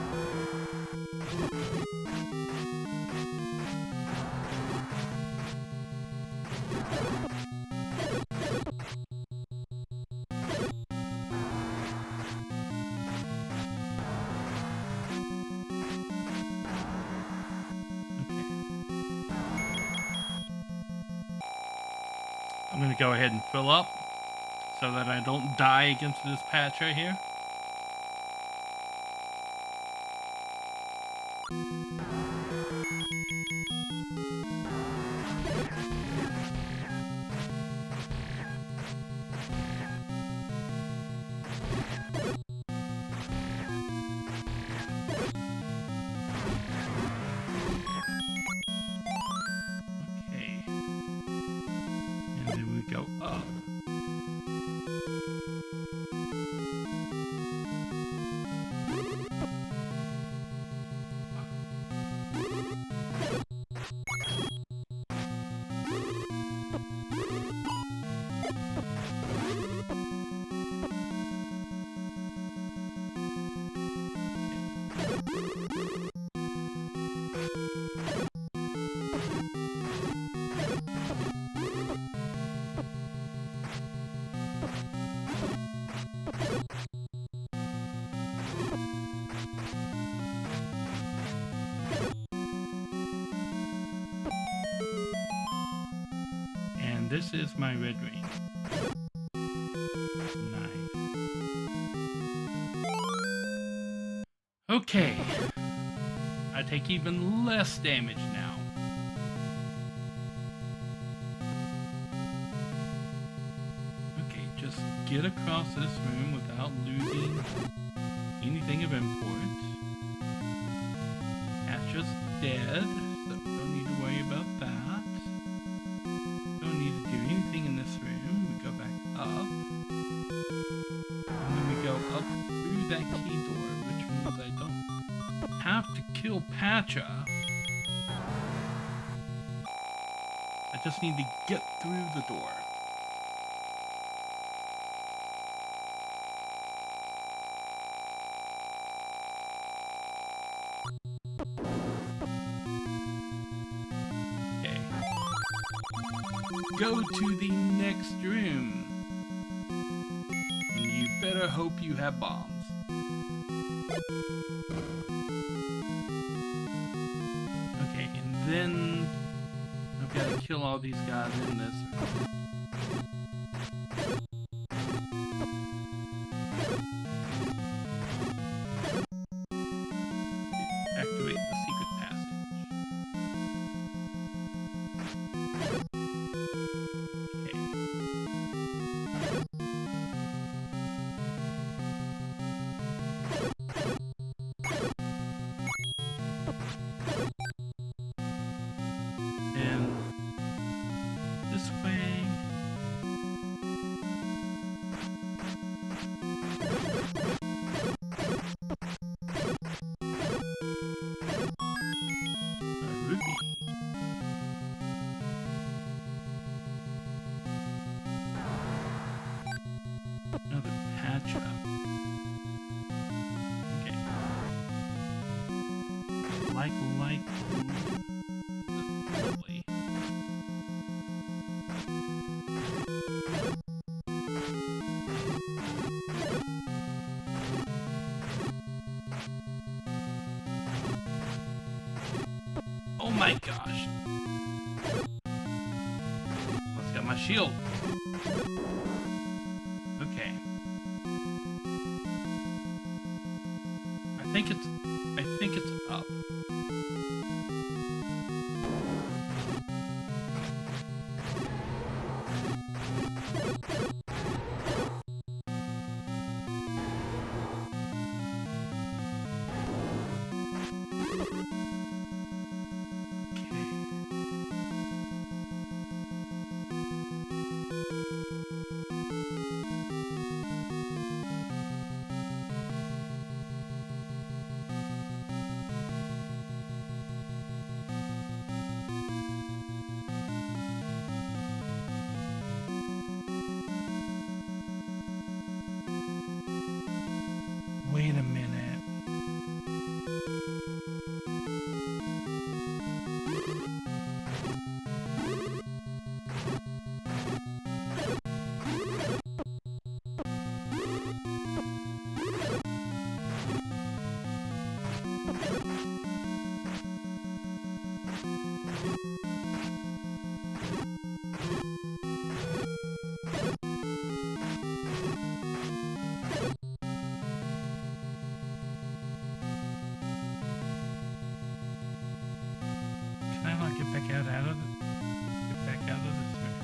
I'm going to go ahead and fill up so that I don't die against this patch right here. Go up. And this is my red ring. Nice. Okay. I take even less damage now. Okay, just get across this room without losing anything of import. Catcher's dead, so don't need to worry about that. Don't need to do anything in this room. We go back up. And then we go up through that key door, which means I don't have to kill Patcha. I just need to get through the door. Okay. Go to the next room. You better hope you have bombs. Okay, and then I've got to kill all these guys in this room. Activate the secret passage. Okay. And Lovely. Oh my gosh. Let's get my shield. Okay. I think it's up. Wait a minute. Can I not get back out of it? Get back out of this room.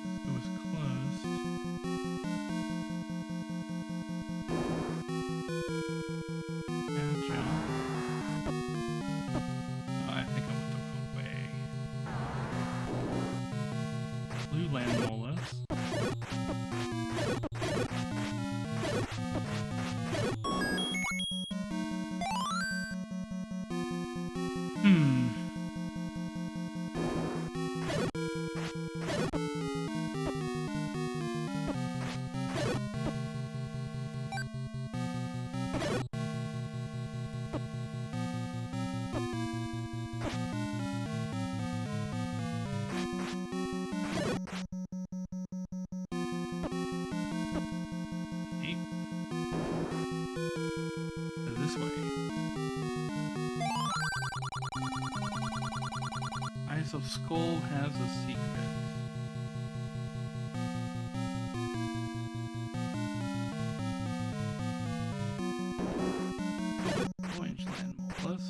This door's closed. Gotcha. Oh, I think I went the wrong way. Blue land molars. This way. Eyes of Skull has a secret. Orange land molars.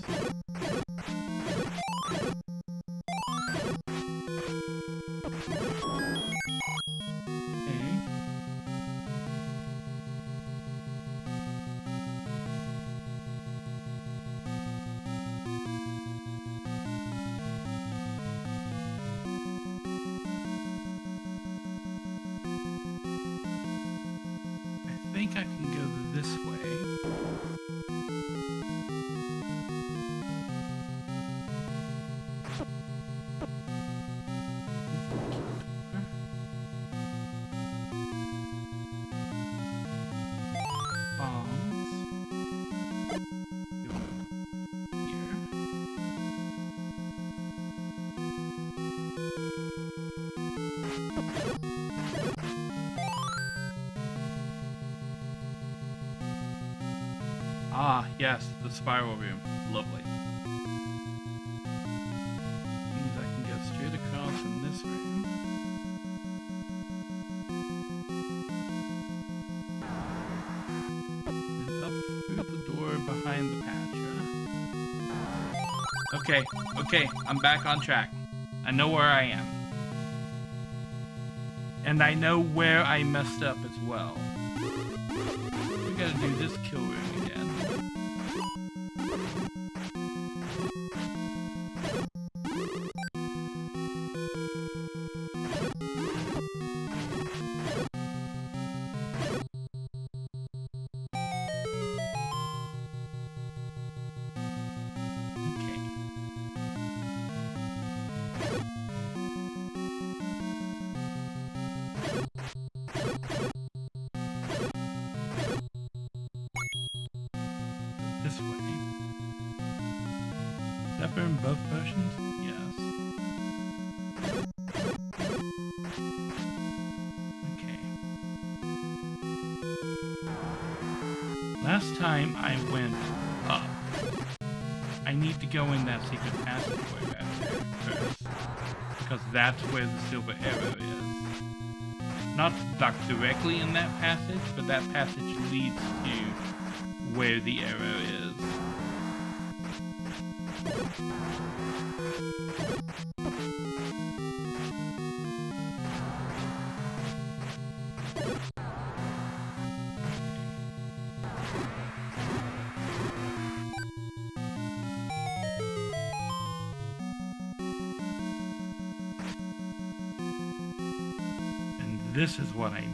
I think I can go this way. Bombs. Go here. Ah, yes, the spiral room. Lovely. Means I can go straight across in this room. And up through the door behind the Patra. Okay, I'm back on track. I know where I am. And I know where I messed up as well. We gotta do this kill room again. pepper in both potions? Yes. Okay. Last time I went up, I need to go in that secret passageway back there first. Because that's where the silver arrow is. Not like directly in that passage, but that passage leads to where the arrow is. This is what I miss.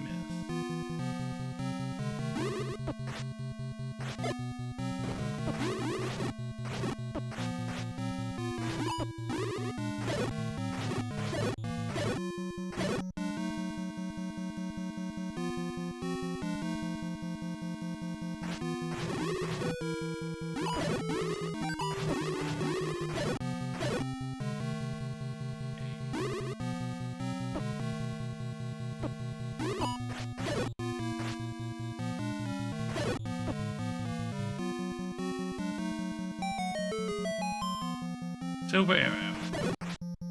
Silver arrow.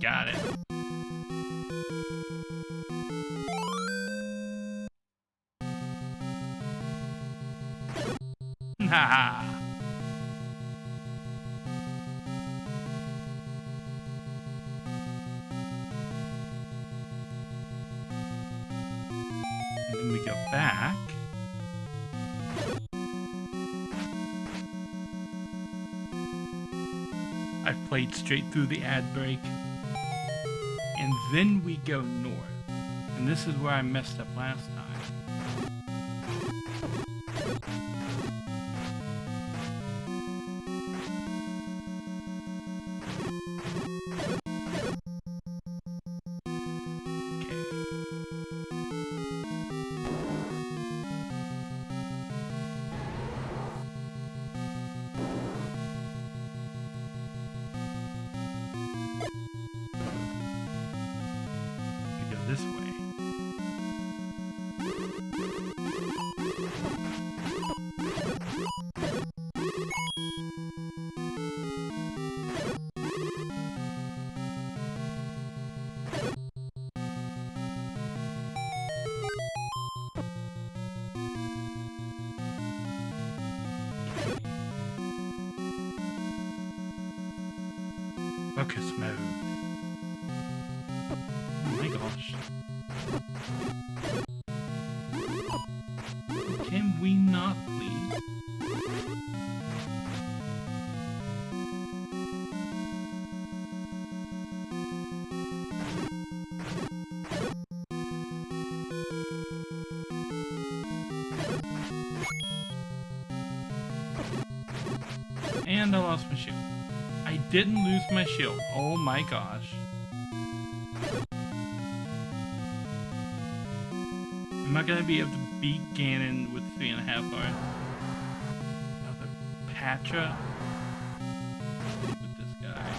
Got it. Haha. And then we go back. I played straight through the ad break. And then we go north. And this is where I messed up last time. This way. Focus mode. Oh my gosh. Can we not, please? And I lost my shield. I didn't lose my shield. Oh my gosh. I'm not gonna be able to beat Ganon with 3.5 hearts. Another Patra with this guy.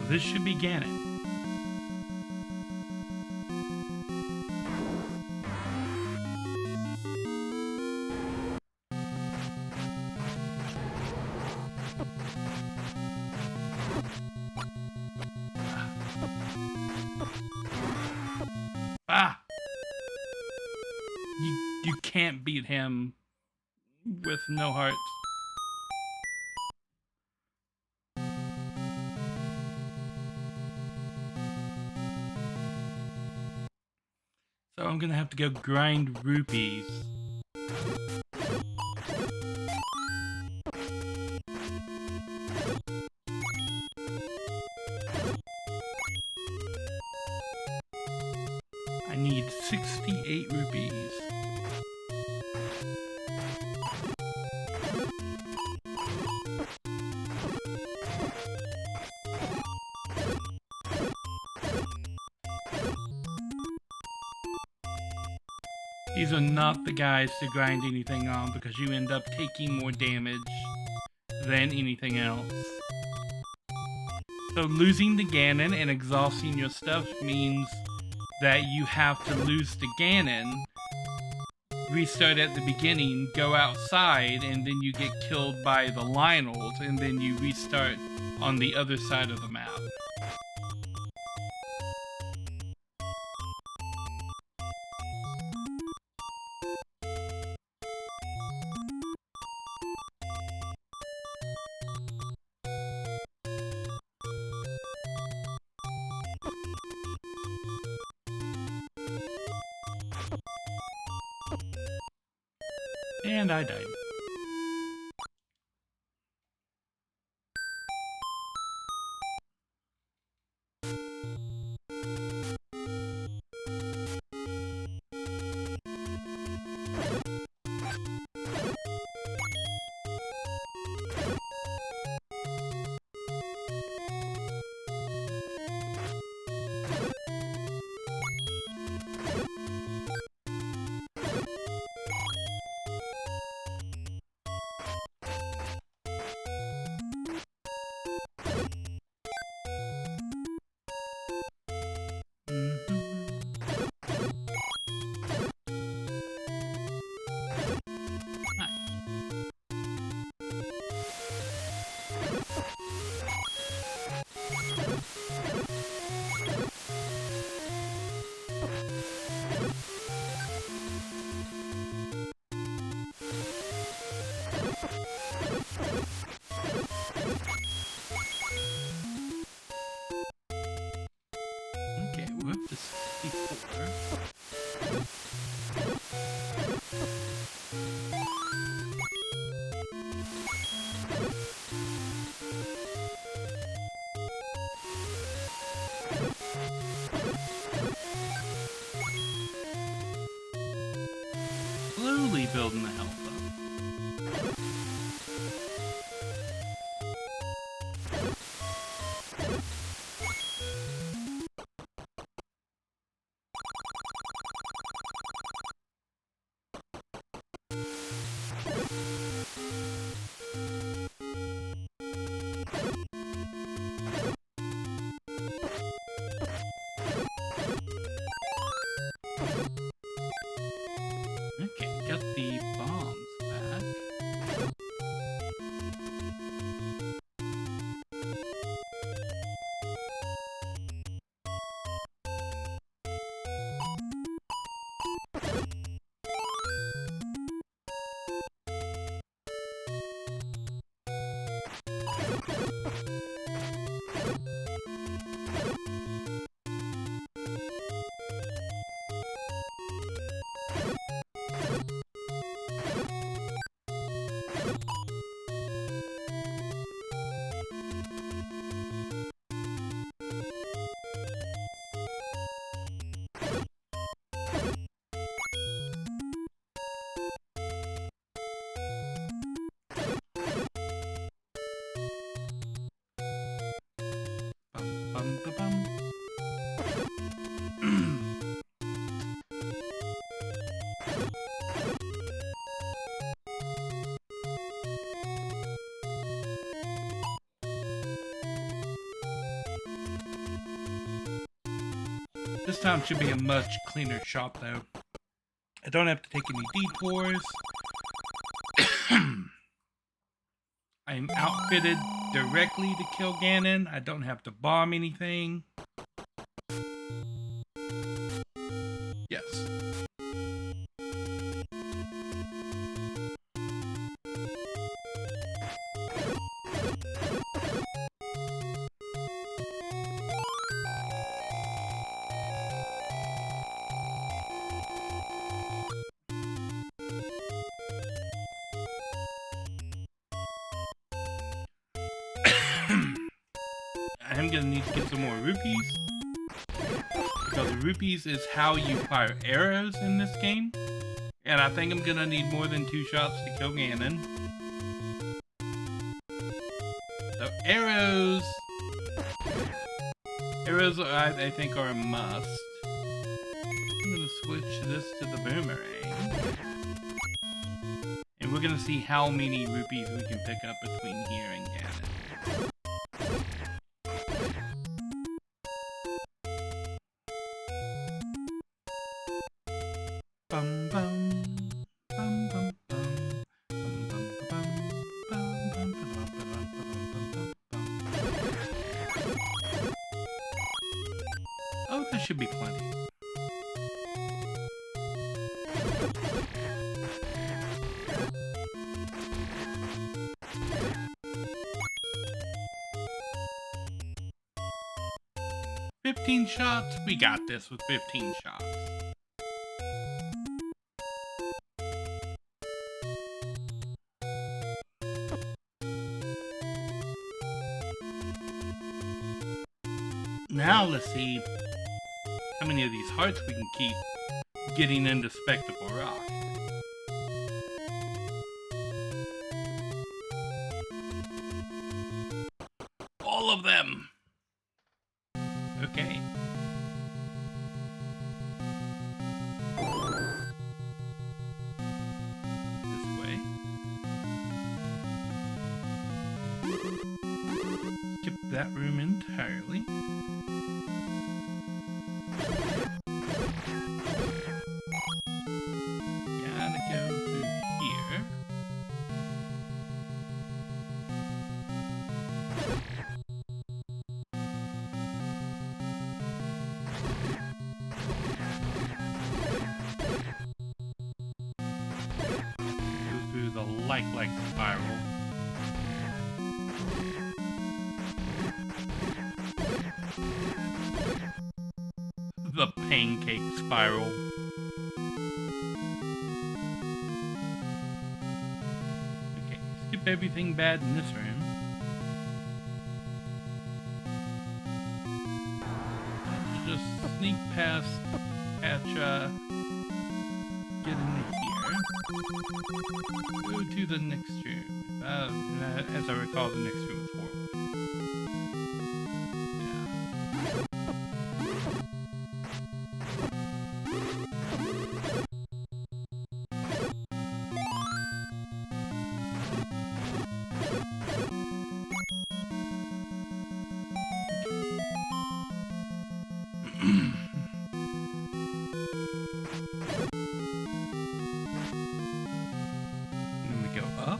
This should be Ganon. Ah! You can't beat him with no hearts. So I'm gonna have to go grind rupees. 68 rupees. These are not the guys to grind anything on because you end up taking more damage than anything else. So losing the Ganon and exhausting your stuff means that you have to lose the Ganon, restart at the beginning, go outside, and then you get killed by the Lionels, and then you restart on the other side of the map. And I died. Slowly building the health up. Okay, got the bombs back. This time should be a much cleaner shot, though. I don't have to take any detours. I'm outfitted directly to kill Ganon. I don't have to bomb anything. Yes. I'm gonna need to get some more rupees because rupees is how you fire arrows in this game. And I think I'm gonna need more than 2 shots to kill Ganon. So arrows I think are a must. I'm gonna switch this to the boomerang. And we're gonna see how many rupees we can pick up between here and Ganon. Bum bum bum bum bum bum bum bum bum bum bum. Oh, there should be plenty. "15 shots? We got this with 15 shots. Now let's see how many of these hearts we can keep getting into Spectacle Rock. All of them! Okay. This way. Skip that room entirely. Gotta go through here. Go through the like spiral. The pancake spiral. Okay, skip everything bad in this room. Just sneak past Patcha. Get into here. Go to the next room. As I recall, the next room is horrible. Then we go up.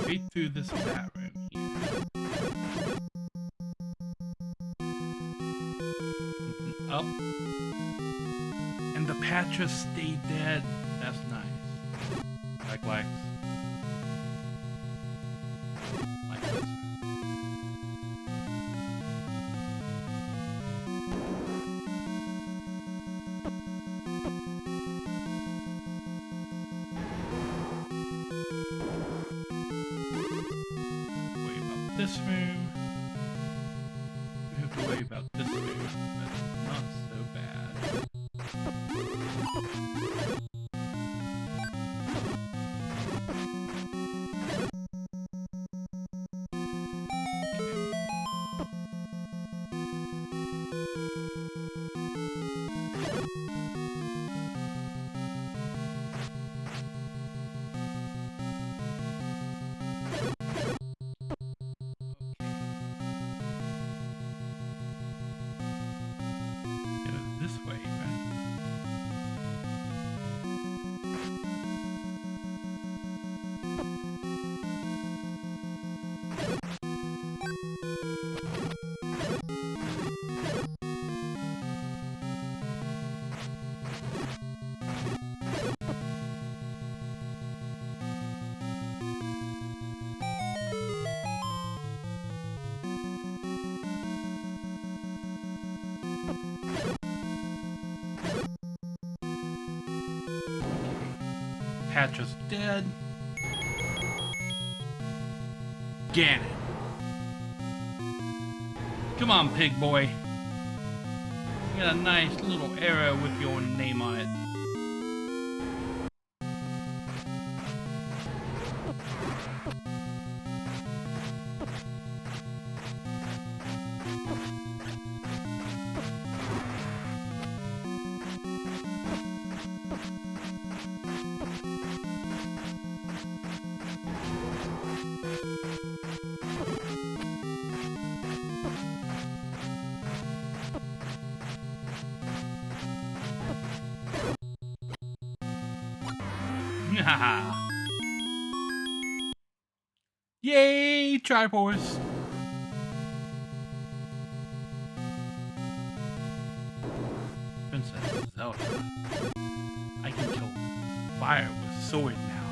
Straight through this fat room here. And then up. And the Patra stayed dead. That's nice. Like legs. Like this. Worry about this room. We have to worry about this room. That's not so bad. catch us dead. Get it. Come on, pig boy. You got a nice little arrow with your name on it. Yay, Triforce! Princess Zelda. I can kill fire with sword now.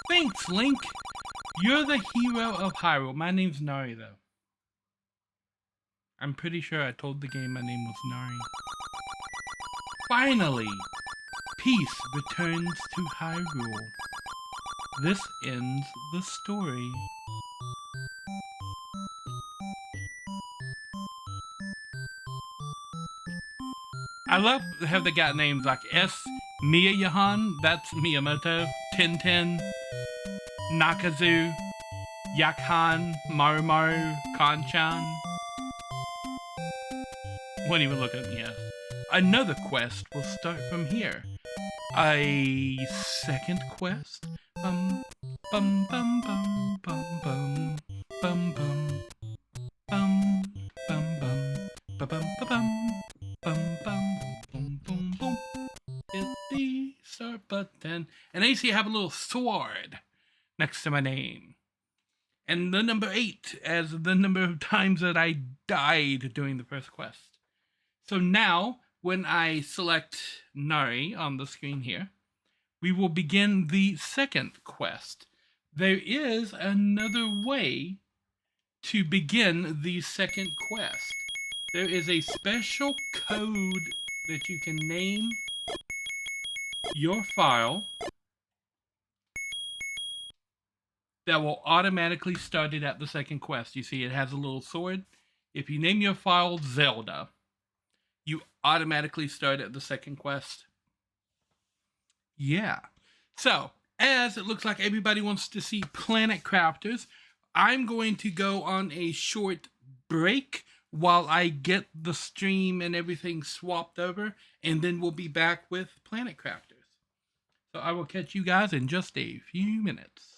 Thanks, Link! You're the hero of Hyrule. My name's Nari, though. I'm pretty sure I told the game my name was Nari. Finally! Peace returns to Hyrule. This ends the story. I love how they got names like S. Miyahan, that's Miyamoto, Tintin, Nakazu, Yakhan, Marumaru, Kanchan. Won't even look at me, yes. Another quest will start from here. A second quest? Bum bum bum bum bum bum bum bum bum bum bum bum bum bum bum bum boom boom. Hit the start button. And I see I have a little sword next to my name. And the number 8 as the number of times that I died during the first quest. So now, when I select Nari on the screen here, we will begin the second quest. There is another way to begin the second quest. There is a special code that you can name your file that will automatically start it at the second quest. You see it has a little sword. If you name your file Zelda, you automatically start at the second quest. Yeah. So, as it looks like everybody wants to see Planet Crafters, I'm going to go on a short break while I get the stream and everything swapped over, and then we'll be back with Planet Crafters. So I will catch you guys in just a few minutes.